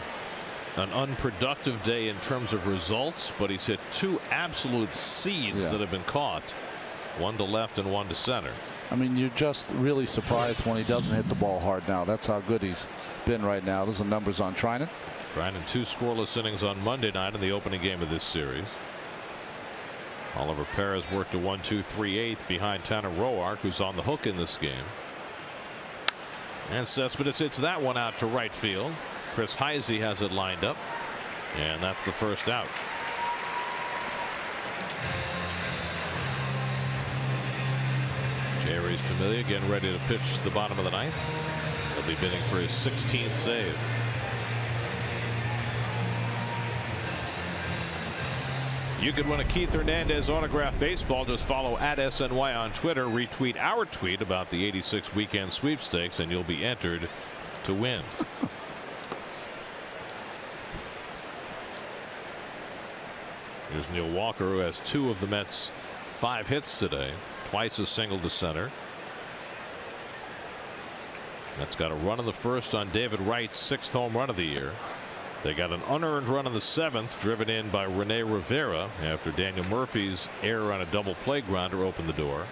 unproductive day in terms of results, but he's hit 2 absolute seeds that have been caught. One to left and one to center. I mean, you're just really surprised when he doesn't hit the ball hard now. That's how good he's been right now. Those are numbers on Trinan. Trinan 2 scoreless innings on Monday night in the opening game of this series. Oliver Perez worked a 1-2-3/8 behind Tanner Roark, who's on the hook in this game. And Cespedes hits that one out to right field. Chris Heisey has it lined up, and that's the first out. Jerry's Familia getting ready to pitch the bottom of the 9th. He'll be bidding for his 16th save. You could win a Keith Hernandez autographed baseball. Just follow @SNY on Twitter. Retweet our tweet about the 86 weekend sweepstakes, and you'll be entered to win. Here's Neil Walker, who has 2 of the Mets' 5 hits today. Twice a single to center. Mets got a run in the first on David Wright's 6th home run of the year. They got an unearned run in the 7th, driven in by Rene Rivera after Daniel Murphy's error on a double play grounder opened the door.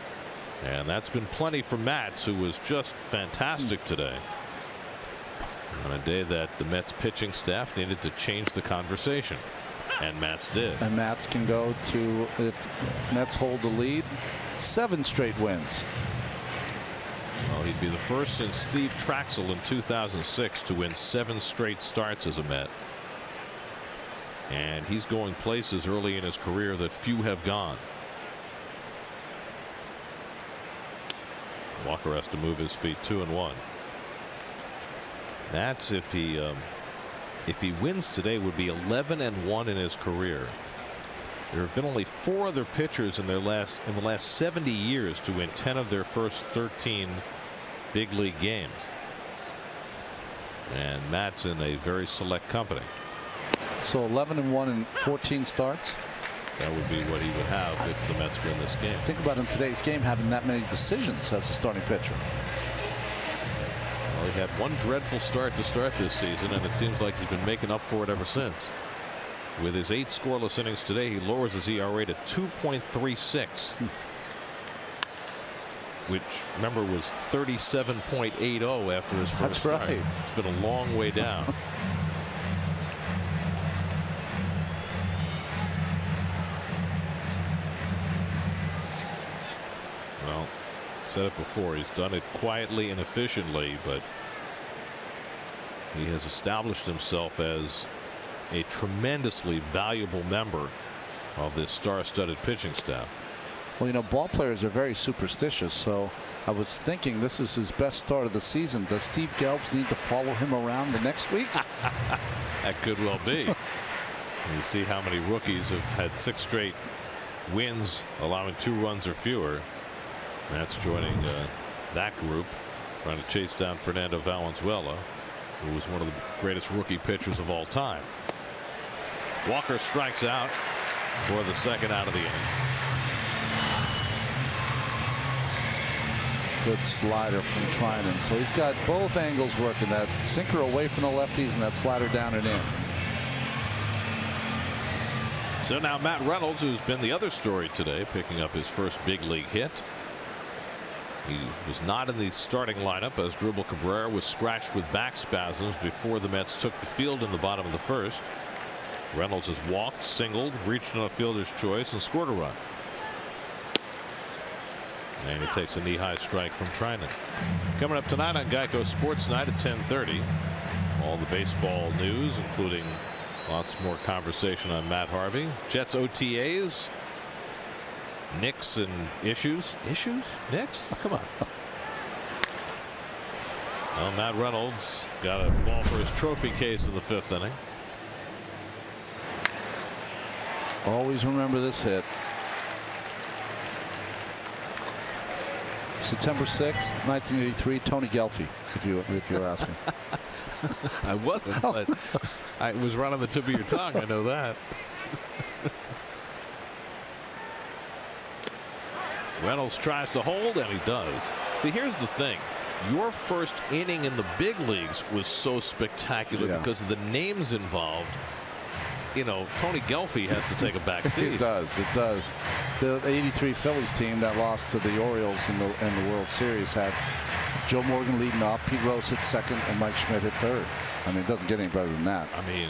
And that's been plenty for Matz, who was just fantastic today. On a day that the Mets pitching staff needed to change the conversation. And Matz did. And Matz can go to, if Mets hold the lead, 7 straight wins. Well, he'd be the first since Steve Traxel in 2006 to win 7 straight starts as a Met. And he's going places early in his career that few have gone. Walker has to move his feet 2-1. That's if he wins today, would be 11-1 in his career. There have been only 4 other pitchers in the last 70 years to win 10 of their first 13 big league games. And Matt's in a very select company. So 11-1 in 14 starts. That would be what he would have if the Mets win this game. Think about in today's game having that many decisions as a starting pitcher. Well, he had one dreadful start to start this season, and it seems like he's been making up for it ever since. With his 8 scoreless innings today, he lowers his ERA to 2.36. Which, remember, was 37.80 after his first start. That's right. It's been a long way down. Well, said it before, he's done it quietly and efficiently, but he has established himself as a tremendously valuable member of this star-studded pitching staff. Well, you know, ball players are very superstitious, so I was thinking this is his best start of the season. Does Steve Gelbs need to follow him around the next week? That could well be. You see how many rookies have had 6 straight wins, allowing 2 runs or fewer. That's joining that group, trying to chase down Fernando Valenzuela, who was one of the greatest rookie pitchers of all time. Walker strikes out for the 2nd out of the inning. Good slider from Trinan. So he's got both angles working, that sinker away from the lefties and that slider down and in. So now Matt Reynolds, who's been the other story today, picking up his first big league hit. He was not in the starting lineup as Dribble Cabrera was scratched with back spasms before the Mets took the field in the bottom of the 1st. Reynolds has walked, singled, reached on a fielder's choice, and scored a run. And he takes a knee-high strike from Trinan. Coming up tonight on Geico Sports Night at 10:30. All the baseball news, including lots more conversation on Matt Harvey. Jets OTAs. Knicks and issues. Knicks? Come on. Well, Matt Reynolds got a ball for his trophy case in the 5th inning. Always remember this hit. September 6th, 1983, Tony Gelfi, if you're asking. I wasn't, but I was right on the tip of your tongue. I know that. Reynolds tries to hold, and he does. See, here's the thing. Your first inning in the big leagues was so spectacular because of the names involved. You know, Tony Gelfi has to take a back seat. It does. It does. The '83 Phillies team that lost to the Orioles in the World Series had Joe Morgan leading off, Pete Rose hit second, and Mike Schmidt hit third. I mean, it doesn't get any better than that. I mean,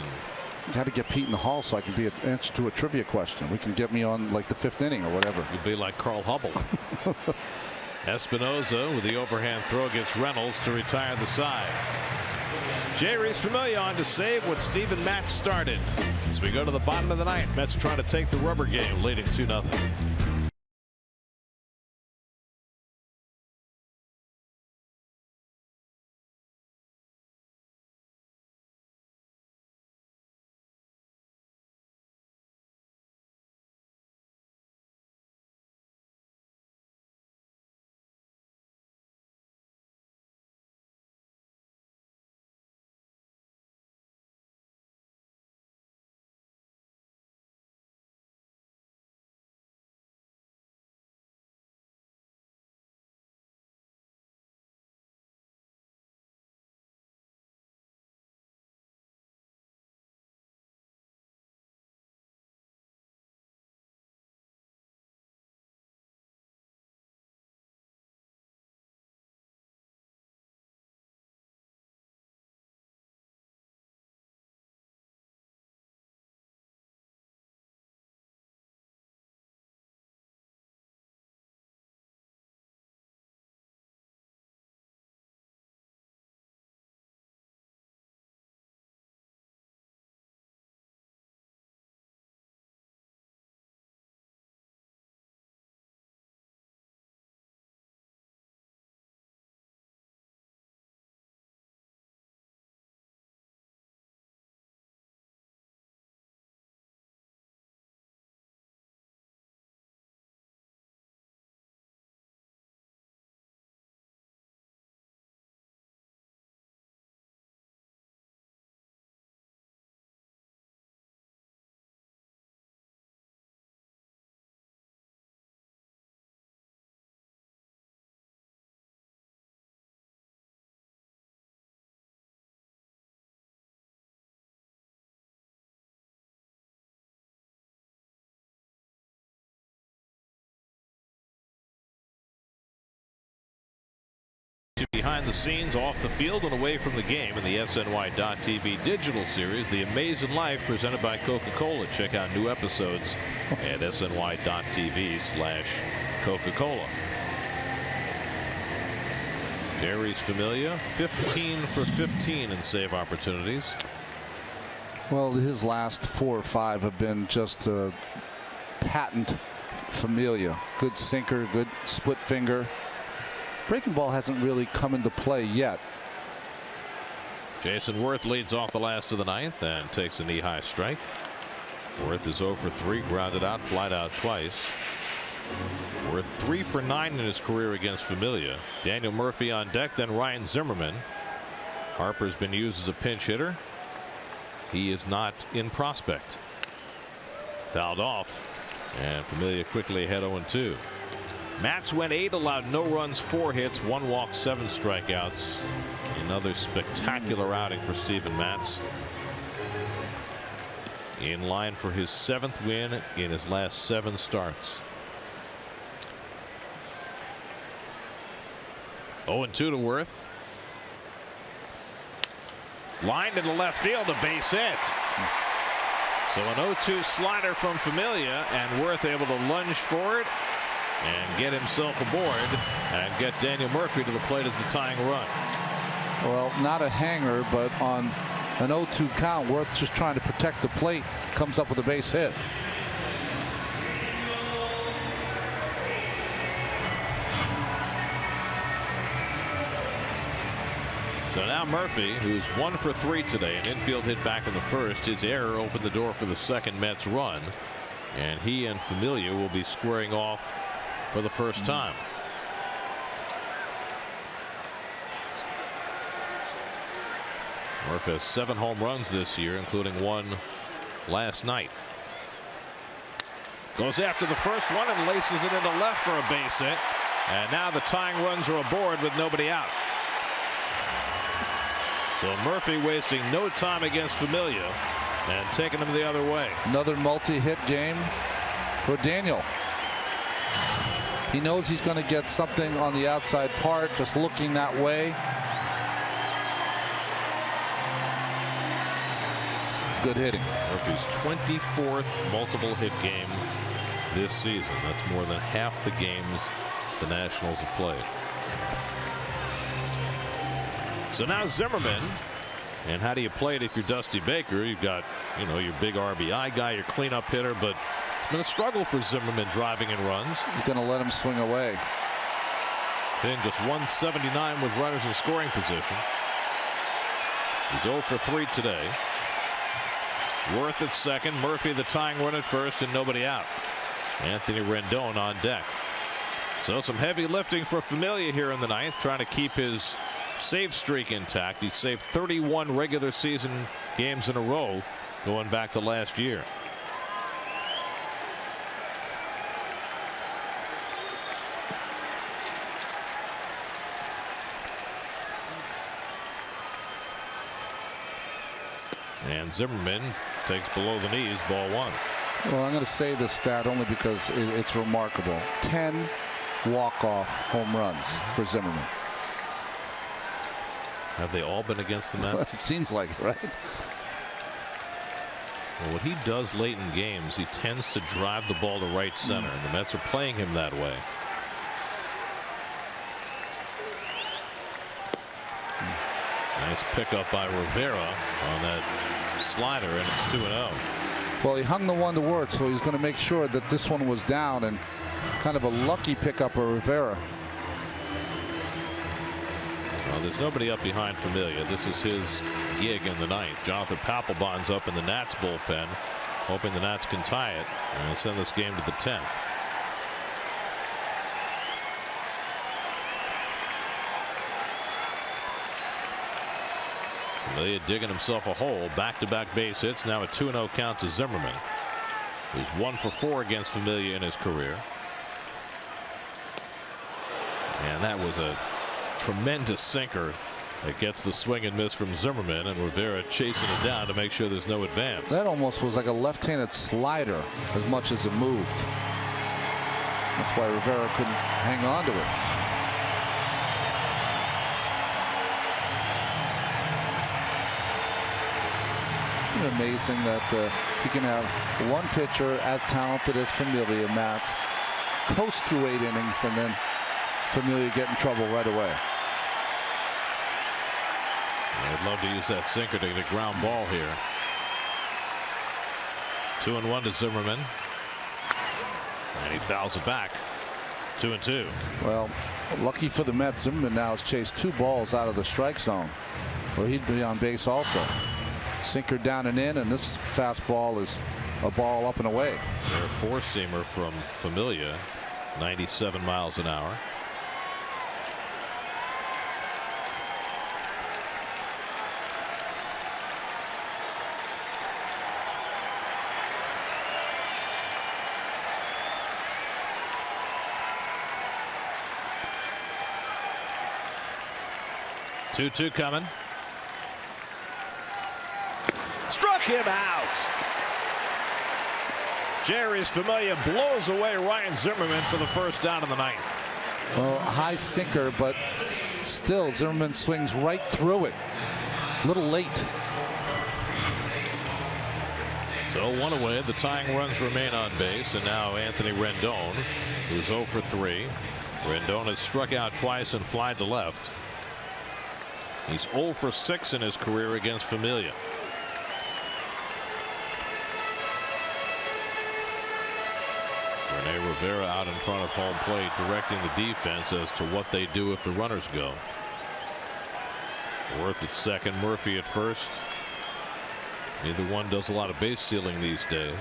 I had to get Pete in the hall so I can be an answer to a trivia question. We can get me on like the 5th inning or whatever. You'd be like Carl Hubble. Espinoza with the overhand throw gets Reynolds to retire the side. Jerry's Familia on to save what Steven Matz started. As we go to the bottom of the 9th, Mets trying to take the rubber game, leading 2-0. Behind the scenes, off the field, and away from the game in the SNY.TV digital series, The Amazing Life, presented by Coca-Cola. Check out new episodes at SNY.TV/Coca-Cola. Jerry's Familia, 15 for 15 in save opportunities. Well, his last 4 or 5 have been just a patent Familia. Good sinker, good split finger. Breaking ball hasn't really come into play yet. Jason Worth leads off the last of the 9th and takes a knee-high strike. Worth is 0 for 3, grounded out, flied out twice. Worth 3 for 9 in his career against Familia. Daniel Murphy on deck, then Ryan Zimmerman. Harper's been used as a pinch hitter. He is not in prospect. Fouled off, and Familia quickly ahead 0-2. Matz went 8, allowed no runs, 4 hits, 1 walk, 7 strikeouts. Another spectacular outing for Steven Matz. In line for his 7th win in his last 7 starts. 0-2 to Worth. Lined into left field, a base hit. So an 0-2 slider from Familia, and Worth able to lunge for it and get himself aboard and get Daniel Murphy to the plate as the tying run. Well, not a hanger, but on an 0-2 count, Worth just trying to protect the plate, comes up with a base hit. So now Murphy, who's 1 for 3 today, an infield hit back in the first. His error opened the door for the second Mets run, and he and Familia will be squaring off for the first time. Murphy has 7 home runs this year, including 1 last night. Goes after the first one and laces it into left for a base hit. And now the tying runs are aboard with nobody out. So Murphy wasting no time against Familia and taking him the other way. Another multi-hit game for Daniel. He knows he's going to get something on the outside part, just looking that way. Good hitting. Murphy's 24th multiple hit game this season. That's more than half the games the Nationals have played. So now Zimmerman. And how do you play it if you're Dusty Baker? You've got, your big RBI guy, your cleanup hitter, but it's been a struggle for Zimmerman driving in runs. He's going to let him swing away. Hitting just 179 with runners in scoring position. He's 0 for 3 today. Worth at second, Murphy the tying run at first, and nobody out. Anthony Rendon on deck. So some heavy lifting for Familia here in the ninth, trying to keep his save streak intact. He saved 31 regular season games in a row going back to last year. And Zimmerman takes below the knees, ball 1. Well, I'm going to say this stat only because it's remarkable. 10 walk-off home runs for Zimmerman. Have they all been against the Mets? It seems like it, right? Well, what he does late in games, he tends to drive the ball to right center, and the Mets are playing him that way. Nice pickup by Rivera on that slider, and it's 2-0. Well, he hung the one to Wirtz, so he's going to make sure that this one was down, and kind of a lucky pickup of Rivera. Well, there's nobody up behind Familia. This is his gig in the ninth. Jonathan Papelbon's up in the Nats bullpen, hoping the Nats can tie it and send this game to the 10th. Familia digging himself a hole. Back-to-back base hits. Now a 2-0 count to Zimmerman, who's 1 for 4 against Familia in his career. And that was a tremendous sinker that gets the swing and miss from Zimmerman, and Rivera chasing it down to make sure there's no advance. That almost was like a left-handed slider as much as it moved. That's why Rivera couldn't hang on to it. Isn't it amazing that he can have one pitcher as talented as Familia, Matt, coast through 8 innings, and then Familia get in trouble right away. I'd love to use that sinker to get a ground ball here. 2-1 to Zimmerman, and he fouls it back. 2-2. Well, lucky for the Mets, Zimmerman now has chased 2 balls out of the strike zone, where he'd be on base also. Sinker down and in, and this fastball is a ball up and away. Their four-seamer from Familia, 97 miles an hour. Two coming. Struck him out. Jerry's Familia blows away Ryan Zimmerman for the first down in the ninth. Well, high sinker, but still Zimmerman swings right through it. A little late. So 1 away. The tying runs remain on base, and now Anthony Rendon, who's 0 for 3. Rendon has struck out twice and flied to left. He's 0 for 6 in his career against Familia. Rene Rivera out in front of home plate, directing the defense as to what they do if the runners go. Worth at second, Murphy at first. Neither one does a lot of base stealing these days.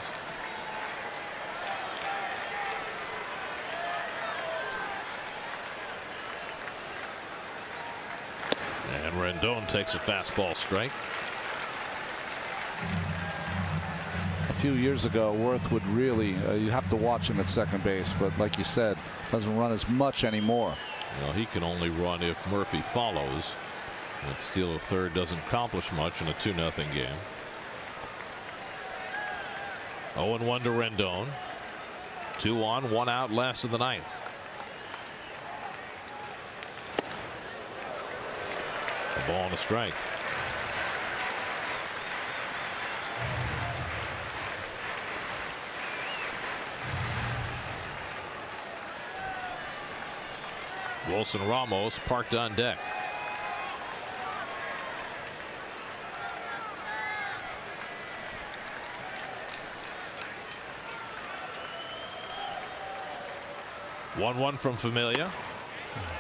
And Rendon takes a fastball strike. A few years ago, Worth would really, you have to watch him at second base, but like you said, doesn't run as much anymore. Well, he can only run if Murphy follows. That steal of third doesn't accomplish much in a 2-0 game. 0-1 to Rendon. 2 on, 1 out, last of the ninth. A ball and a strike. Wilson Ramos parked on deck. One from Familia,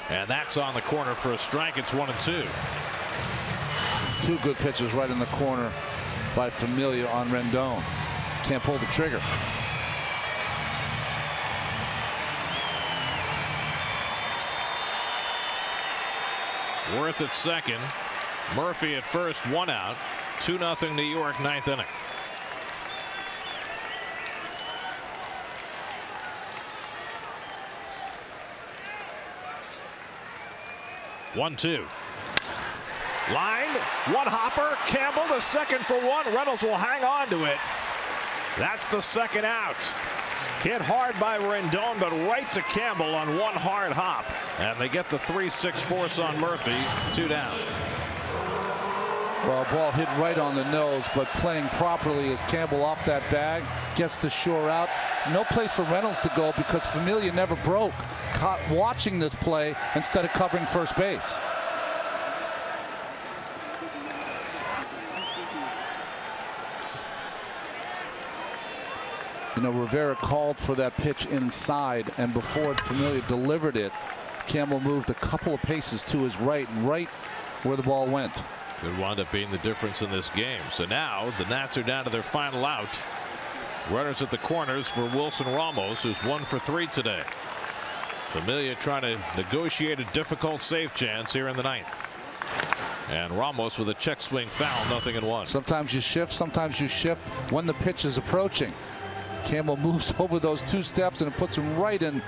and that's on the corner for a strike. It's 1-2. Two good pitches right in the corner by Familia on Rendon. Can't pull the trigger. Worth at second, Murphy at first, 1 out. 2-0 New York, ninth inning. One, two. Line, one hopper. Campbell to second for one. Reynolds will hang on to it. That's the second out. Hit hard by Rendon, but right to Campbell on one hard hop. And they get the 3-6 force on Murphy. 2 down. Well, ball hit right on the nose, but playing properly as Campbell off that bag gets the shore out. No place for Reynolds to go because Familia never broke. Caught watching this play instead of covering first base. You know, Rivera called for that pitch inside, and before Familia delivered it, Campbell moved a couple of paces to his right, and right where the ball went. Could wind up being the difference in this game. So now the Nats are down to their final out. Runners at the corners for Wilson Ramos, who's 1 for 3 today. Familia trying to negotiate a difficult save chance here in the ninth. And Ramos with a check swing foul, 0-1. Sometimes you shift when the pitch is approaching. Campbell moves over those 2 steps and it puts him right in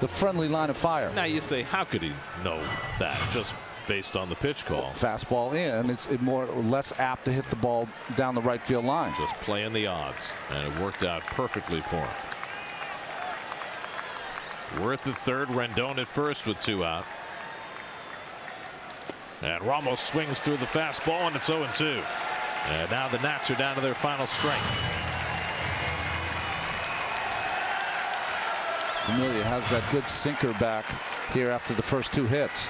the friendly line of fire. Now you say, how could he know that just based on the pitch call? Fastball in, it's more or less apt to hit the ball down the right field line. Just playing the odds, and it worked out perfectly for him. Worth at third, Rendon at first with 2 out. And Ramos swings through the fastball, and it's 0-2. And now the Nats are down to their final strike. Familia has that good sinker back here after the first 2 hits.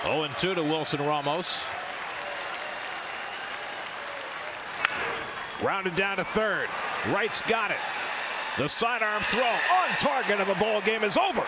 Oh, 0-2 to Wilson Ramos. Rounded down to third. Wright's got it. The sidearm throw on target, and the ball game is over.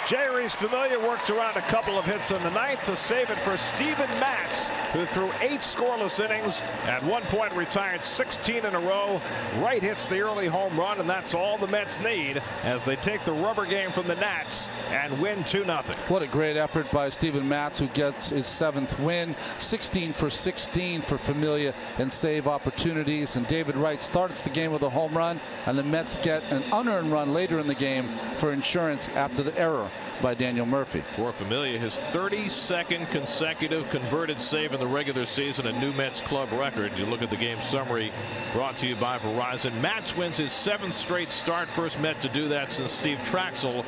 Jeurys Familia works around a couple of hits in the ninth to save it for Steven Matz, who threw 8 scoreless innings, at one point retired 16 in a row. Wright hits the early home run, and that's all the Mets need as they take the rubber game from the Nats and win 2-0. What a great effort by Steven Matz, who gets his 7th win. 16 for 16 for Familia in save opportunities, and David Wright starts the game with a home run, and the Mets get an unearned run later in the game for insurance after the error by Daniel Murphy. For Familia, his 32nd consecutive converted save in the regular season, a new Mets club record. You look at the game summary brought to you by Verizon. Matz wins his 7th straight start, first Met to do that since Steve Traxel